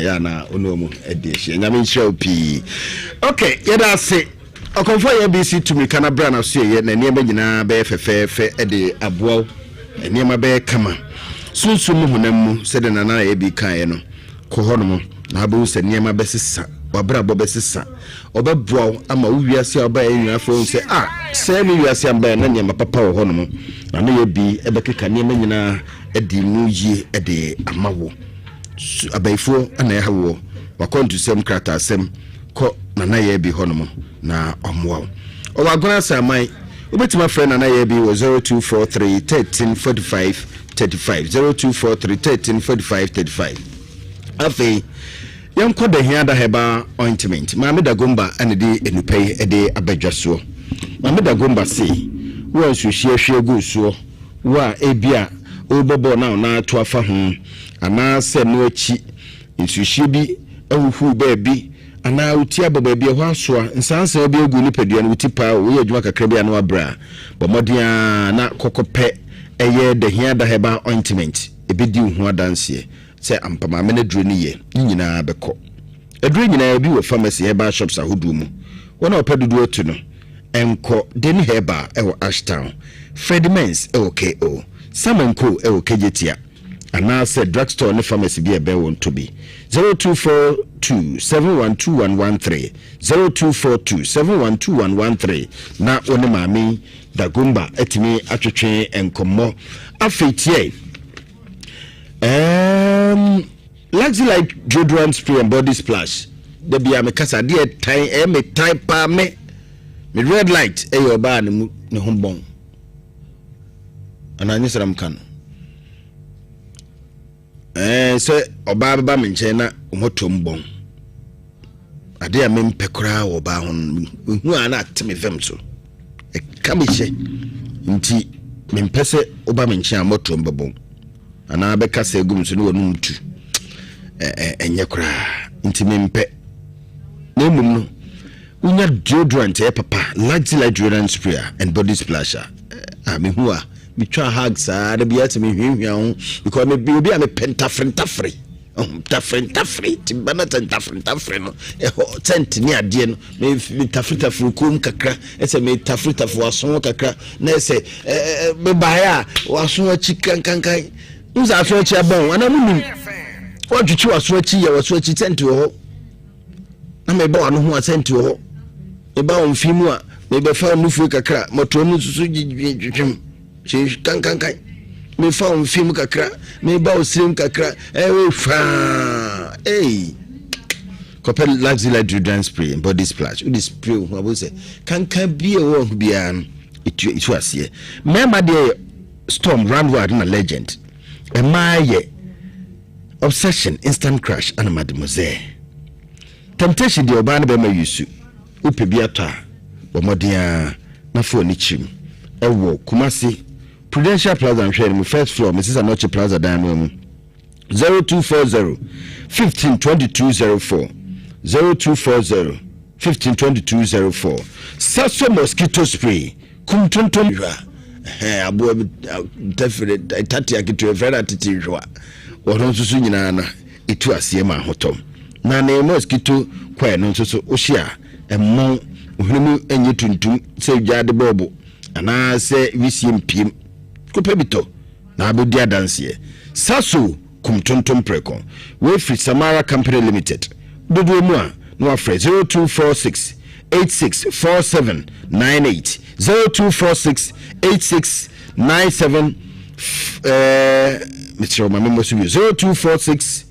S1: ya na oni womo edehie nyame insha opi okay yeda say okonfo ya BC to me kana brana so ye na eniema nyina be fefefe ede aboa eniema be kama sunsun honam mu sede na na ye bi kan ye no ko hono na abu se niema besisa wabra bo besisa obeboa ama wiase oba ye nyina fo se se mi wiase amba na niema papa wo hono na na ye bi ebekeka niema nyina edi mu yi ede amawo abaifo ana ya hawo wakontu sem krata sem ko na ye bi hono na omwo o wagona samai obetima friend na ye bi wo 0243 1345 35 0243 1345 35 afi yanko da hia da heba ointment maame da gomba ane di enupai ede abadwaso maame da gomba se wo nsuhie hwe gu so wa ebia obobo na to afa ho ana se no achi nsuhie bi awuhu ba bi ana utia baba bia ho asoa nsansa obi egu nipadua no uti pa wo adwuma kakra bia no abra bomodia na kokope eye de hia da heba ointment ebedi ho adanse se ampama me na duro ni ye nyina beko aduro nyina bi wo pharmacy heba shops ahodu mu wona opedudu otu no enko den heba ewo Ashtown Fredmans ewo KO Samenko ewo Kejetia ana se drugstore ne pharmacy bi ebe won to be 0242712113 0242712113 na one maami Dagumba etimi atwetwe enkomo afetie Luxelite deodorant spray and body splash de bia me kasa de time me time pa me red light eyo ba ne hombon ana nyisaram kan so oba ba me nche na omotom bon ade a me mpekora wo ba hon hu ana atme fem so e kamiche nti me mpese oba me nche amotom bon ana be kasa egum so ne wonu mtu enye kora nti me mpe na mum no unya deodorant papa Luxelite deodorant spray and body splasher me hu a me twa hugs da bia te me hwehwia ho because me bi obi a me pentafrentafre tafrentafre ti bana tafrentafre no tent ni ade no me tafrentafre kom kakra ese me tafrentafre aso kakra na ese me baya waso achi kankankan uza aso achi abon ana munim wadwuchi waso achi ya waso achi tent ho na me ba wano ho tent ho e ba on fimu a me be fa nufu kakra moto mu susu twim kankankan me fa on film kakra me ba o stream kakra we fa kopel Luxelite deodorant spray and body splash we spray who abo say kankan bia wo bia itu ase member dey storm roundward na legend e maye obsession instant crush and mademoiselle temptation dey oba na be ma yusu upe bia ta bomodia na fo ni chim ewo Kumasi Prudential Plaza and Share first floor Mrs. Anoche Plaza Diamond 0240 152204 0240 152204 Sasso mosquito spray kumtonton abo tafere tati akitu efra atiti jwa wono susu nyina na itu asie ma hotom na na mosquito kwa no susu ohia emmo ohunu enye tuntum se jade bobo ana se wisim piem kopebito na abodi adanse Sasso kumtontom prekon we free Samara Company Limited dodo mu a no afre 0246 864798 0246 8697 Mr. Mamemo 0246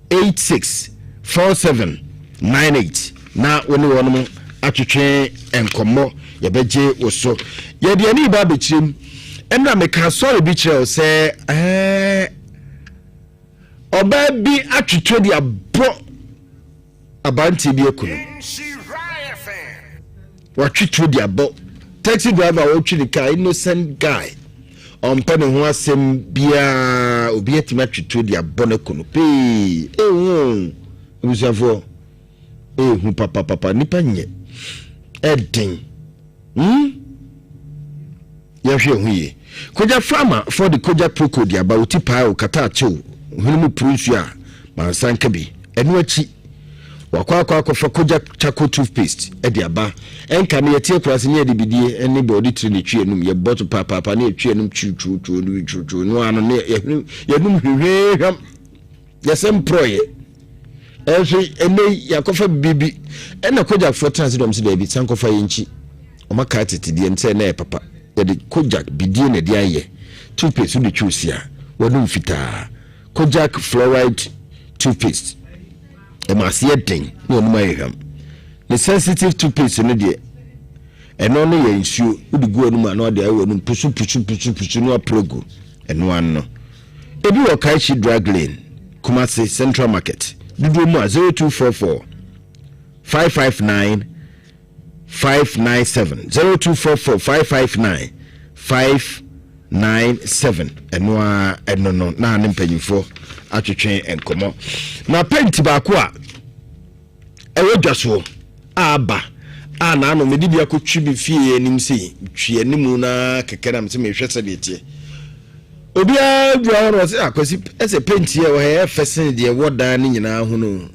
S1: 864798 na woni wono atwetwe enkomo yebeje woso ye de ani ba bechirim emra meka sorry bi kire se oba bi atwetwe de abo abanti bi ekunu watwetwe de abo taxi driver wo twi ka innocent guy on pene ho asem bia obi atimi atwetwe de abo na kunu pe obusafo hu papa nipa nye edin yahwe hu ye koja farmer for the koja proko dia ba uti pa o kata achew hunu prusu a mansanka bi enu achi wakwa fa koja charcoal toothpaste e dia ba enka ne yetie kurase ne edibidie eni body tree twi enum ye bottle papa ne twi enum chu no ano ne yenum hwehweham yesem proye ene yakofa bibi ena koja for transidom se da bi sankofa yenchi omaka tetidie nse na papa de kojak bidie na dia ye toothpaste de chusia wonu fita kojak fluoride toothpaste e ma se den no no mayham the sensitive toothpaste no de eno no ye nsuo udi gu anu ma no de ayo no pusu no aprogo eno anno ebi wo Kaichi drug lane Kumasi Central Market dudu mu 0244 559 597 0244 559 eno no na mpanyimfo atwetwe enkomo na penti ba ko a ewe dwaso aba na no me dibia ko twi bi fie anim sei twi anim na keke na me hwese de tie obia bua no se akwasi ese penti e wo he fesen de wodan ni nyina ho no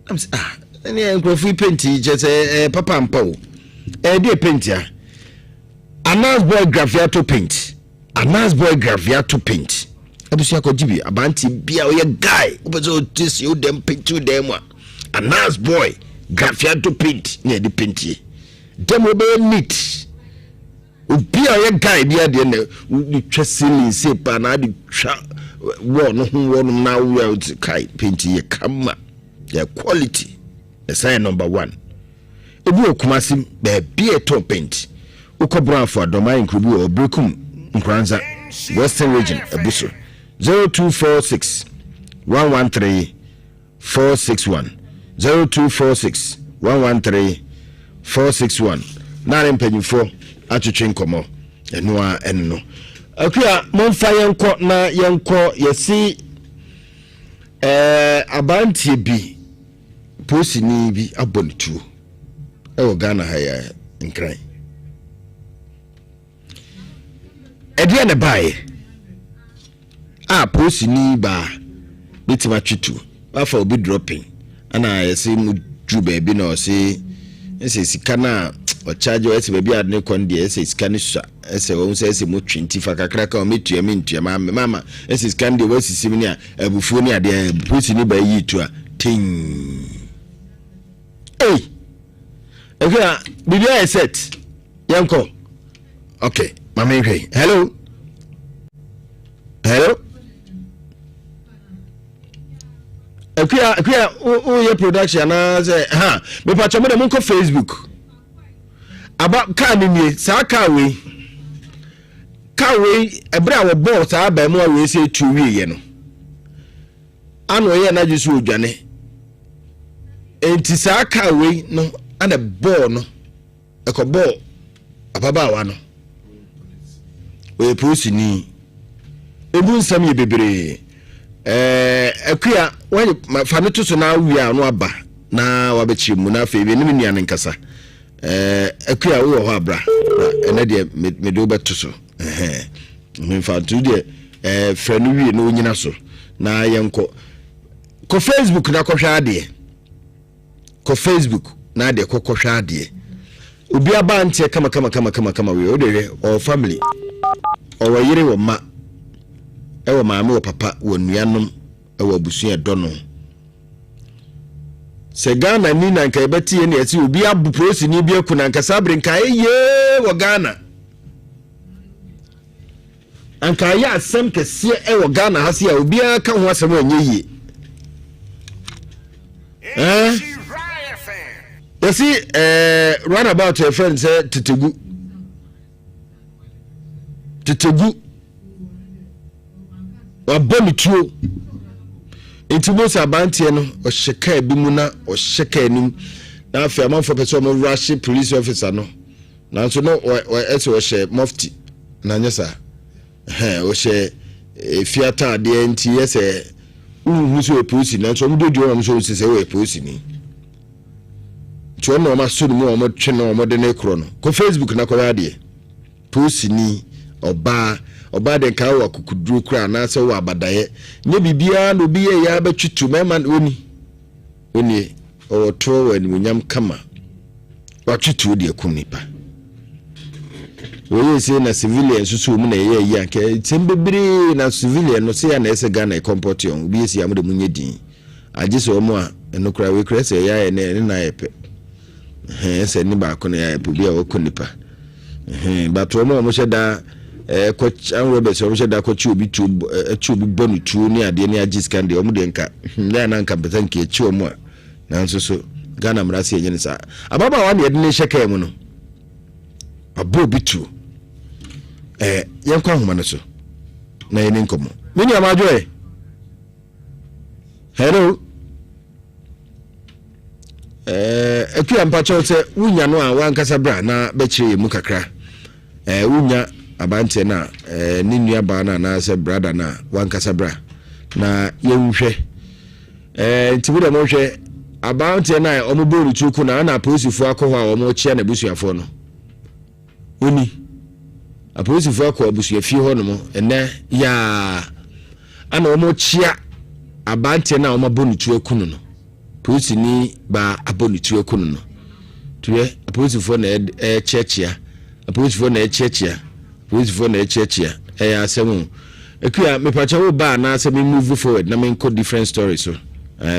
S1: am se ene enkofu penti je se papa mpo de penti Anas boy graviato paint abusia ko jibi abanti bia oye guy obezo this you dem paint to them Anas boy graviato paint ne de paintie dem obe neat ubia oye guy bia de ne twesili se pa na de twa wo no ho na wo kai paintie kama ya quality the number 1 ebi okumasim be bia to paint ukobra for adoma inkrubi or brekum nkranza western region abuso 0246 113 461 0246 113 461 nare mpanyifo atwetwe nkomo enua enno akua monfa yenko na yenko yesi abantie bi posini bi abonitu ewo Ghana haya nkran Edia ne bae posini ba bitima twitu afa obi dropping ana yesi mu ju baby na o se ese sika na o charge o ese baby ad ne konde ese sika ne sha ese wo se ese mu 20 fa kakra ka o metua mintua mama ese sika de wo sisim ni a abufuo ni ade posini ba yi tu a tin okay bibi I set yanko okay Mama Ngwe, hello. Akuya your production na say me pa chomo de monko Facebook. Aba ka ni sa ka we ebra wo boss aba mu we say tu wie no. Ano ye na jisu odwane. Enti sa ka we no ana ball no. Ekoball ababa wa no. We posini ebu nsam ye bebre akua when fa to so na wi anu aba na wabechi mu na fe bi ne nua ne nkasa akua wo ho abra ene de me do beto so me fa tu de fra no wi no nyina so na yenko ko Facebook na ko hwa ade ko Facebook na de ko hwa ade obi aba ntie kama we o de o family o yire wo ma ewo maame wo papa wo nuanom ewo abusu edono se Ghana ni na nka ebeti ye ne ati obi abu prosi ni bi akuna nka sabre nka ye wo Ghana anka ya asem kese ewo Ghana hase a obi aka ho asem anye ye yesi run about your friend say titegu wabonituo intimo sa bantie no o sheka bi mu na o sheka anim na afi amanfo pese o rush police officer no na so no ese o she mufti na nyesa o she fiata de nti yese so e police na so mdo dio so se we police ni to no ma so mu o mo twe no mo de na ekro no ko Facebook na ko ade police ni oba de ka wa kukuduru kura na se wa abadaye nye bibia no bi ye ya betwitu mema oni o to wa ni munyam kama wa twitu de akunipa we say na civilian susu mu na ye ya ke tembebere na civilian no se ya na ese Ghana comport on bi esi am de munye din age so mo a eno kura we kura se ya ne na yepe se ni ba ko na ya yepe bi a okunipa but o mo sheda coach and Robert so sheda coach obi tu obi bonu tu ni ade ni age scan de o mu de nka na na nka betan ke chi o mo na nso so Ghana mrase enye ni sa ababa wa ne ne sheka mu no abo bi tu yankwa homa no so na yene nkomo mini amajo hello ekuya mpacho se wunya no a wankasa bra na bekire mu kakra wunya abante na ni nua ba na se brother na wankasa bra na yenhwe ntibuda mo hwe about na omo boru chuku na na apolisifoɔ akɔ hɔ a omo kyia na busuafoɔ no oni apolisifoɔ akɔ busuafie hɔ no mo ene ya ana omo kyia abante na omo bonu chuku no polisi ni ba abonu chuku no tuye apolisifoɔ na kyia apolisifoɔ na kyia apolisifoɔ na kyia asɛm ekuya mepacha wo ba na asɛm move forward na me nko different stories so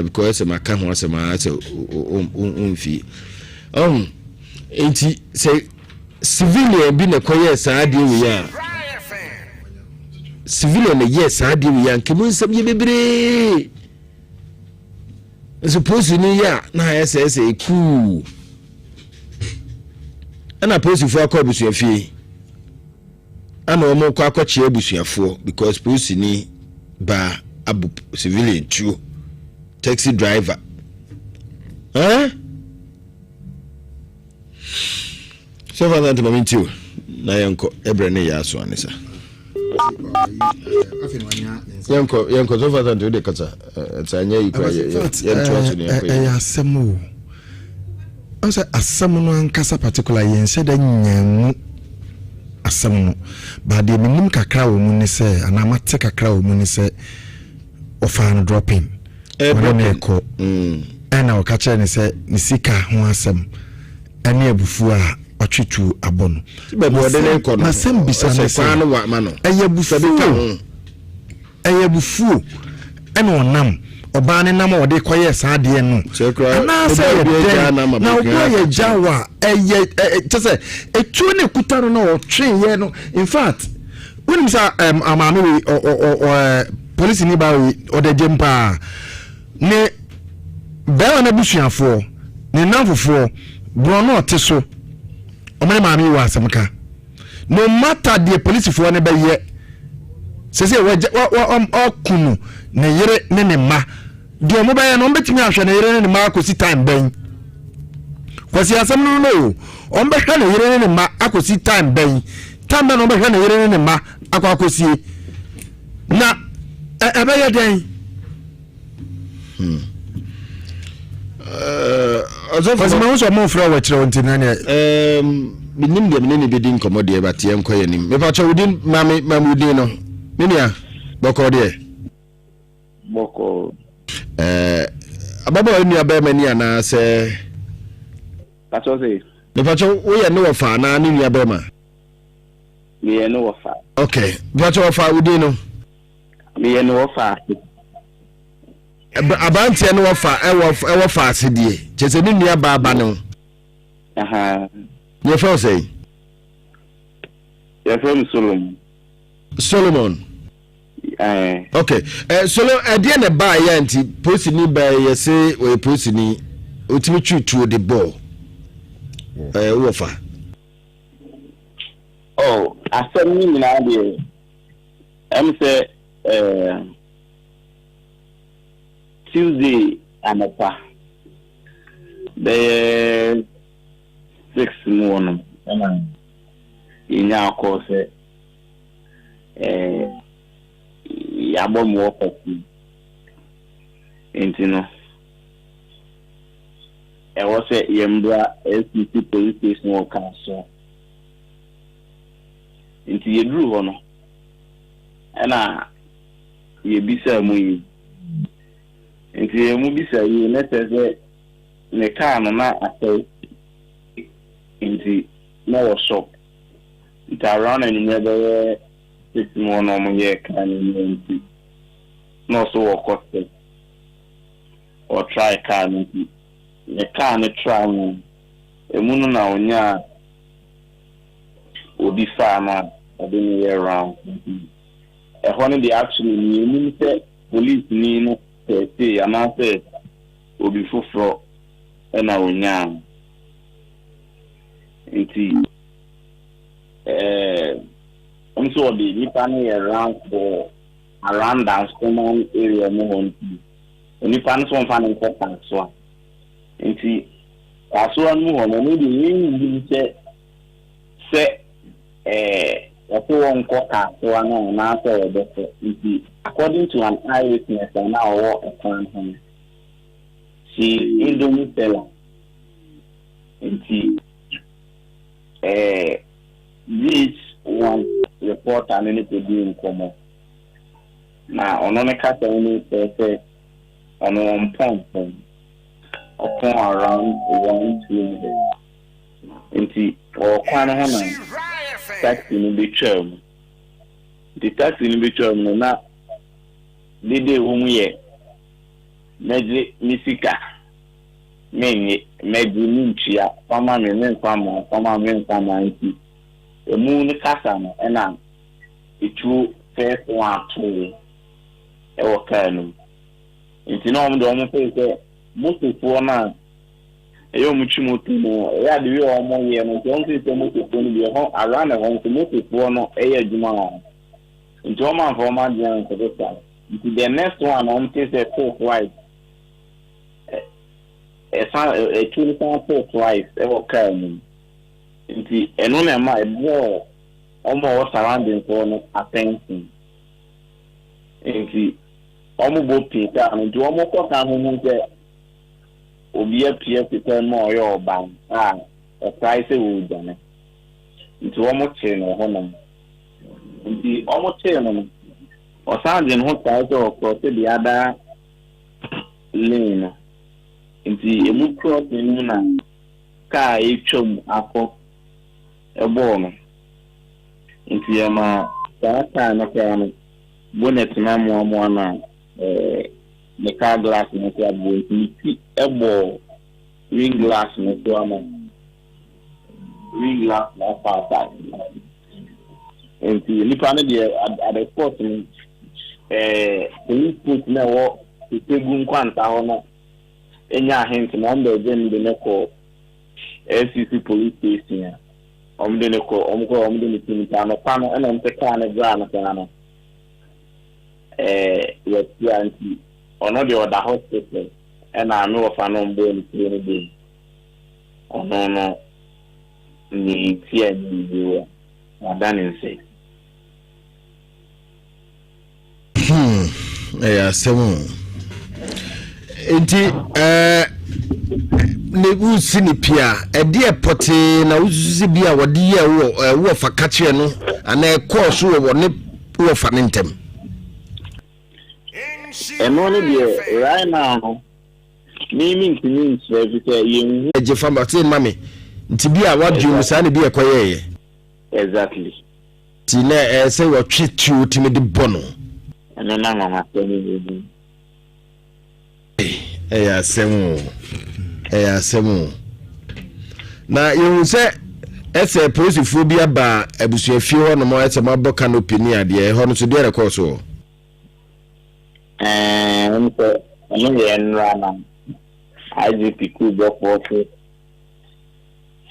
S1: because my can was my fee. Enti say civilian be na koye saa de we ya. Civilian yes saa de we ya kemun sam ye bebre. Suppose ni ya na say cool. Ana police for akọ busuafie. Ana omo kọ akọche abusuafo because police ni ba abu civilian too. Taxi driver. So far that moment too. Na yanko ebrene ya so anisa. Yanko so far that de kata. Tsanya ikwa
S5: ya asemo. Asa asemo no ankasa particular yen se da nyanwu asemo. Ba de minim kakra wo mu ni se anamate kakra wo mu ni se ofan dropping. Eko ana okache ni se ni sika ho asem ane abufu a otwetwu abono na sem bisa ne se eyabufu ene onam oba ne nam ode koye saade no na se na oboye jawa tese etu ne kutaro na otwe no in fact unim sa amame we police ni ba we ode jempa ne bawo na busuafo ne nanfofo brono oteso omene maami wa asemka no matter the police for ne baye sese wa okunu ne yere ne ma de omo baye no mbetimi ahwe ne yere ne ma akosi time ben kwasi asem no ombehwe ne yere ne ma akosi time ben time no ombehwe ne yere ne ma akosi na ebeye den
S1: Because
S5: my also more flower ntinane
S1: binim de menene bi din komode ba tie nkoye nim me pa cha wudin mamudin no menia boko de
S9: boko
S1: ababa ni aba mani ana se
S9: pacho se
S1: me pa cha wo ye ne wo fa na ni aba ma
S9: me ye ne wo fa
S1: okay pa cha wo fa wudin no
S9: me ye ne wo fa
S1: abantie no wafa ewo fa asedie chese ni nua baba no ye fa say
S9: ye from
S1: Solomon okay solo adie ne ba ya nti police ni ba ye say we police ni otimi twutu the ball wo fa
S9: asem ni na de say Tuesday amapa the 6 morning inya ko se ya bom wo pati entino was a yembra SCP police station wo kanso enti yedru ho no na yebisa mu yi enti emu bisa yi neteze ne car no na atay enti na wo shop ita around any never six more no mo ye kan enti no so wo cost or try car enti ne car ne try no emu no na onya obi fa na obi ni around e hono dey actually ni say police ni no say ama say obi foforo na onya enti I'm so the Nipani around for around that common area more on Nipani so fan important so enti aso anu ho no dey yin say opo nko ka so anu na so enti according to an eyewitness na owo ekwan ho she Indomie seller. Nti this one report and any to do in common. Now on a cast only say on 1 point upon around 1 2 minutes. Nti or kind of taxi in the term. The taxi in the term no na dede umuye meji misika menye meji ninchia fama men fama nti emu ni kasa no na itu first one two e wo kanu nti na omo do omo fe motofuo na eyo muchimoto no ya de wi omo ye no nti onti se motofuo no bi ho around the home motofuo no e adwuma no nti omo afoma de an ko do the next one on say twice. A 2 twice ever come. Nti eno na ma ebo omo surrounding for no attention. Nti omo bo pita nti omo ko kan hu se obi apia pita no oyo ban a price we done. Nti omo che no ho no. Nti omo che no or sounding hot also across the other lane. Into a move cross in Luna car a chum apple a bone. Into Yama that time of bonnet mamma the car glass in the a ball ring glass in the ring glass not far back. Into Lipana at the spot. Police put na wo tegun kwanta ho no enya hint na on the neko SCC police station on the neko on the meeting no pano na mpeka na gra na kana yes anti ono the other hospital na no of no mbo ni dey ono no ni tia ni yo adani say
S1: seven. Enti ne wusi ni pia ede pote na wusi bia wode ye wo fa kache no ana e course wo ne wo fa nentem
S9: eno ne de right now no meaning to mean everything you
S1: je fama te mame nti bia wadju musa ne bia koyeye
S9: exactly
S1: ti na say wo twetu ti me de bono
S9: ana na mama teni
S1: eya semu na you say ese police phobia ba abusuafie ho no mo ese mabo canopy ni ade ho no so de record so
S9: nko ani ye nra na IGP ku Boafo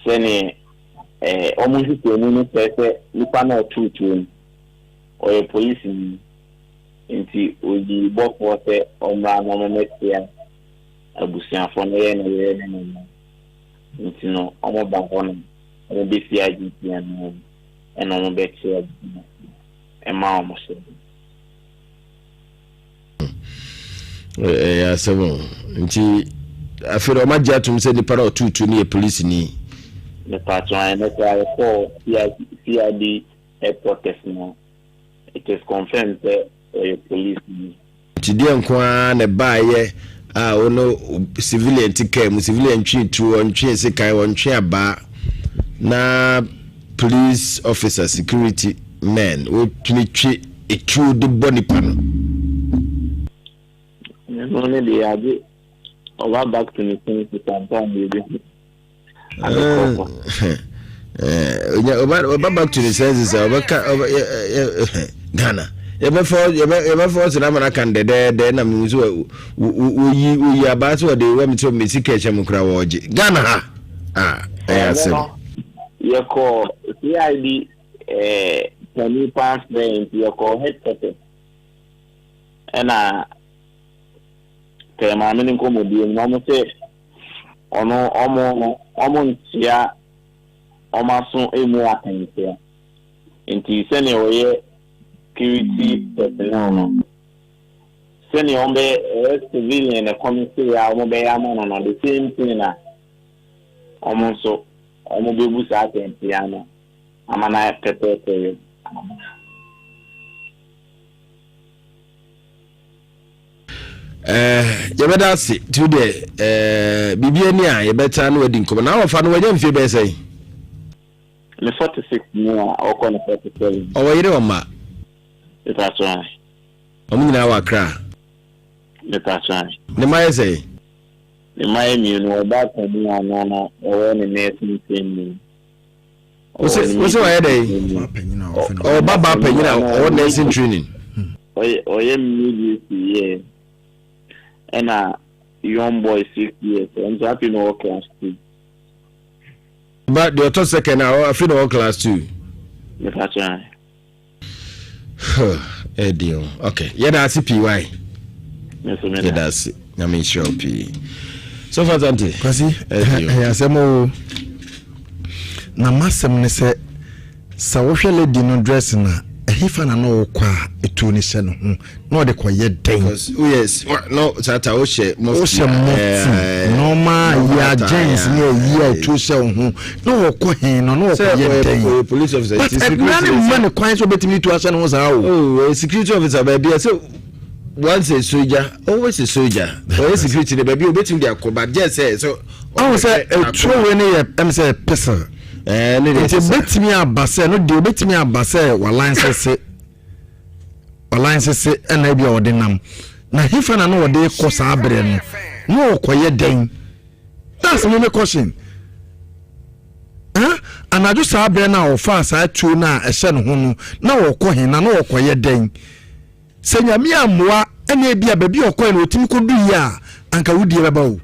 S9: sene omuzi tenu ni pese nipa na otutu o police ni nti oji Boafo se omra na no metia abusuafo no ye no nti no omo ba ho no o be fi IGP no e no mo be che e ma omo se
S1: ya seven nti afero o magia tum se ni para otutu ni e police ni
S9: the patron na kwa ko CID airport no it is confirmed that police ni
S1: ti de nko na baaye ono civilian ticket mu civilian twitu ontwe sekai ontwe aba na police officer security men o twi etu de body pan
S9: no ne de ade over back to the things to campaign baby
S1: oba back to the senses Ghana ebe for na mana kan de na mzo uyi abato de we mito mesika chem kra woje Ghana ha asem
S9: yako CID tani pass brain yako headquarters ena tema mini ko modi no mo se ono omo ntia omaso emu atense nti se ne oye security personnel no Seni ombe civilian a committee ya ombe ya man on the same thing na omonso omobe busa atentiana amana pepe
S1: yɛbɛda ase to de bibia ni a yɛbɛta no wadi nkɔmɔ na wɔfa no wɔnyɛ mfie bɛɛ sɛ
S9: me 46 ni a ɔkɔ no 47
S1: ɔwɔ yere ɔma
S9: ipatwa
S1: ɔmo nyinaa wɔ Accra
S9: ipatwa
S1: ne ma yɛ sɛ
S9: ne ma yɛ mi no ɔba ka ni ana na ɔwɔ ne nursing training
S1: wose wɔyɛ dɛ ɔba ba panyina ɔwɔ nursing training
S9: ɔyɛ mi ye and a young boy 6 years and happy no class 2
S1: but the other second I feel no class 2
S9: that's right
S1: deal okay yeah that's PY
S9: yeah
S1: that's I mean sure P so far Auntie
S5: Kwasi asemo na masem ne se sa wo hwe lady no dress na ehifa na no kwa etu ni se no no de koye den
S1: yes no tata o she
S5: normal ya jeans ne etu se ho no ko hin no koye den
S1: police officer
S5: but security man kwan so betimi to ase no za
S1: o security officer baby so once a soldier always a soldier or security the baby betimi dey akoba just say so
S5: I say etu we ne am say person nti betimi abase no de betimi abase walanse se na bia odinam na hifa na no de ko sa abre no no koye den that's me question anaju sa abre na ofa sa atu na ehye no ho no na wo ko hin na no koye den se nyame amoa na bia ba bi okọ na otimi ko du ya anka wudie beba o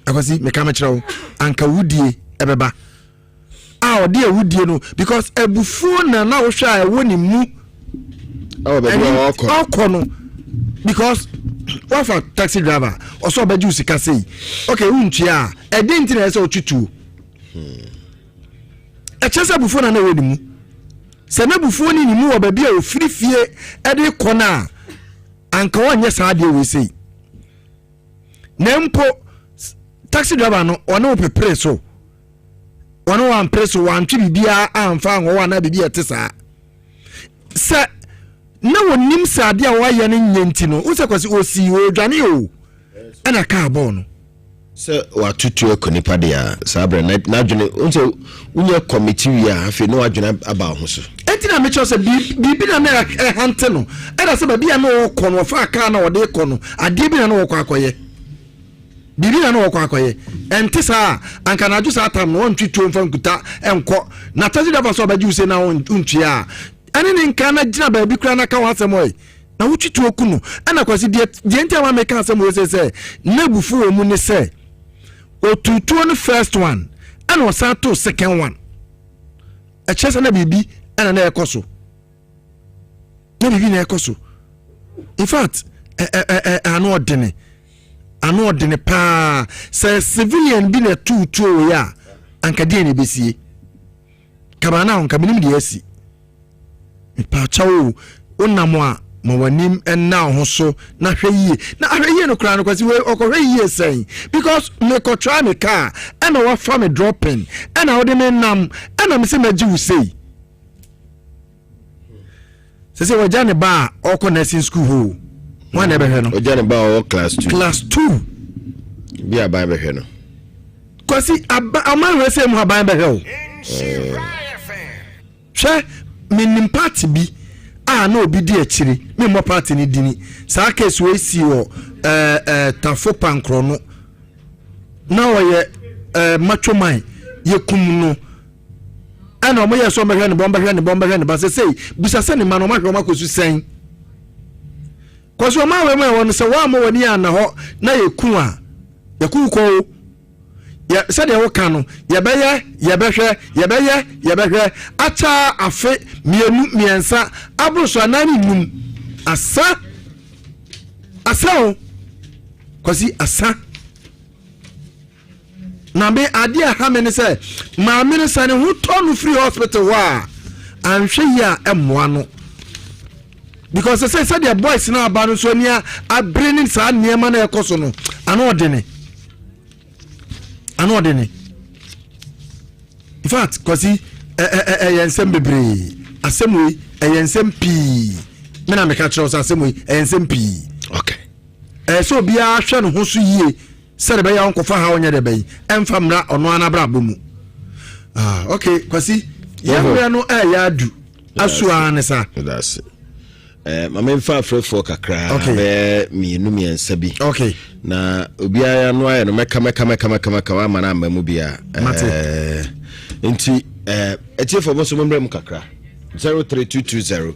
S5: akwasi me ka me kire anka wudie ebeba odi ewudie no because ebufuo na wo hwa ewo ni mu
S1: baby
S5: okọ no because what for taxi driver also be ju sika sei okay untua e dey ntina ese otutu chese ebufuo na ewo ni mu se na ebufuo ni mu wo baby a ofirifie e dey kona anka wonye saa de we sei nempo taxi driver no ono prepare so one one press one twi bibia amfa ngo wana bibia tesa se na wonim sade a waye ne nyenti no wo se kwasi osi odwane o ana ka abo no
S1: se watutu ekonipa dia sabre na dwene unse unye committee wi a afi no wadwene aba ho so
S5: etina me cho se bibi na na hante no era se bibia no ko no fa ka na wode ko no ade bi na no ko akoye bibi na no kwa akoye enti sa anka na ju sa tam no ntwitu mfa nkuta enko na tazi da so baji use na untwia ani ni nka na gina ba bi kra na ka wasem oi na wutwitu okunu ana kwasi die enti ama me ka asem wo se na bufu wo mu ne se otutu no first one ana o sa to second one a chese na bibi ana na ekoso na bibi na ekoso in fact ano odene ano odene pa se civilian bi na tutu ya anka die ne besie kabana on kaminim de asi pa chawo onamo a mawanim enna ho so na hweyie na hweyie no kra no kwasi we okohweyie sen because me ko try me car and wa fa me dropping and I me nam and am say maji wo sei se wajane ba oko nursing school ho one ebe hwe no
S1: wajane ba o class
S5: 2
S1: bi aba ebe hwe no
S5: kwasi ama we say mu aba ebe hwe o hwe minim party bi na obi di akiri me mo party ni dini sa case we si wo tafo pankro no na wo ye macho man ye kum no ana mo ye so mehwe ne bomba ba sei busa se ne ma no ma hwe ma kosu sen kosu ma we mo won se wa mo woni ana ho na ye ku a ye ku ko ya sade wo kanu ye beye acha afe mienu miensa abruso anani num asa o kwasi asa na be ade a ha me ne se ma me ne sane hu tonu free hospital wa anhwe ya emoa no because say the boys na aba no so nia abrinin sa niema na ekoso no ano odene in fact Kwasi yensem bebre asemwe yensem pi me na me ka tro asemwe yensem pi okay so bia hwe no ho so yie sere be ya onkofa ha onye de be emfa mra ono anabra bomu okay Kwasi yemre no ya adu asua ne sa
S1: that's mama mfa frefo kakra be mienu miensa bi
S5: okay
S1: na obiara no aye no meka ma na amamu bia enti etiefo mo so mombre mu kakra 03220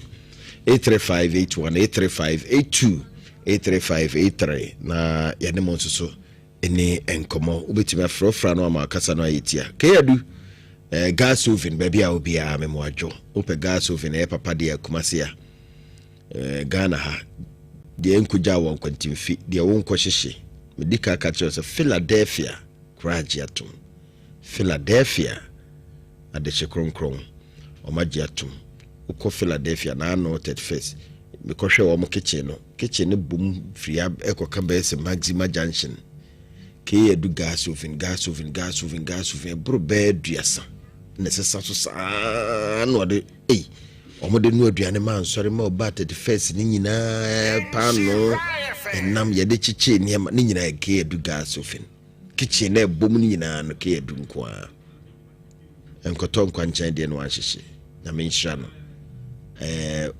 S1: 83581 83582 na yane mo so ene enkomo ubetimi afrofra no amakasa no ayetia kayadu gas oven baby a obia memwajo ope gas oven papa de akumasia Ghana ha de enkuja won kwantimfi de wonko hyehye medika ka kyo se Philadelphia graduatum Philadelphia adeche kronkron omagiatum uko Philadelphia na no 31st because wo mo kitchen no boom free ekoka base maxima junction ke edu gas oven bro beduasa necessary so sa no de omode nu aduane man sori ma obate the first ni nyina pano enam ye de chiche ni nyina ke edu gas oven kitchen na bom ni nyina no ke edu nko a enkoto nkwanchan de no anhyehe na menhira no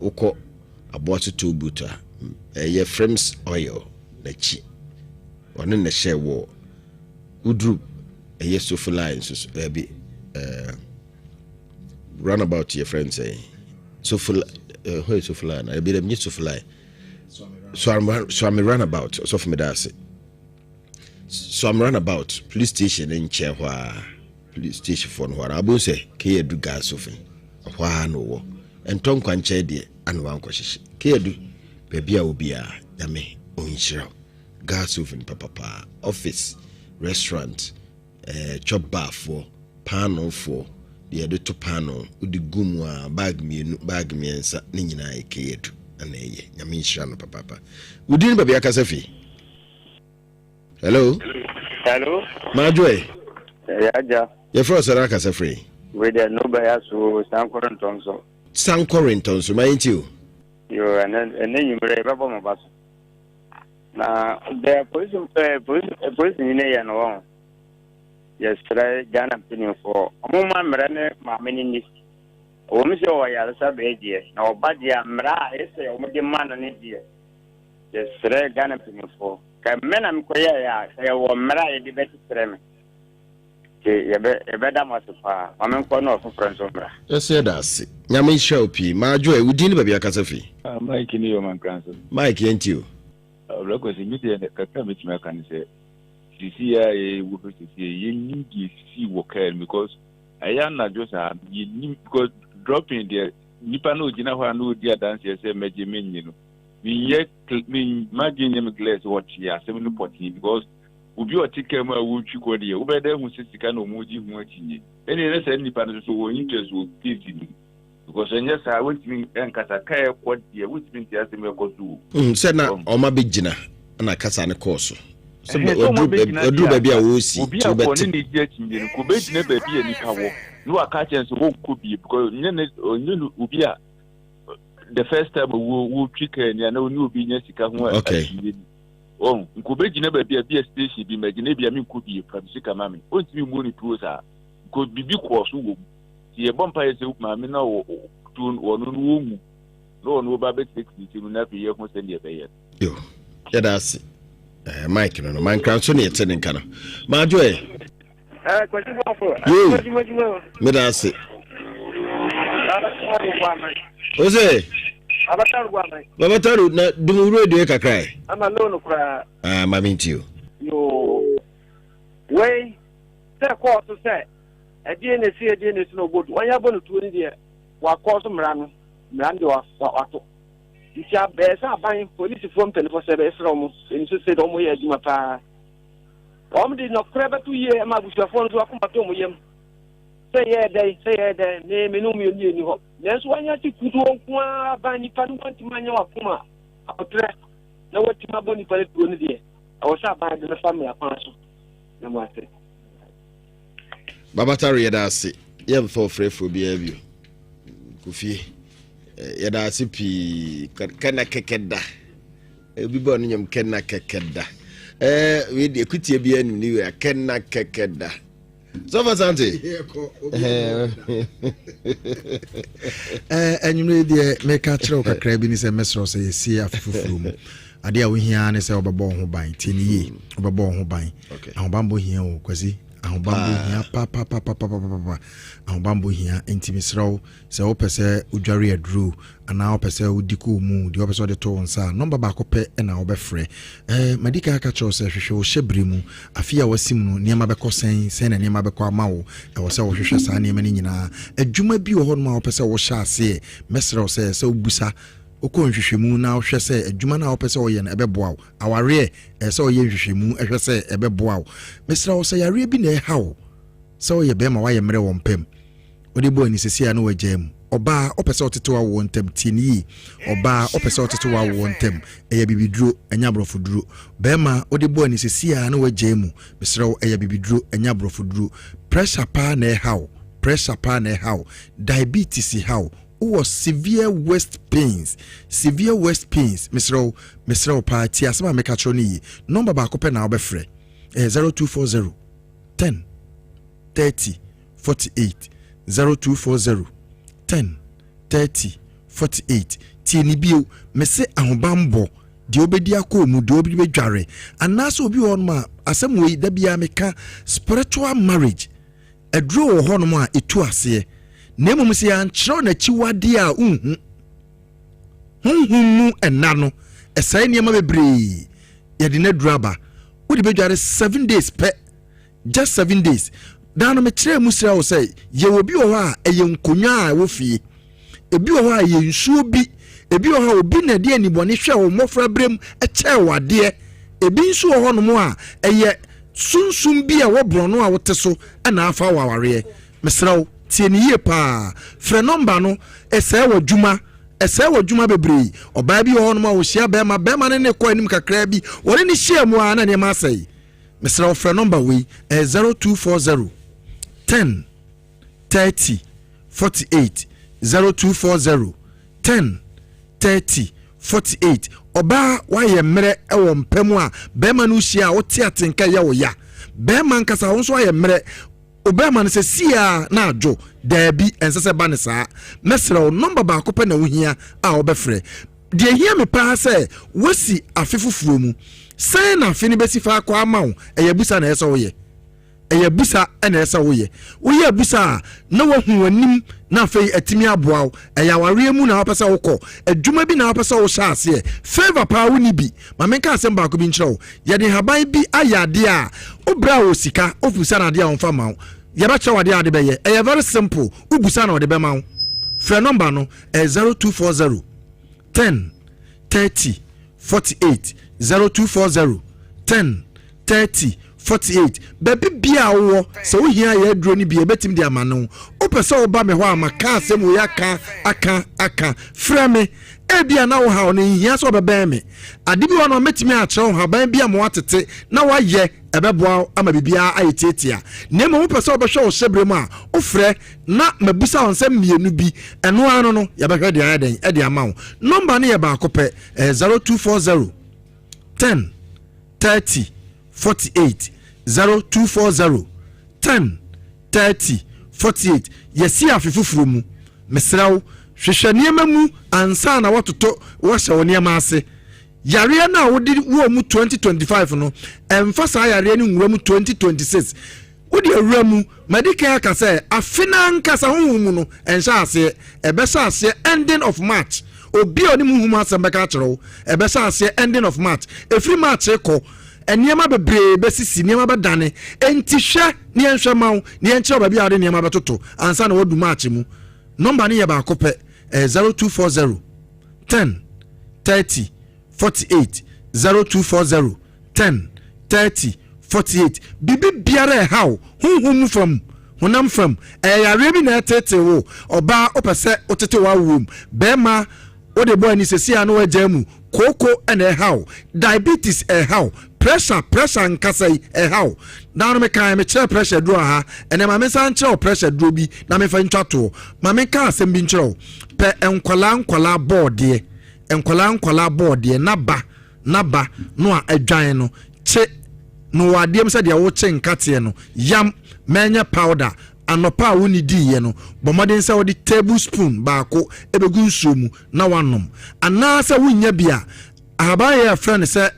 S1: uko aboto to buta ye frames oil na chi ono na hye wo udru ye sofly so be run about your friends say so full who is so fly na be them to fly so I'm run about so for me that say so I'm run about police station in Chehwa police station for no abo say ke edu gas ofin hwa no wo enton kwanche de anwa nkwohye ke edu bebia obia yame onhira gas ofin papa office restaurant chop bar for panel for the edu to panel udi gumu a bag miensa ni nyina ekeyedu ana eye nyame nhira no papa udin bebia kasafi hello majoy
S10: yaja
S1: ye fro sara kasafi
S10: we there no bias so
S1: Sankorenton so my you
S10: yo and then you may babo mabaso na the police in ya no yes try Ghana opinion for omuma mrane ma meni o mi se o ya sa beje na obadia mra ese o mde man na die yes try Ghana opinion for ka mena mkoya ya wo mra e de beti treme ke ebe da masofa amenko no for friends omra
S1: yes that's nyame shopi majo e wudin ba bia kasafi
S11: Mike ni yo man kanso
S1: Mike yentio
S11: Rako si miti ya kaka mitima kanise sisi ya wufu sisi ye need see worker because ayana just ye need because dropping there nipa no jina ho no dia dance ye say meje menyi no me imagine me glass watch ya 740 because ubi otike ma wutwi ko de ubede hu sisika no moji hu atinye eni ne say nipa no so wo interest wo tisi because enya sa wetimi enkata kai ko de wetimi ti asem ekosu
S1: se na oma begina na kasa ne course so odru ba bia wo si
S11: to bet ni dia tinye ko be na ba bia ni kawo no aka chance wo ko bi because nyene ubi a the first time wo twika ni na oni obi nya sika ho
S1: okay
S11: nkubeji na bia station bi magina bia me nkubi from sika mami ontimi mu ni tuo sa ko bibi ko so wo ye bompa ye se mami na wo tun wonu wo mu no no ba be take ti na bi ye ho se ne be ye
S1: yo ya das Mike no man kan so ne yete ne kana ma jo
S10: Kwasi Boafo
S1: me das Ose Babataru na dumuru de kakrai
S10: ama no kra
S1: mamintio
S10: yo we se ko so se edie ne si no bodu wanya bonu tuo ni de wa ko so mra no mra de wa ato tia be sa ban police from 24/7 from en so se do mo ye aduma pa om di no kra ba tu ye ma bu so fon so akoma to mo yem
S12: say yeah, me no me ni ho. Nanso wanya ti kudu onko aba nipa no wanti manya wakoma. Apotre na wati maboni pale tuo ne de. Awosa ba de na family akwan so. Na mo ate.
S1: Babatari yadase yem for frefo bia bio. Kufie. Yadase pi kana kekeda. Ebi bo no nyam kana kekeda. We de kutie bia nim ni we kana kekeda. So for Sante.
S5: Enyumre de make a tro kakra bi ni se mesro se yesi afufuru mu. Ade a wo hia ne se obebo ho ban tini yi obebo ho ban. Ahobambo hia o Kwasi ahobambo hia pa ahobambo hia intimisro se opese udware adru ana opese udiko mu de opese de to nsa number ba ko pe na obefre madika aka cho se hwehwe o hyebri mu afia wasim no niam abekọ sen na niam abekọ amawo e wo se wo hwehwe sa niam ni nyina adwuma bi wo ho no ma opese wo hya ase mesro se obusa okon hwehwemu na ohwe se adwuma na opese wo ye na ebeboa aware se wo ye hwehwemu ehwe se ebeboa mesra wo se yare bi na ehawo se wo ye be ma wa ye mre wo mpem odi bo ni sesia na wagem oba opese otetewa wo ntem tini oba opese otetewa wo ntem eya bibiduro enya brofuduro be ma odi bo ni sesia na wagem mesra wo eya bibiduro enya brofuduro pressure pa na ehawo diabetes how was severe waist pains Mr. Party asema mekatroni number ba ko pe na obefre 0240 10 30 48 0240 10 30 48 tieni bio mese ahobambo de obedi akomu de obi bedware anaso obi won ma asem we da bia meka spiritual marriage edro hono a etu ase nemu se ya nkyerɛ na chiwade a hunhunu enano esai niam bebre yɛde na duraba wodi bedware 7 days pe just 7 days dan no me kyerɛ mu sra wo sɛ ye obi wo a ɛyɛ nkonwa a wo fie ebi wo a ye nsuo bi ebi wo a obi na de anibɔne hwɛ wo mofra brem ɛkyɛ wade ebi nso wo no mo a ɛyɛ sunsum bi a wo brono a wote so ana afa waware mesra wo tieniye pa frɛ number no ɛsɛ wɔ dwuma bebre ɔbaa bi wɔ no ma wo hyia bɛma ne kɔ anim kakra bi wɔne ne hyia mu a na ne ma asɛe mesrɛ wo frɛ number we 0240 10 30 48 0240 10 30 48 ɔbaa wayɛ mmerɛ ɛwɔ mpamu a bɛma no hyia a wote atenka yɛ wo ya bɛma nkasa wo nso ayɛ mmerɛ Obama ne se sia na adwo dabi ensese ba ne saa mesra o number ba ko pe na wo hia a obefre de hia me pa se wasi afefufuo mu sai na afi ne besi fa kwa ama wo eyabusa na ese wo ye eyabusa na ese wo ye wo ye abusa na wo hu anim na afei atimi aboa wo eyaware mu na wapesa wo kɔ adwuma bi na wapesa wo sha ase favor pa wo ni bi ma menka asem ba ko bi nkyerɛ wo ye de haban bi ayade a obra wo sika ofusa na de a wonfa ma wo ye ba kyerɛ wade ade bɛyɛ ɛyɛ very simple ubusa na wode bɛma wo frɛ number no 0240 10 30 48 0240 10 30 48 baby bia wo so wo hia ya aduro ni bia betim de amano o pese wo ba me ho amaka asem wo ya aka frɛ me ebia na wo ha oni hia so bɛbɛn me ade bi wo no metimi a kyerɛ wo ha ban bia mo atete na wayɛ ɛbɛboa ama bibia ayetietia na mo pese wo bɛhwɛ wo hyebrem a wo frɛ na mabusa wo nsɛm mienu bi ɛno ano no ya bɛhwɛ de ayaden ɛde ama wo number ne yɛ ba akopɛ 0240 10 30 48 0240 10 30 48 yesi afefufuru mu mesrawo hwehwɛ niema mu ansa na watoto wɔhyɛ wo niema ase yare na wodi wo mu 2025 no emfa saa yare ni nwura mu 2026 wodi awura mu medical aka sɛ afina nkasa honhom mu no enhyɛ ase ɛbɛhyɛ ase ending of March obi oni mu huma asɛm bɛka kyerɛ wo ɛbɛhyɛ ase ending of March efiri March kɔ eniema bebre besisi niema bedane enti hwe ne enhwe mawo ne enkyerɛ ba bia de niema betoto ansa na wadu March mu number ne ye ba akopɛ 0240 10 30 48 0240 10 30 48 bibi biara how honhom fam honam fam yare bi na tete wo oba opese otete wa wom bema o de boy ni sesia no wajamu koko ene how diabetes how pressure nkasai how na no me kan me kire pressure duro ha ene ma me san kire pressure duro bi na me fa ntwato ma me kan asem bi nkire pe enkwala board ye enkwala board ye naba no a adwan no che no wadiem se de wo che nkate no yam menya powder anopa woni di ye no bomoden se wo di tablespoon baako ebegu nsuomu na wanom ana se wonya bia abaye a friend se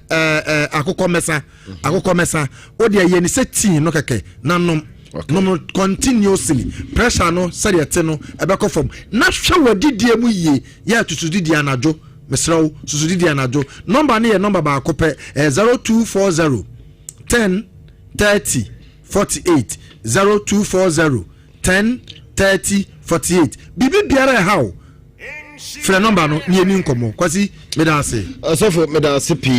S5: akokọ mesa wo de ye ni se tea no keke na nom no continuously pressure no se de te no ebekọ fom na hwe wadidie mu ye ya tutudidi anajo mesrawo susudidi anajo number ne ye number baako pe 0240 10 30 48 0240 10 30 48 bibi biara how frɛ number no ni eni nkomo Kwasi medase
S1: asofo medase pi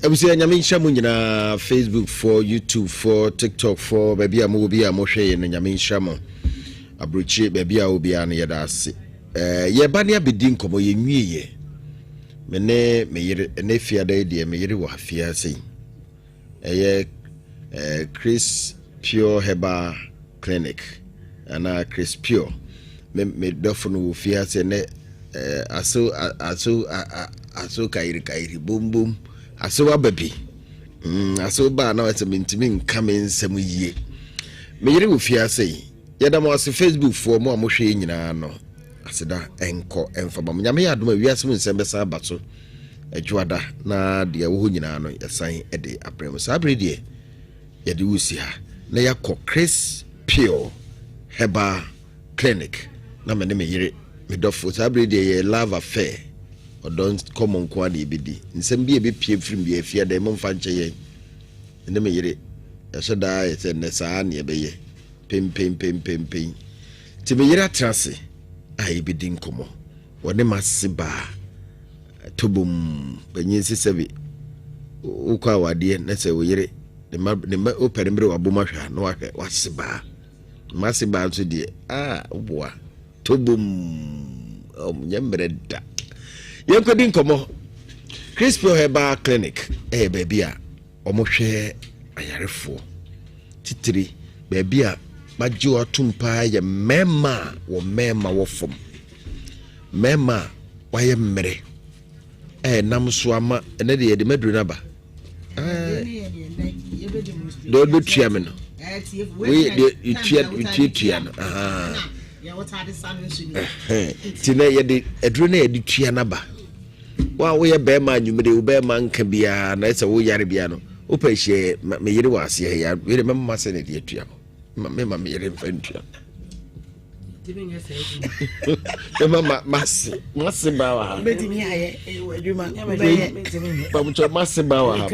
S1: ebusi anyame nhya mu nyina Facebook for YouTube for TikTok for baby amu obi amohwe ne nyame nhya mo abrochi baby a obi an yedase ye ba ne abedi nkomo ye nwiye mene meyire ne fiada de meyire wo afia sei Chris Pure Herbal Clinic ana Chris Pure me dofunu fia se ne aso kairi bum aso ababi aso ba na wase mentimi nkame nsem yie me yire wo fia se yeda mo aso Facebook for mo amohwe nyina no aseda enko enfaba nyame ya adoma wiase mu nsem besa abaso adwada na de wo nyina no yasan ede abrem sabre de yede wusi ha na yakọ Chris Pure Herbal Clinic na me ne me yire me dofo sabre de ye love affair odon common kwa de bedi nsem bi e be pie frim bi afia de mo fa nche ye ne me yire yasada ye se ne saa ne be ye pem ti me yire atrase ai bedi nkomo wone masiba tobum banyin sisebe ukwa wade na se wo yire ne ma operimbre wabomahwa no wahwe wasiba masiba nso de oboa tobum nyamreda yenkodi nkomo Chris Pure Herbal Clinic baby a omohwe ayarefo titiri baby a maji otumpa ye mema wo fom mema waye mmere nam so ama ene de ye maduru na ba do be triamino we de triano
S5: ya wata de sanu nsu
S1: tina ye de eduru na ye de triana ba wa wo ye be ma nwumede wo be ma nka bia na ese wo yare bia no wo pa hie me yire wase ya we de mema se ne de triano me yire mfa ntua mama masi bawa
S6: betimi aye adwuma
S1: babucho masi bawa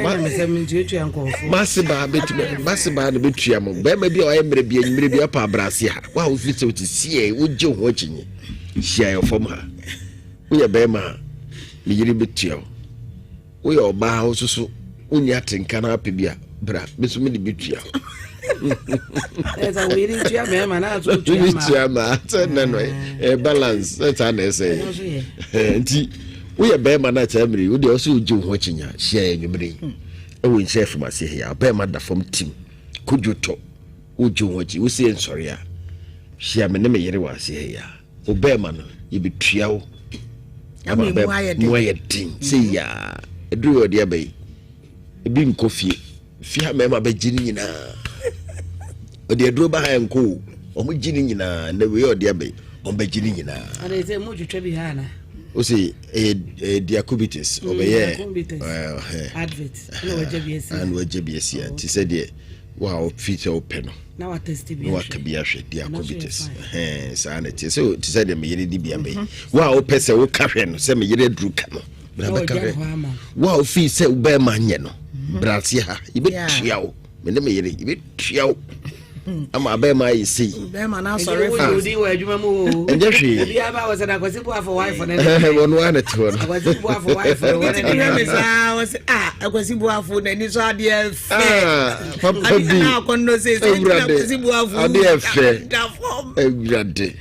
S1: masi ba betimi masi ba no betua mo ba ma bi o ye mre bi apa abrase ha wa wo fi se o ti sie wo je ho chinye hia yo fom ha wo ye ba ma mi yiri betua wo ye oba ha osusu unya atenka na apebia bra besu mi de betua
S6: esa wiri tia me ma na so
S1: tia ma no balance that na say nti wo ye be ma na chamri wo de o so uju ho chinya hia enwumre e wo chef ma se hia be ma da fom team kujuto uju ho chi wo se nsori a hia me ne me yere wa se hia o be ma no ye betua wo ama be mo ye tin se ya eduru odi abai ebi nkofie fia me ma be gini nyina odi eduro ba ha enko omo gini nyina na we odi abai on be gini nyina
S6: ana ze mo twetwe bi ha na
S1: o se diabetes obeye
S6: advert no wajabiesi
S1: and wajabiesi ti se de wow fit open
S6: na wa test bi
S1: no wa kabia hwe diabetes sa na ti so ti se de me yere di bia bai wow pese wo ka hwe no se me yere duru ka no bra ba ka hwe wow fi se wo ba ma nye no brasia ha ibe triao me ne me yere ibe triao ama be ma yi see
S6: be ma na sorry for di wa adwuma mu
S1: enje hwe
S6: obi aba was na Kwasi Boafo wife na
S1: won wa na to no
S6: Kwasi Boafo wife na ni me sa was Kwasi Boafo na ni so ade fe
S1: papa bi
S6: na kono se Kwasi Boafo
S1: ade fe ewurade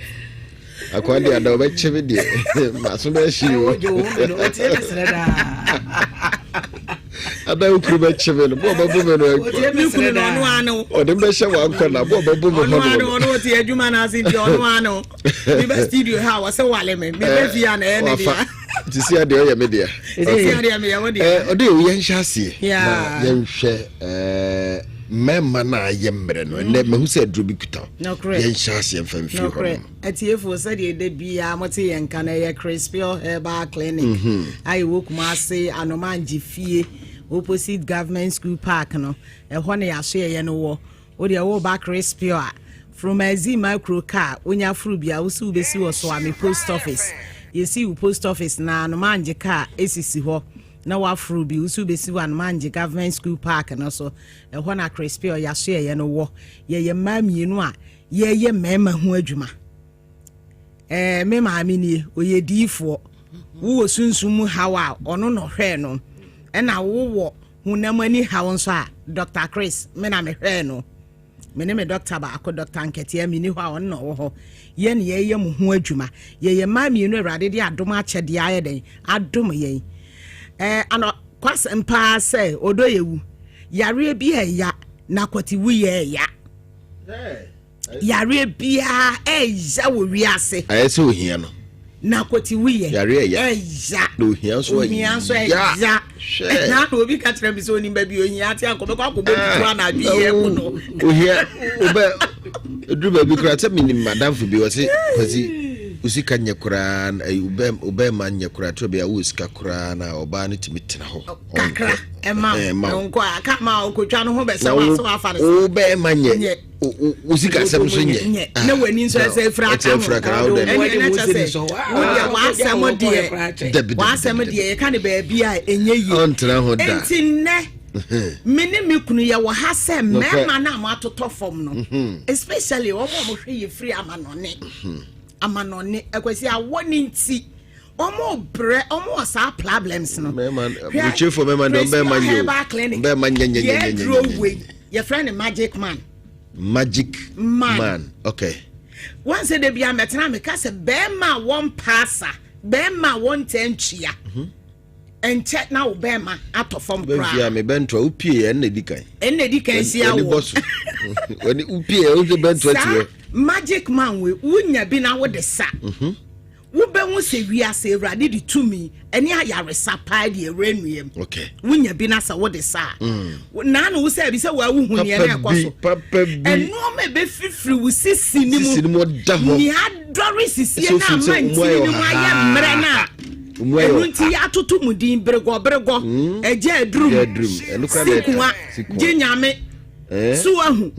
S1: akwade ada obechebe de maso be shi o ada ukuru bechebe no bo babu me no
S6: ukuru no no ano
S1: o de be she wa nkona bo babu me
S6: no no ti adwuma na sin di ono ano mi be studio ha wa se wale me be via na e ne dia
S1: ti si ade o ye me dia
S6: ti si ade me ya wo dia
S1: o de o ye nhya sie na ye nhwe memma na yemre no ne mehu se aduro bi kuta ye nhyaase mfamfi ho
S6: atiefo se de bia mote ye nka na ye Crispy Herbal Clinic ai wokuma ase anomanji fie opposite government school park no ho na ya so ye no wo de wo ba Crispy from Azima Kroka onya furu bia wo su besi wo so ami post office ye see post office na anomanji car esisi ho na wafuru bi usu besi wan manje government school park na so ho na Crispy ya so ye no wo ye mamienu a ye mema ho adwuma me maami ni oye difo wo sunsum hawa ono no hwe no na wo hunamani hawo nso a Dr. Chris me na me hwe no me ne me doctor ba akọ Dr. Nkete ami ni ho a ono wo ho ye ne ye mu ho adwuma ye mamienu awrade de adom akyede aye den adom ye ano kwase mpa se odo yewu yare bi ya na kwati wu ye ya yare bia eja wo wiase
S1: ayese ohia no
S6: na kwati wu ye
S1: yare ya
S6: eja
S1: no ohia so
S6: ya na no obi ka tire bi so ni ba bi ohia ati akọ be kwa akọ bo na bi ye ku no
S1: ohia obe edu ba bi kura te minim madam fu bi wose kwasi usika nyekura ube ma nyekura to bia usika kura na oba ne timitina ho
S6: kakra ema nko aka ma okotwa no ho be se wa so afa ne
S1: ube ma nye usika sem so nye
S6: na wani so se fra ka ho ene na chase wa asem de ka ne ba bia enye yi
S1: ontra ho da
S6: entine mini me kunu ya wo ha se mema na ma atotɔ fam no especially wo mo hwe ye free amanone ekwesi awoni nti omo bre omo sa problems no
S1: we chief for mema don be man nye
S6: your friend magic man
S1: okay
S6: once they be ametena me ka se be ma one passer be ma one tentua and check now be ma atofom bra
S1: be me bento upie en edikan
S6: sia wo
S1: when upie o de bento ati
S6: magic man we wunya bi na wo de sa wo be hu se wiase awrade de tumi ene ayare sapa de renuem
S1: okay
S6: wunya bi na sa wo de sa na no wo se bi se wa wu hu ne na ekoso
S1: papa bi
S6: eno me be fifiri wo sisi ni mu
S1: da ho
S6: ni adore sisi na man ti ni mu aye mre na enunti atoto mu din brego eje adrum sikwa ginyame suwahu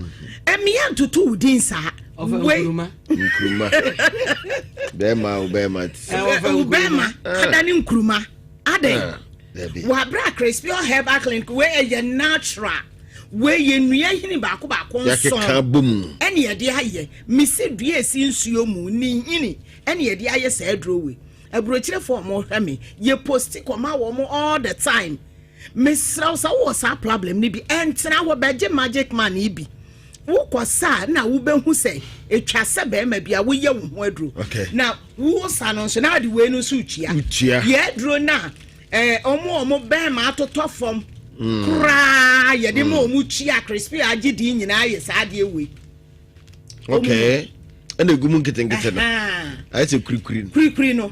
S6: emiya ntutu udin sa
S1: nkruma
S6: bema adani nkruma aden wa bra Crispy Herbal Clinic we ye natural we ye nua hini baako nso ene ye de aye misi dua esi nsuo mu ni hini ene ye de aye sa adro we abrochire for mo hwame ye post koma wo mo all the time misraw sa wo sa problem ni bi entra wo beje magic man ibi wo kosa na wo behu se etwa se be ma bia wo ye wo ho aduro na wo sa no so na de we no so utia ye aduro na omo be ma atoto fom kra ye de mo mu chia Crispy agidi nyina ye sa de we
S1: okay ene gumu nkete no ayese kurikuri
S6: no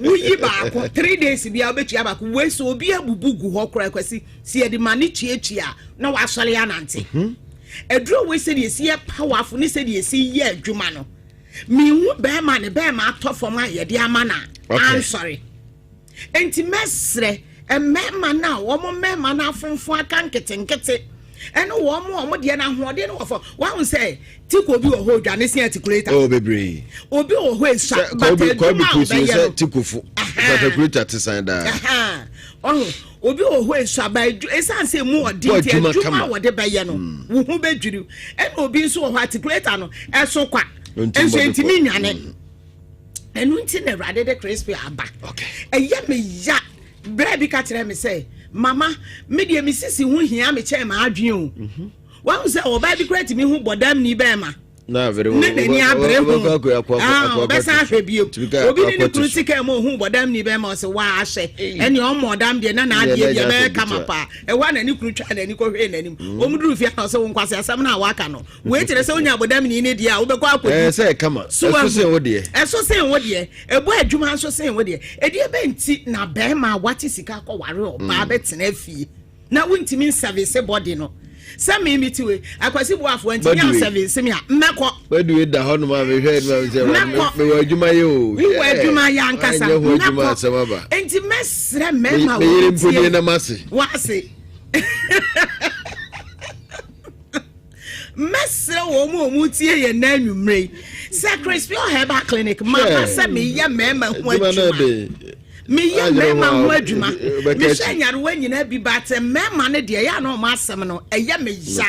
S6: wuyi baako 3 days bia obetua baako we so obi abubugu ho kora kwasi si edi mani chiachia na wasole ya nante edro we se de si powerful ni se de si ye adwuma no mi hu be ma atofom aye de amana I'm sorry enti mesre emema na wo mo mema na afonfo aka nkete eno wo mo de na hoode no wofo wa hu say tiko bi wo ho dwane se articulator
S1: bebre
S6: obi wo ho esa
S1: but ko bi pusi se tikofu articulator te san da
S6: obi oho esaba esanse mu odi ti adwuma wo de beye no wo hu bedwiri e na obi nso ho articulator no eso kwa enso entimi nwane enu nti na rade de crispy aba eye me ya bra bi ka kire me say mama me de me sisi hu hia me che ma adwen o wa hu say oba bi create me hu bodam ni be ma
S1: na very
S6: well ni abre hu besa hwe bi obi ni kru sika mo hu bodam ni be ma say wa ahye ene o modam de na na ade ye be kama pa e wa na ni kru twa na ni ko hwe na nim o muduru fi na say won kwase asam na wa ka no we kire say onya bodam ni ne dia wo be kwa akodi
S1: say kama eso say wo de
S6: e bo adwuma so say wo de e de be nti na be ma wati sika ko ware o ba be tena fie na wontimi service body no Sami mitiwe Kwasi Boafo ntimi service me a mmekọ
S1: badu da ho no ma me hwe no me wa adwuma ye o
S6: we wa adwuma ya nkasa mmekọ enti mesre mema
S1: wo mponi na mase
S6: wase mesre wo mu tie ye na anwumre Crispy Herbal Clinic ma se me ye mema ho adwuma me ya mema ho adwuma me shanyare wanyina bi bate mema ne de ya no ma asem no eye me ya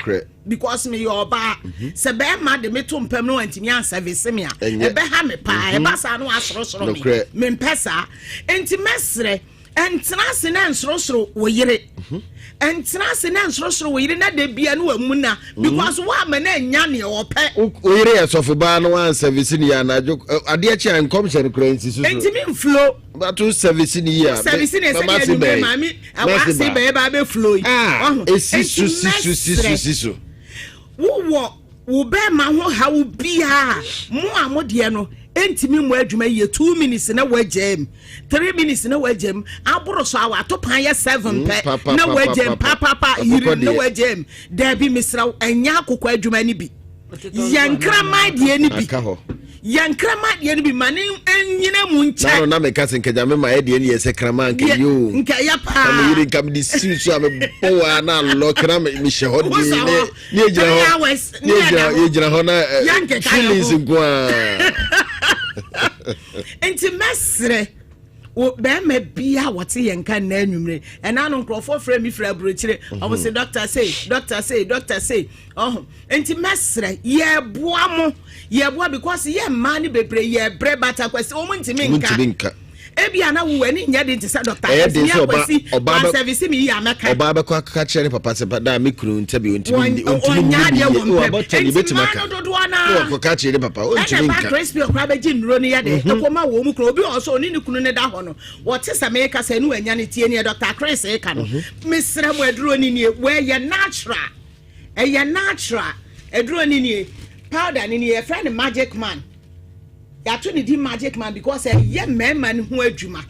S6: because me your ba se be ma de me to mpam no antimi an service me a e be ha me pa e ba sa no asoro me mpesa enti mesre entena se na nsoro wo yire entena se na nsoro wo yire na de bia no amuna because wa ma na nya ne ope
S1: wo yire esofo ba no an service ni ya na ade achi an commission currency so
S6: enti me flow
S1: but to service ni ya
S6: service ni se ya ni mami awase be ba be flow
S1: sisu
S6: wo be ma ho ha wo bia mo amode no entimi mo adwuma ye 2 minutes na wagem 3 minutes na wagem aboro so awa to pan ye 7 pe na wagem papa yiri na wagem da bi misra anya akokwa adwuma ni bi yankrama de ni bi yankrama de ni bi mane enyina mu ncha
S1: na me kase nkaja me ma de ni yese krama nka yo
S6: nka ya pa
S1: am yiri kam di sisu am bowa na lo krama mi she ho di ni ejira ho na feelings ngwa
S6: enti mesre o be me bia wote yenka na anwumre ena no nkrofo fra mi fra brochire o say doctor say oh enti mesre ye boa because ye man ni bebre ye bre bata kwese o ntimi nka ebia na wo ani nya de ntisa doctor
S1: ni
S6: akwasi oba service mi ya meka
S1: oba be kwa ka kire papa se da mi kunu ntabi ontimi
S6: nya de wo
S1: enti betimaka wo ka kire papa ontimi nka
S6: crispy okra be ji nro ni ya de ekoma wo mu kunu obi oso oni ni kunu ne da ho no wo te sa me ka se nu anya ne tie ni doctor Chris e ka no mesra mo aduro ni ni we ye natural aduro ni ni powder ni ni e friend magic man ya to ni di magic man because ye mema ni ho adwuma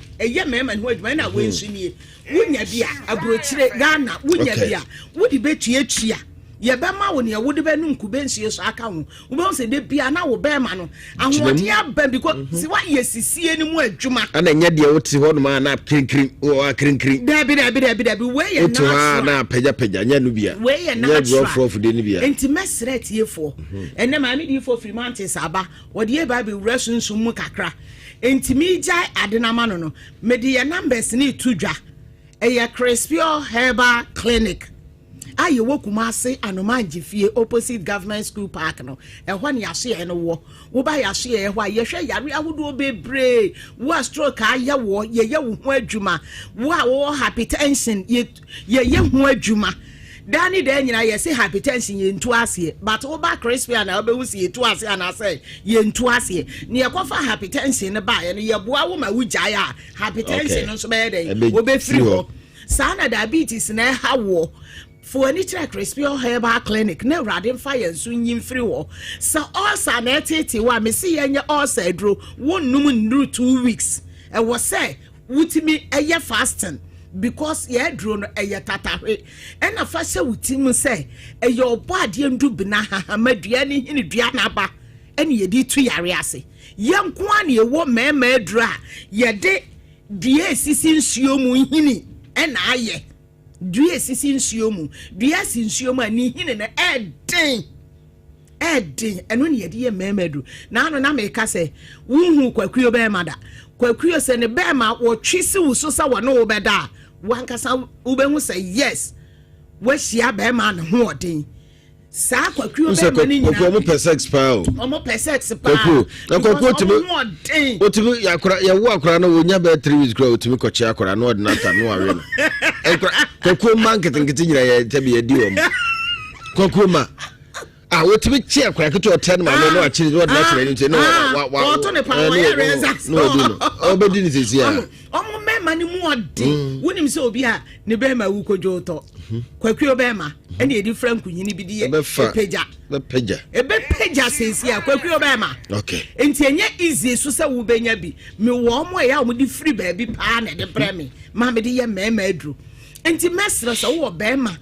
S6: na we nsu nie wunya bia abrochire Ghana wunya bia wudi betua ye be ma wo ne wudi be nu nkube nsie so aka ho wo be se de bia na wo be ma no ahodi aba because si wa ye sisie ni mu adwuma
S1: ana nya de wo ti ho no ma na krinkrin o krinkrin
S6: dabi we ye
S1: na na pagya nya no bia
S6: we ye na
S1: for de ni bia
S6: enti mesret ye fo enne ma mi di fo Fremantle aba wo de ba be wurasunsu mu kakra enti mi jai adenama no me de ye numbers ni tudwa eye Crispy Herbal Clinic aye wo Kumasi Anomanji fie opposite government school park no ehwa ne yahye no wo ba yahye ehwa ye hwe yare ahodo bebre wo stroke aya wo ye wo ho adwuma wo hypertension ye ho adwuma dani de nyina ye se hypertension ye ntu ase but wo ba Crispy na obewu se ye tu ase ana say ye ntu ase ne ye kofa hypertension ne ba ye no ye boa wo ma wugya ya hypertension no so be dey wo be free ho sana diabetes na ha wo for any track Crispy Herbal Clinic na radin fire nso nyim free wo so also na tete wa me se ye also adro wonnum ndru 2 weeks e wo say wutimi eye fasting because ye adro no eye tatahwe e na fa se wutimi say eye obo ade ndu bina hamadua ni hini dua na ba ene ye di tu yare ase ye nko an ye wo mema adro a ye de dua sisi nsuo mu hini e na aye dua sisi nsuo mu dua si nsuo mu ani hine na eden eno ne yede ye memadu na ano na me ka se wunhu kwakuo be mada kwakuo se ne be ma wo twisi wo so sa wo no wo beda wankasa wobɛhu sɛ yes wahyia bɛrima ne ho ɔden saa kwakuo bɛrima ne nyinaa
S1: ɔmo pɛ sex paa o
S6: ɔmo pɛ sex paa
S1: kwakuo otumi yɛwo akora no wonya bɛɛ 3 weeks kora otumi kɔkye akora no ɔde nata no awe no kwakuo ma nketenkete nyina yɛtabi yɛdi wɔ mu kwakuo ma wotumi kye akora ketewa 10 ma no akyere no ɔde nakyerɛ no nti no
S6: ɔto ne pa wɔyɛ resas
S1: no ɔbɛdi ne sisi a
S6: ɔmo bɛrima ne mu ɔden wonim sɛ obi a ne bɛrima wu kodwo tɔ kwakuo bɛrima ɛne edi frank nyini bi di pagya sesi a kwakuo bɛrima
S1: okay
S6: enti enye easy so sɛ wo benya bi me wo mo ya wo di free baabi pa na de brɛ me ma me de ye mema aduru enti mesra sɛ wo bɛrima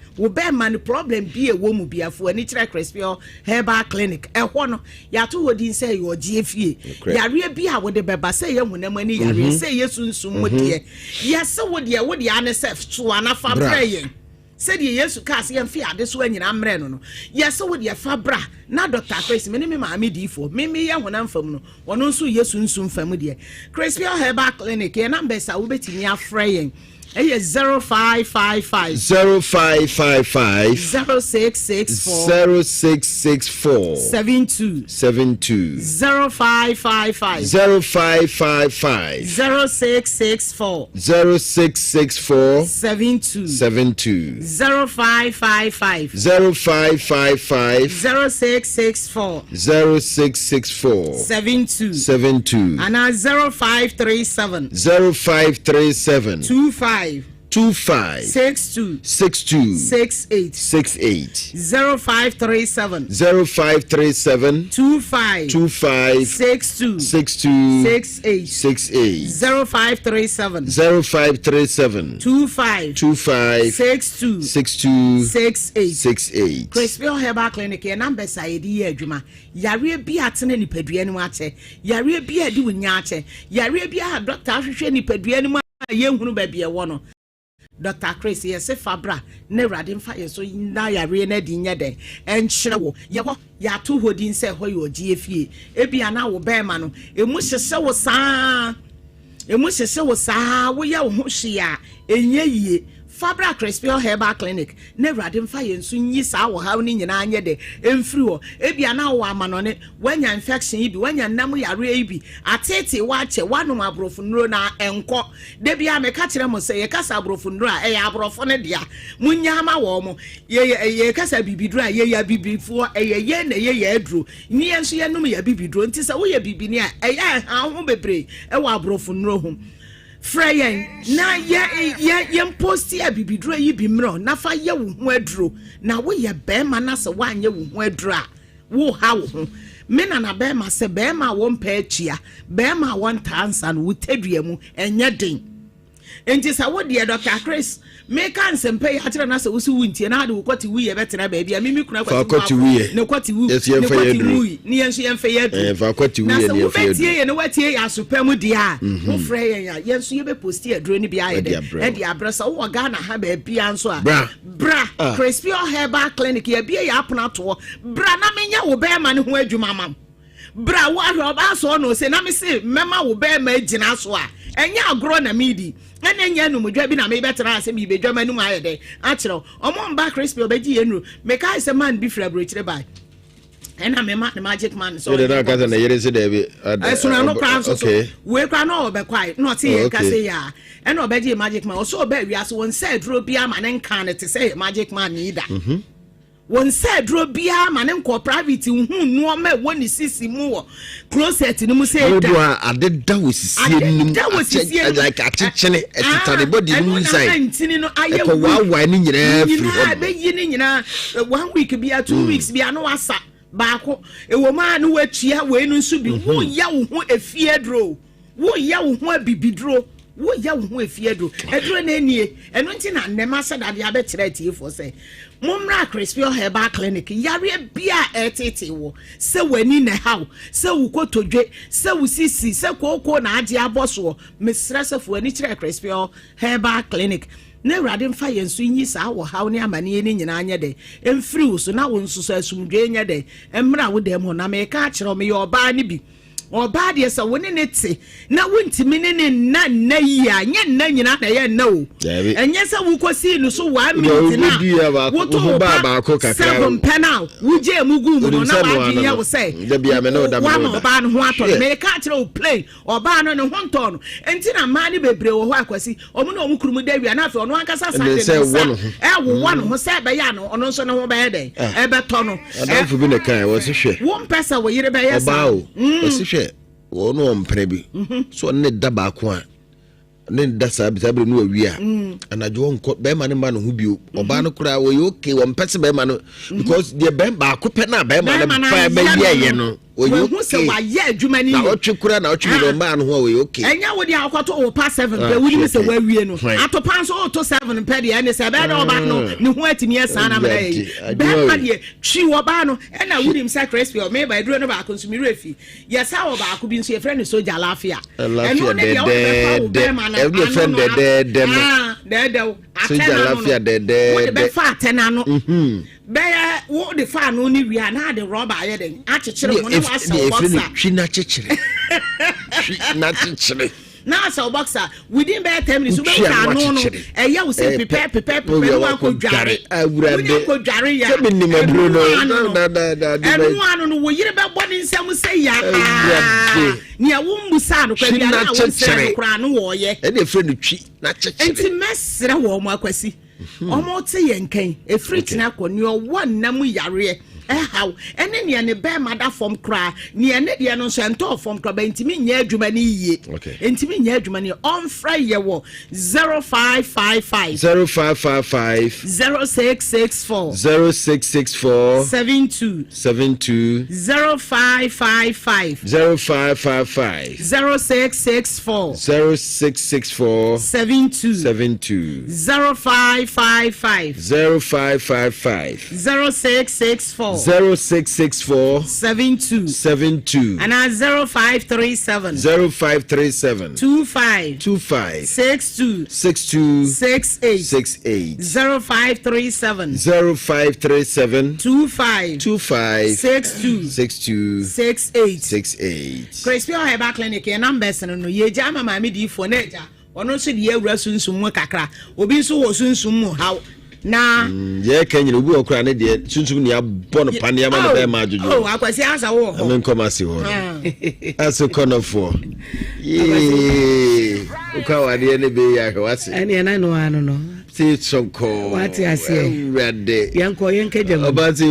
S6: no problem bi e wo mu biafo ani kyerɛ Crespio Herbal Clinic ɛhɔ no ya to wodi sɛ yo gye fie yare bi a wo de bɛba sɛ ye hunam ani yare sɛ ye sunsum mo de ya sɛ wo de ane sɛ so ana fa brɛ yen said yesu cast yam fi ade so anyina mre no yes wo de fa bra na Dr. Chris me maami di fo me ye honam fam no wono nso yesu nsum fam de Crespio Herbal Clinic ye number sa wo betimi afra yen 0555
S1: 0664
S6: 72 0555 0664 72 0555 0664 72 and 0537 25 62 68 0537 25 62 68 0537 25 62 68 Crespio Herbal Clinic your number side ye adwuma yare bi atene nipadua ni ache yare bi adi wonya ache yare bi a doctor ahwehwe nipadua ni ye hunu ba bia wo no Dr. Chris yes fabra ne rade mfa yeso na yare na di nya den enkyere wo ye ho ya to hodin se ho yo gie fie ebia na wo be ma no emu hyehye wo saa wo ya wo ho hwe a enye yie Fabra Crespio Herbal Clinic ne rade mfa yensu nyi saa wo ha ni nyina anye de emfiri ho ebia na wo amanone wanya infection yi bi wanya nam yare yi bi atete wa che wanom abrofo nro na enko de bia me ka kire mo se ye kasa abrofo nro a ye abrofo ne dia munya ma wo mo ye kasa bibidro a ye ya bibifo ye na ye aduro ni enso ye num ya bibidro nti se wo ye bibini a ye ha ho bebre e wo abrofo nro ho Freyen na ye posti a bibidro yi bi mro na fa ye wo ho aduro na wo ye bema na se wanye wo ho aduro a wo ha wo ho me na bema se bema wo mpa atua bema won tansa no wotadua mu enye den enti sa wo de Dr. Chris me kan sempe ya kire na se wo si wuntie na de wo kwati wu ye betena ba bia mimi kuna kwati wu ne kwati wu ne kwati wu ni enso ye mfa ye du
S1: fa kwati wu ye ne
S6: ye fa ye du ye ne watie ya sopam dia wo frɛ ye ya yenso ye be posti aduro ni bia ye de e de abrasa wo ga na ha ba bia nso a bra Crespio Herbal Clinic ye bia ya apona to bra na menya wo be ma ne ho adwuma mam bra wo ahwe oba so no se na me se mema wo be ma agina so a enya agro na midi ene nya no modwa bi na me betra ase bi bedwa manu ma ayede a kire omo mba Crespio obeji yenu me kai se man bi fra bro kire bai ena me ma the magic man so
S1: dey na ka na yere se dey bi
S6: so na no plan so we kwa no obekwai no te ye ka se ya ena obeji magic man so obe wi aso won say dro bi ama ne nkan ne te say magic man ni da won say dro bia ma ne nko private hu no ma woni sisi mu wo closet ni mu say
S1: da adeda wo sisi ni like achichene etitare body ni inside ko wa ni nyina free
S6: be yi ni nyina 1 week bia 2 weeks bia no asa baako ewo ma no watua we no nso bi wo ya wo ho efie dro wo ya wo ho abibidro wo ya wo ho efie dro edro na enie eno nti na nema sadade abekire tie fo say Mumra Crespio Herbal Clinic yare bia etete wo se wani na haw se wo kotodwe se wo sisi se koko na age aboso mesra se fo ani kire Crespio Herbal Clinic na rade mfa yensu nyi sa wo haw ne amane ni nyina anya de emfiri wo so na wo nsuso asumdwe nya de emra wo dem ho na me ka kire me ye oba ni bi oba de se woni ne te na wontimi ne na yi a nye na nyina na ye na o enye se wo kosi no so 1 minute na wo to ba ko kakra 7 penal wo je mugu mu no na ba di ya wo se
S1: da bia me no da
S6: wa no ba no ho ato me ka kire o play oba no ne ho nto no enti na ma ne bebre wo ho akwasi omu na omu kurumu da wi na afi ono ankasa sande wo wa no ho se be ya no ono so no ho be ye den e be to no
S1: fu bi ne kan wo se hwe
S6: wo mpesa wo yire be ye sa
S1: wo se hwe wo no mpre bi so ne da ba ko a ne da sa bi sabre no awi a anajo nko be ma ne ma no hu bio oba no kura wo okay wo mpese be ma no because the be ba ko pe na be ma ne pa be ye no
S6: wo se wa ye adwuma ni
S1: na otwekura na otwe no ma no ho we okay
S6: enya wo dia akwato o pa 7 pe wo ni se wa wie no atopan so o to 7 pe de ene se be na oba no ni ho atimi esa na mara yi be ma de twi wo ba no ena wo nim sacrifice o me ba duro no ba consumi refi yes ha wo ba ko bi nso ye friend soja lafia eno ne dia wo be ma na
S1: every friend de soja lafia de
S6: wo be fa atena no be wo de fa no ni wi na de rubber aye den a chechire mo na wa sa boxer
S1: twi na chechire na chechire
S6: na sa boxer within be 10 minutes we ka no no eya wo se pepe wa ko dware
S1: awurade
S6: ko dware ya
S1: se minni maduro no
S6: enu anu no wo yire be body nsem se ya ni a wo mbusa no kwa bia na wo se kra no wo ye
S1: e de friend twi na chechire
S6: enti mesre wo mo akwasi omo te yenkan e fruit na kwani o wonnam yare how ene ne be mada form kra ne de no so ento form kra ba ntimi nya adwuma ni yie ntimi nya adwuma ni on fry ye wo 0555 0664 72 0555 0664 72 0555 0664 72 and 0537 25 62 68 0537 25 62 68 Crispy Herbal Clinic and numbers no ye jama mama di fo na eja ono so de awura sunsum mu kakra obi so wo sunsum mu haw na
S1: ye kanyere obi okura ne de sunsum ne abɔ no pane ama no be ma ajojo
S6: oh akwasi asa wo ho
S1: amen come asi ho aso konofo uka wade ne be ya kwasi
S13: ene na no anu no
S1: ti sonko
S13: wati asie
S1: rede
S13: yanko yenkejam
S1: obati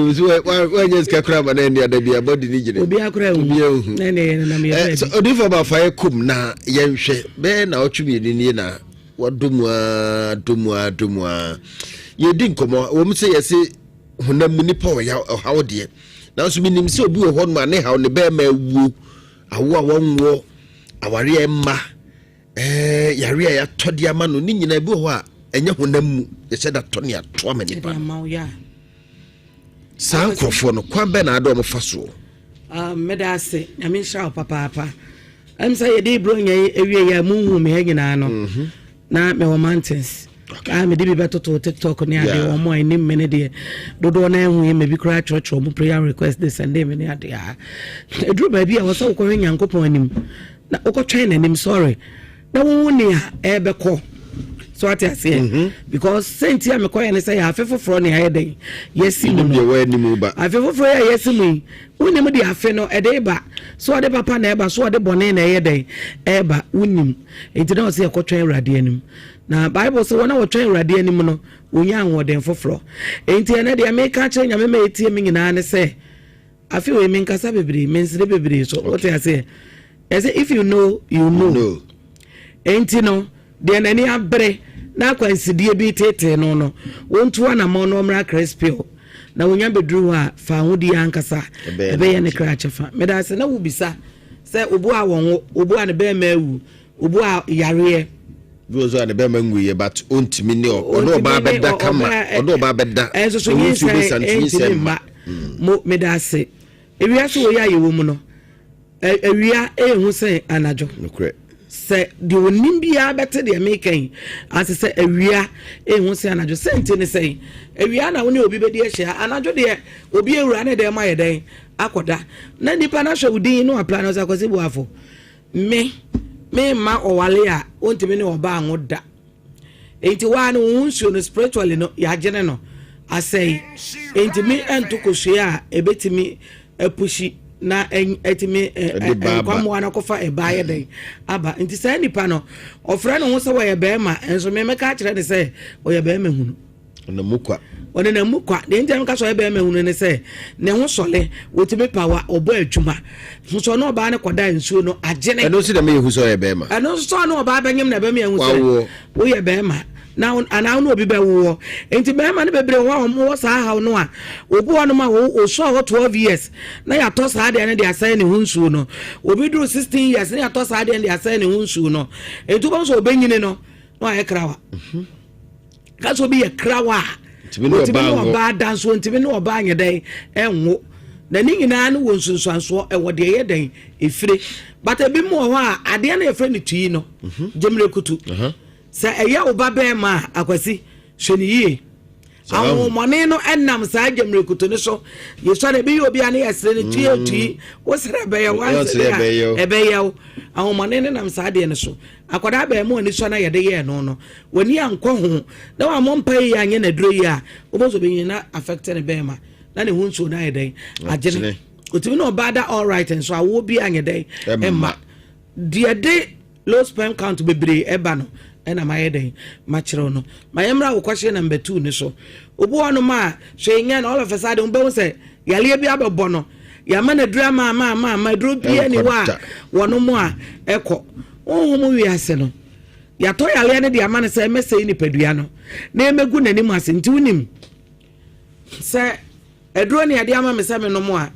S1: wanye skakura ma na ne da bia body ni gire
S13: obi akura hu ne na me ya
S1: so odifo ba fa kum na yenhwe be na otwe ni na wadomwa ye din komo wo mse yesi honam nipa o ya hawo de na so minim se obi wo ho ma ne hawo ne be ma wu awo awonwo aware emma yare ya todi ama no ni nyina bi ho a enye honam mu ye se da to ne ato ama nipa san krofo no kwa be na ado mo faso
S13: medase nyame hra papa am say ye dey bro nya ewie ya munhu me nyina no na me wo mountains me dey be beto to TikTok ne ade wo mo ani me de dodo na ehu me bi kra church mo prayer request this Sunday me ne ade edru ba bi a wo so ko nyankopon anim na okotwen nanim sorry na wo ne a ebekọ so what I say because sentia me koye ne say afefo fro ne hayden yesi mu
S1: no we ni mu ba
S13: afefo fro ya yesi mu wonim de afe no ede ba so de papa na eba so de bone na hayden eba wonim enti na o say ekotwen urade anim na bible say wona wotwen urade anim no wonya anwoden foforo enti na de America che nyame ma etie me nyina ne say afi we me nkasa bebre me nsire bebre so what I say if you know you know enti no de nani abre na kwansidie bi tete no wontu ana mo no mra crespio na wonya bedru a fa hodi ankasa ebe ye ne krachefa meda se na wubisa se obu a won obu a ne be ma wu obu a yare
S1: Gozo and be manguye but ontimi ne ono ba beda kama ono ba beda
S13: so you say mo meda se ewia so wo ya ye wo mu no ewia ehu se anajo se de onim bia bete de making as se awia ehun se anajo sente ne sei awia na woni obi be de ahia anajo de obi ewura ne de ma ye den akoda na nipa na hwe udin no apply no Kwasi Boafo me ma owale a ontime ne oba anwoda enti wa no unsu no spiritually no ya gene no asei enti me entokosua a ebetimi apushi na etimi kwamo ana kofa ebaye den aba nti say nipa no ofre no ho se wo ye be ma enso me meka kire ne se wo ye be ma hunu
S1: na mukwa
S13: one na mukwa de ntia meka so ye be ma hunu ne se ne ho sole wotimi pawa obo adwuma so no ba ne koda nsuo no agene
S1: eno si da me hu so ye be ma
S13: eno so no ba banyem na be me hu so wo ye be ma now no obi be wo enti be ma ne bebre wo sa ha no a obi wono ma wo so 12 years na ya to sa de ne de asai ne hunsu no obi duru 16 years na ya to sa de ne asai ne hunsu no enti bo so obenyine no no aye krawa ka so bi ye krawa tibi no ba dan so tibi no ba anye den enwo na ni nyina no wo nsunsuanso e wo de ye den efire but ebi mo ho a ade na efire ne tui no jemre kutu sa eya oba be ma Akwasi hweniye awu mone no enam sa gemre kuto so ye so na be obi ane yesre ne tui wo sere be ye wan e be ye awu mone ne nam sa de ne so akoda be mo ni so na ye de ye no woni anko ho na wa mo mpa ye anye na duro ye a obozo be na affect ne be ma na ne hunso na ye den agene otimi no bada all right and so awo bi anye den emma de low sperm count bebre eba no ena maye den machiro no mayemra wo kwahye number 2 ni so obu ono ma hwenya na all of a sudden be wo se yale bi abebo no ya ma na dura ma duro bi ni wa wono mo a ekọ ohun mu wi ase no ya to yale ne de ama ne se mesei ni padua no na emegu nanim ase nti unim se eduro ne ade ama me se me no mo a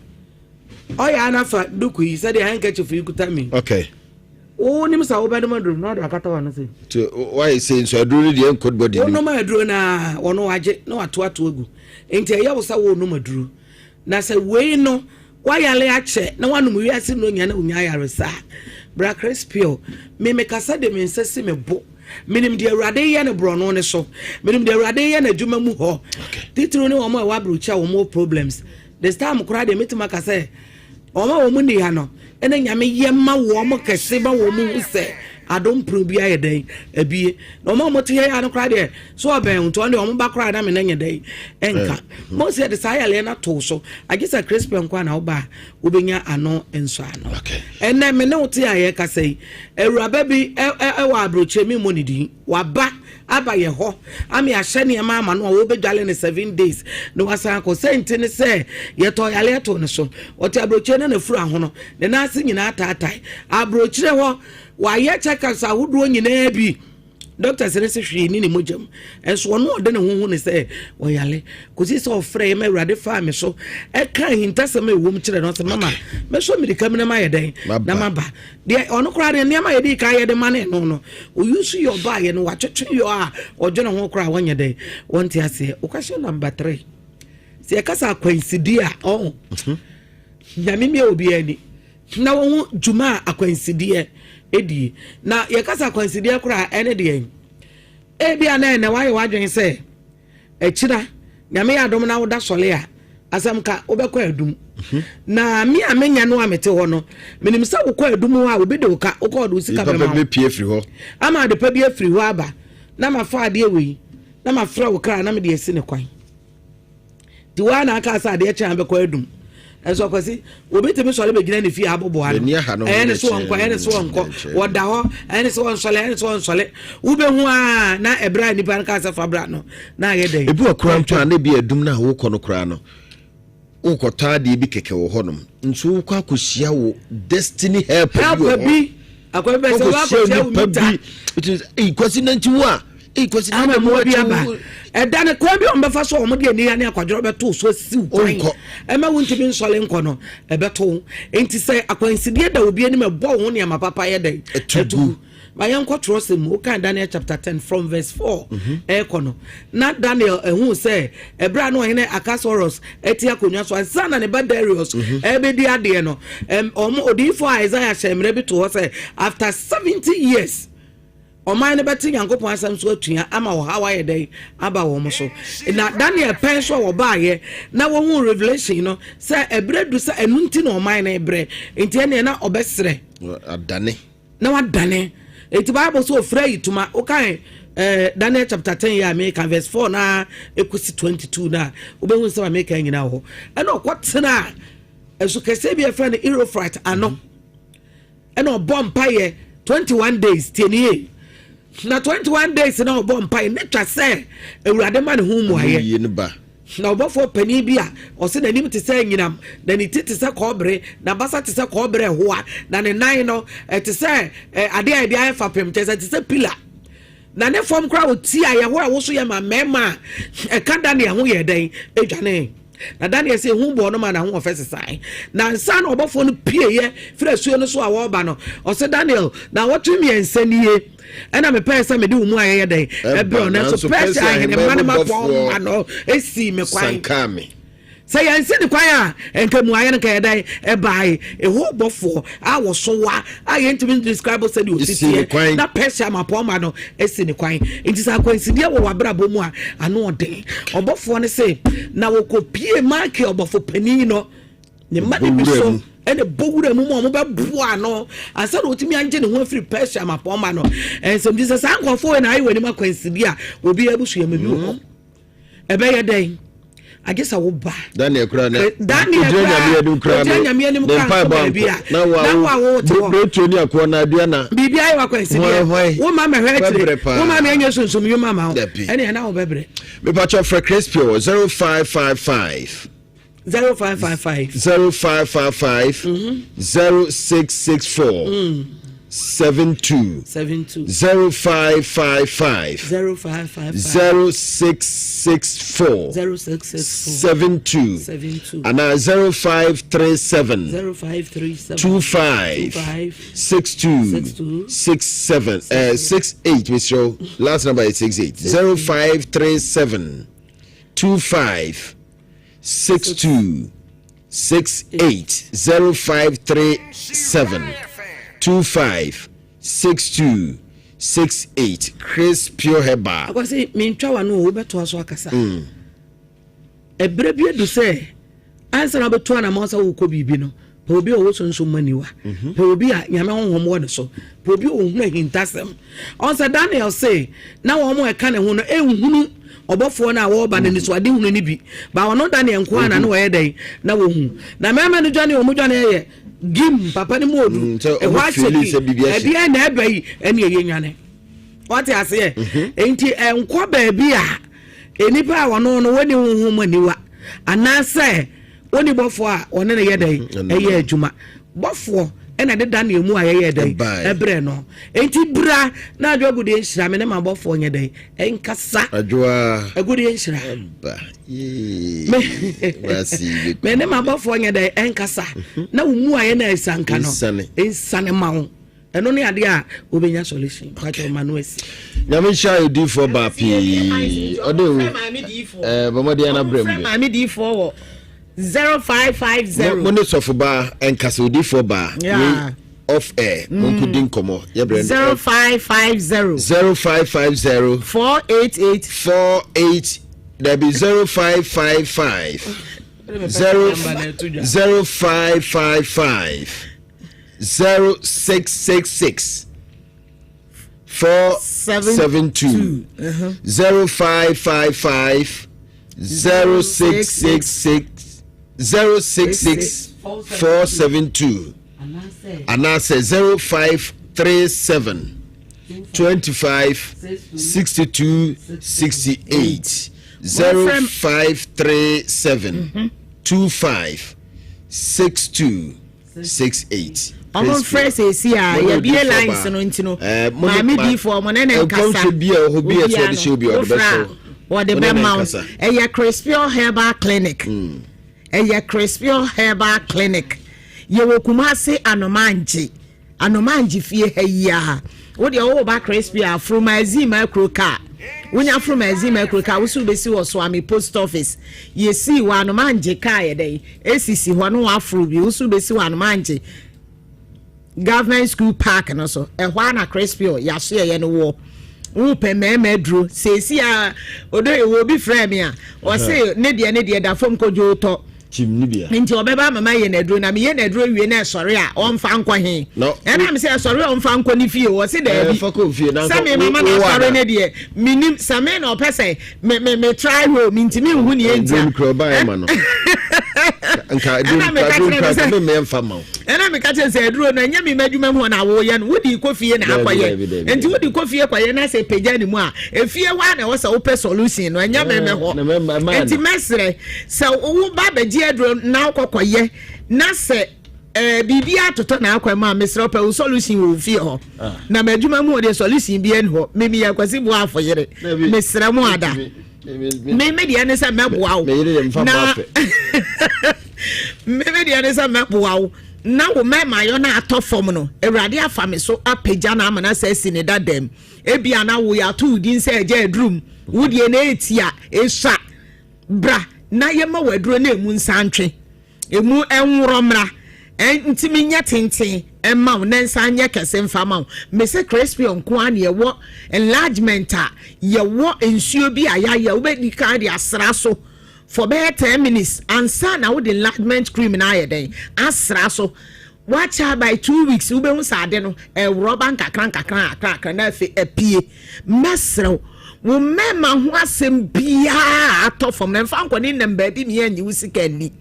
S13: oya anafa duku yi se de handkerchief ikuta mi
S1: okay
S13: o nim sa obedo madrum no do akata wa no say
S1: to why say so aduru de encode body
S13: ni no madru na wono waje na wato agu enti eya wo sa wo no madru na say we no wayale ache na wanum wiase no nya na unya yare sa bra crespio me kasa de me nsese me bo minim de awrade ye ne bro no ne so minim de awrade ye na djuma mu ho titru ni wo mo wa brocha wo mo problems this time kura de metima kasa o ma wo mu ni ha no ene nyame yemma wo mo kese ba wo mu se adom probia ye den abie no mo te ya no kra de so oben to ne o mo ba kra na me na nye den enka mo se de sa ya le na to so agisa crispy nkwa na oba obenya ano enso ano ene me ne wote ya ye kasai ewuraba bi wa abroche mi mo ni din wa ba aba ye ho ami ahye ne ma ama no wo bedwale ne 7 days no wasa ko sente ne se ye to yale to ne so wote abroche na furu ahono ne na ase nyina atatai abroche ho wa ye cheka sa huduo nyina bi doctor se se hwe ni mojam enso wono ode ne honhu ne se wo yale kosi se ofre me urade fa me so e kan hintasem e wom kire no se mama me so medika me na ma ye den na maba de ono kra de ne ma ye di ka ye de ma ne no o use your ba ye no wa twetwe yo a ojo ne ho kra wonye den wonte ase o kwashe number 3 se e kasa kwansidi a oh nyame me obi ani na wo juma akwansidi edi na yakasa consider kura ene de bia na waye wadwen se echira nyame ya dom na woda sole a asam ka obekọ adum na mi amenya no amete ho no menim sa wokọ adum ho a obede woka wokọ do sika be ma
S1: be pie firi ho
S13: ama de pa bi afiri ho aba na mafa ade ewi na mafra wokra na me de esi ne kwan di wa na aka sa ade e chan bekọ adum enso Kwasi obetemi sole be gina ne fi abobo ha ene so onko woda ho ene so onsole ube hu a na ebra ni pan ka sa fabra no na ye den
S1: ebi okura mto na bi adum na wo kono kura no wo kota de bi keke wo honom nso wo kwa kosia wo destiny help
S13: bi akwa be se wa kosia wo mita
S1: it is Kwasi nanti wo a Kwasi
S13: na mo bi aba edane kwa bi ombefa so omo de ni ya ne akwadro beto so siw kwan ema wontimi nsole nko no ebeto enti se akwansidie da obi ani mebo wo ne amapapa ye den etu ma yanko trust mu kan Daniel chapter 10 from verse 4 ekono na Daniel ehun say ebra no hene Akasoros etia konwa so sana ne ba Darius ebedi ade no omo odifo Isaiah shemre bi to say after 70 years Oman ne beti Yankopon asam so atua ama wo hawaye dey aba wo mo so na Daniel pen so wo baaye na wo hu revelation no say ebredu say enunti na oman na ebre enti ene na obesre
S1: adane
S13: na wadane enti Bible so ofra yituma okay Daniel chapter 10 ya make verse 4 na ekusi 22 na obehu say make nyina ho ena okwotena eso kese bi e friend Eurofright ano ena obompaye 21 days tienie na 21 days na obompa ne twa se ewurade ma ne hu mu aye na obofo pani bia o se nanim te se nyinam na ni tete se kobre na basa te se kobre hoa na ne nan no te se ade ade aye fapem te se pillar na ne form kra o ti aye ho a wo so ye ma mema ka Daniel ho ye den edwane na Daniel say hu bo no ma na hu office sai na nsa na obofo no pie ye fira suo no so a wo ba no o se Daniel na wotu mi ensanie ena me pesa me di umu aye den ebe na so pesa ahe ne mane ma po ano esi me kwan
S1: sankame
S13: say yansi ni kwan a enka mu aye nka den e bai e ho bofo a wo so wa aye ntimi describe say di ositi na pesa ma po ma no esi ni kwan nti sa kwan si dia wo wabrabo mu a ano ode obofo ne say na wo kopie market obofo pani no ne mane bi so ene bogura mu mo be bua no asa no timi anje ne ho afiri pressure ma poma no ensem Jesus ankofo na ayi wani makwansidi a obi abusu ya mabi wo ebe ye den agesa wo ba
S1: Daniel kura na
S13: Daniel kura na nyame nim kan bia na wa wo to
S1: bro ni akọ na bia na
S13: bibia ayi wakwansidi wo ma me hwetire wo ma me anya sunsun yo mama ho ene na wo bebre
S1: me pa cho for Crispio 0555
S13: 0555
S1: 0664 72 0555 0664 72 and 0537 25 62 67 68 Mr. Last number is 68 0537 25 62 68 0537 25 62 68 Chris Pure Heba
S13: akwase mentwa wa no wo beto aso akasa ebre bi edu se ansa na beto na mo sa wo ko bibi no pa obi o wo sonso maniwa pa obi a nyame honhom wo ne so pa obi o hu ahintasem on sa Daniel say na wo mo e ka ne hu no ehunu obofo na wo ba ne so ade hunu ni bi ba wono Daniel nko ana no wo ye den na wo hu na mema no dwane o mu dwane ye gim papa ni modu e wa cheki e bia na eba yi ene ye nwane what I say enti enko ba bia enipa a wono no woni hu maniwa ana say woni bofo a woni ne ye den e ye adwuma bofo ena de Daniel mu aye den ebre no enti bra na adwogude nhira me ne ma bofo nye den enkasa
S1: adwoa
S13: agude nhira
S1: ba
S13: me ne ma bofo nye den enkasa na mu aye na esanka no ensane mawo eno ne ade a obenya solution kwacho manuesi
S1: nyame sha edi for ba pi odewu bomode na brembe
S6: ma me di for wo 0550
S1: money sofu ba enkasa odi for ba off air onkudin komo ye brand
S6: 0550
S1: 488 there be 0555 0555 0666 472 0555 0666 066 472 and I say 0537 25 62 68 0537 25 62 68
S6: Omo phrase see ya ye be lines no ntino ma me di for mo na nkasa
S1: bi e ho bi e so de show bi o de beso
S6: o de be mount e ya Crispio Herbal Clinic Eya Crispio Herbal Clinic. Ye wo Kumasi anomanji fie heya. What the whole back crispy from my Zima car. When you're from my Zima car, we should be see what Swami post office. You see one man Jekaya day, ACC, one afro, you should be see one man government school park and also a one crispy or Yasia and war. Upe me drew, say, see, although it will be frame or say, Nedia, that from Kojo.
S1: Chimnibia.
S6: Into a baby, my Nedru, and me Nedru, you know, sorry, on Fanqua. No, and I'm saying, sorry, on Fanqua if you was in there. For coffee, and some mamma, sorry, Nedia, meaning some men or Pesse, may try home into me when you ain't crow by man. And I'm a catcher said, Drew, and Yami made you when I wore yan woody coffee and apple, and woody coffee, and I say, Pejanima. If you want, I was a open solution when you remember my man. So, Baba. Now kokoye na se bibia toto na akwama mesro pe solution wo fie ho na madwuma mu de solution bi en ho me ya Kwasi Boafo yere mesra mu ada me dia ne se meboa wo na me dia ne se meboa wo na wo mema yo na atofom no ewrade afa me so apagya na amana se si ne dadam ebia na wo ya to din se eja edrum wo die na etia esha bra na yema waduro na emu nsantwe emu enworomra ntimi nya tenten emma wo nansa nya kese mfa ma me se crispy onko an ye wo enlargement a ye wo ensuo bi ayaya wo be di kan di asra so for be 10 minutes ansa na wo the enlargement cream na aye den asra so watch by 2 weeks wo be hu sade no rubber kakran na fe apie mesro wo mema ho asem bia ato from na mfa nkoni nam ba bi me anyi wusika ni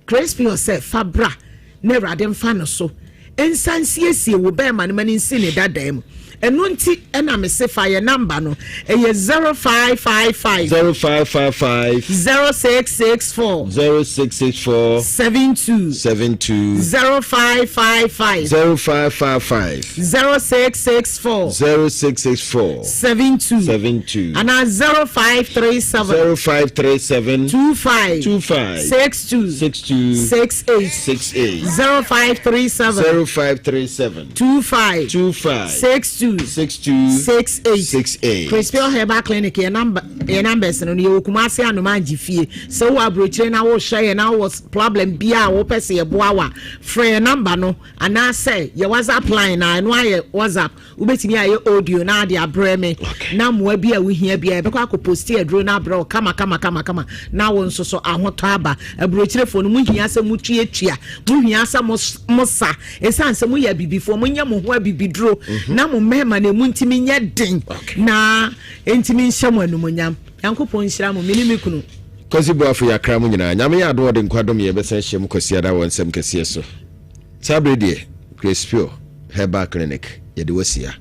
S6: crispy yourself fabra na rade mfa no so ensansiesie wo be ma ne mani nsi ne dadam eno nti ena me se fa ye number no e 0555 0664 72 0555 0664 72 and 0537 25 62 68 0537 25 62 68 Crispy Herbal Clinic your numbers no you Kumasi Anoma Jifie so we abrochire na wo share na was problem bia wo pese ye boawa free number no and I say your WhatsApp line na no aye WhatsApp ubetimi aye audio na de abreme na moa bia we hia bia be kwa ko post e dro na bro kama na wo nso so ahoto aba abrochire fo no mu hia se mu tuatua mu hia se mosa esanse mu ya bibifo mu nya mo ho abibidro na mo mema na mu ntimi nya den na ntimi nhyam anumonyam yankopon nhyira mo minimi kunu
S1: Kwasi Boafo ya kra mu nyina nyame ya do de nkwadom ye besa hyem Kwasi ada wonsem kese so sabre die Crispy Herbal Clinic ye de wasia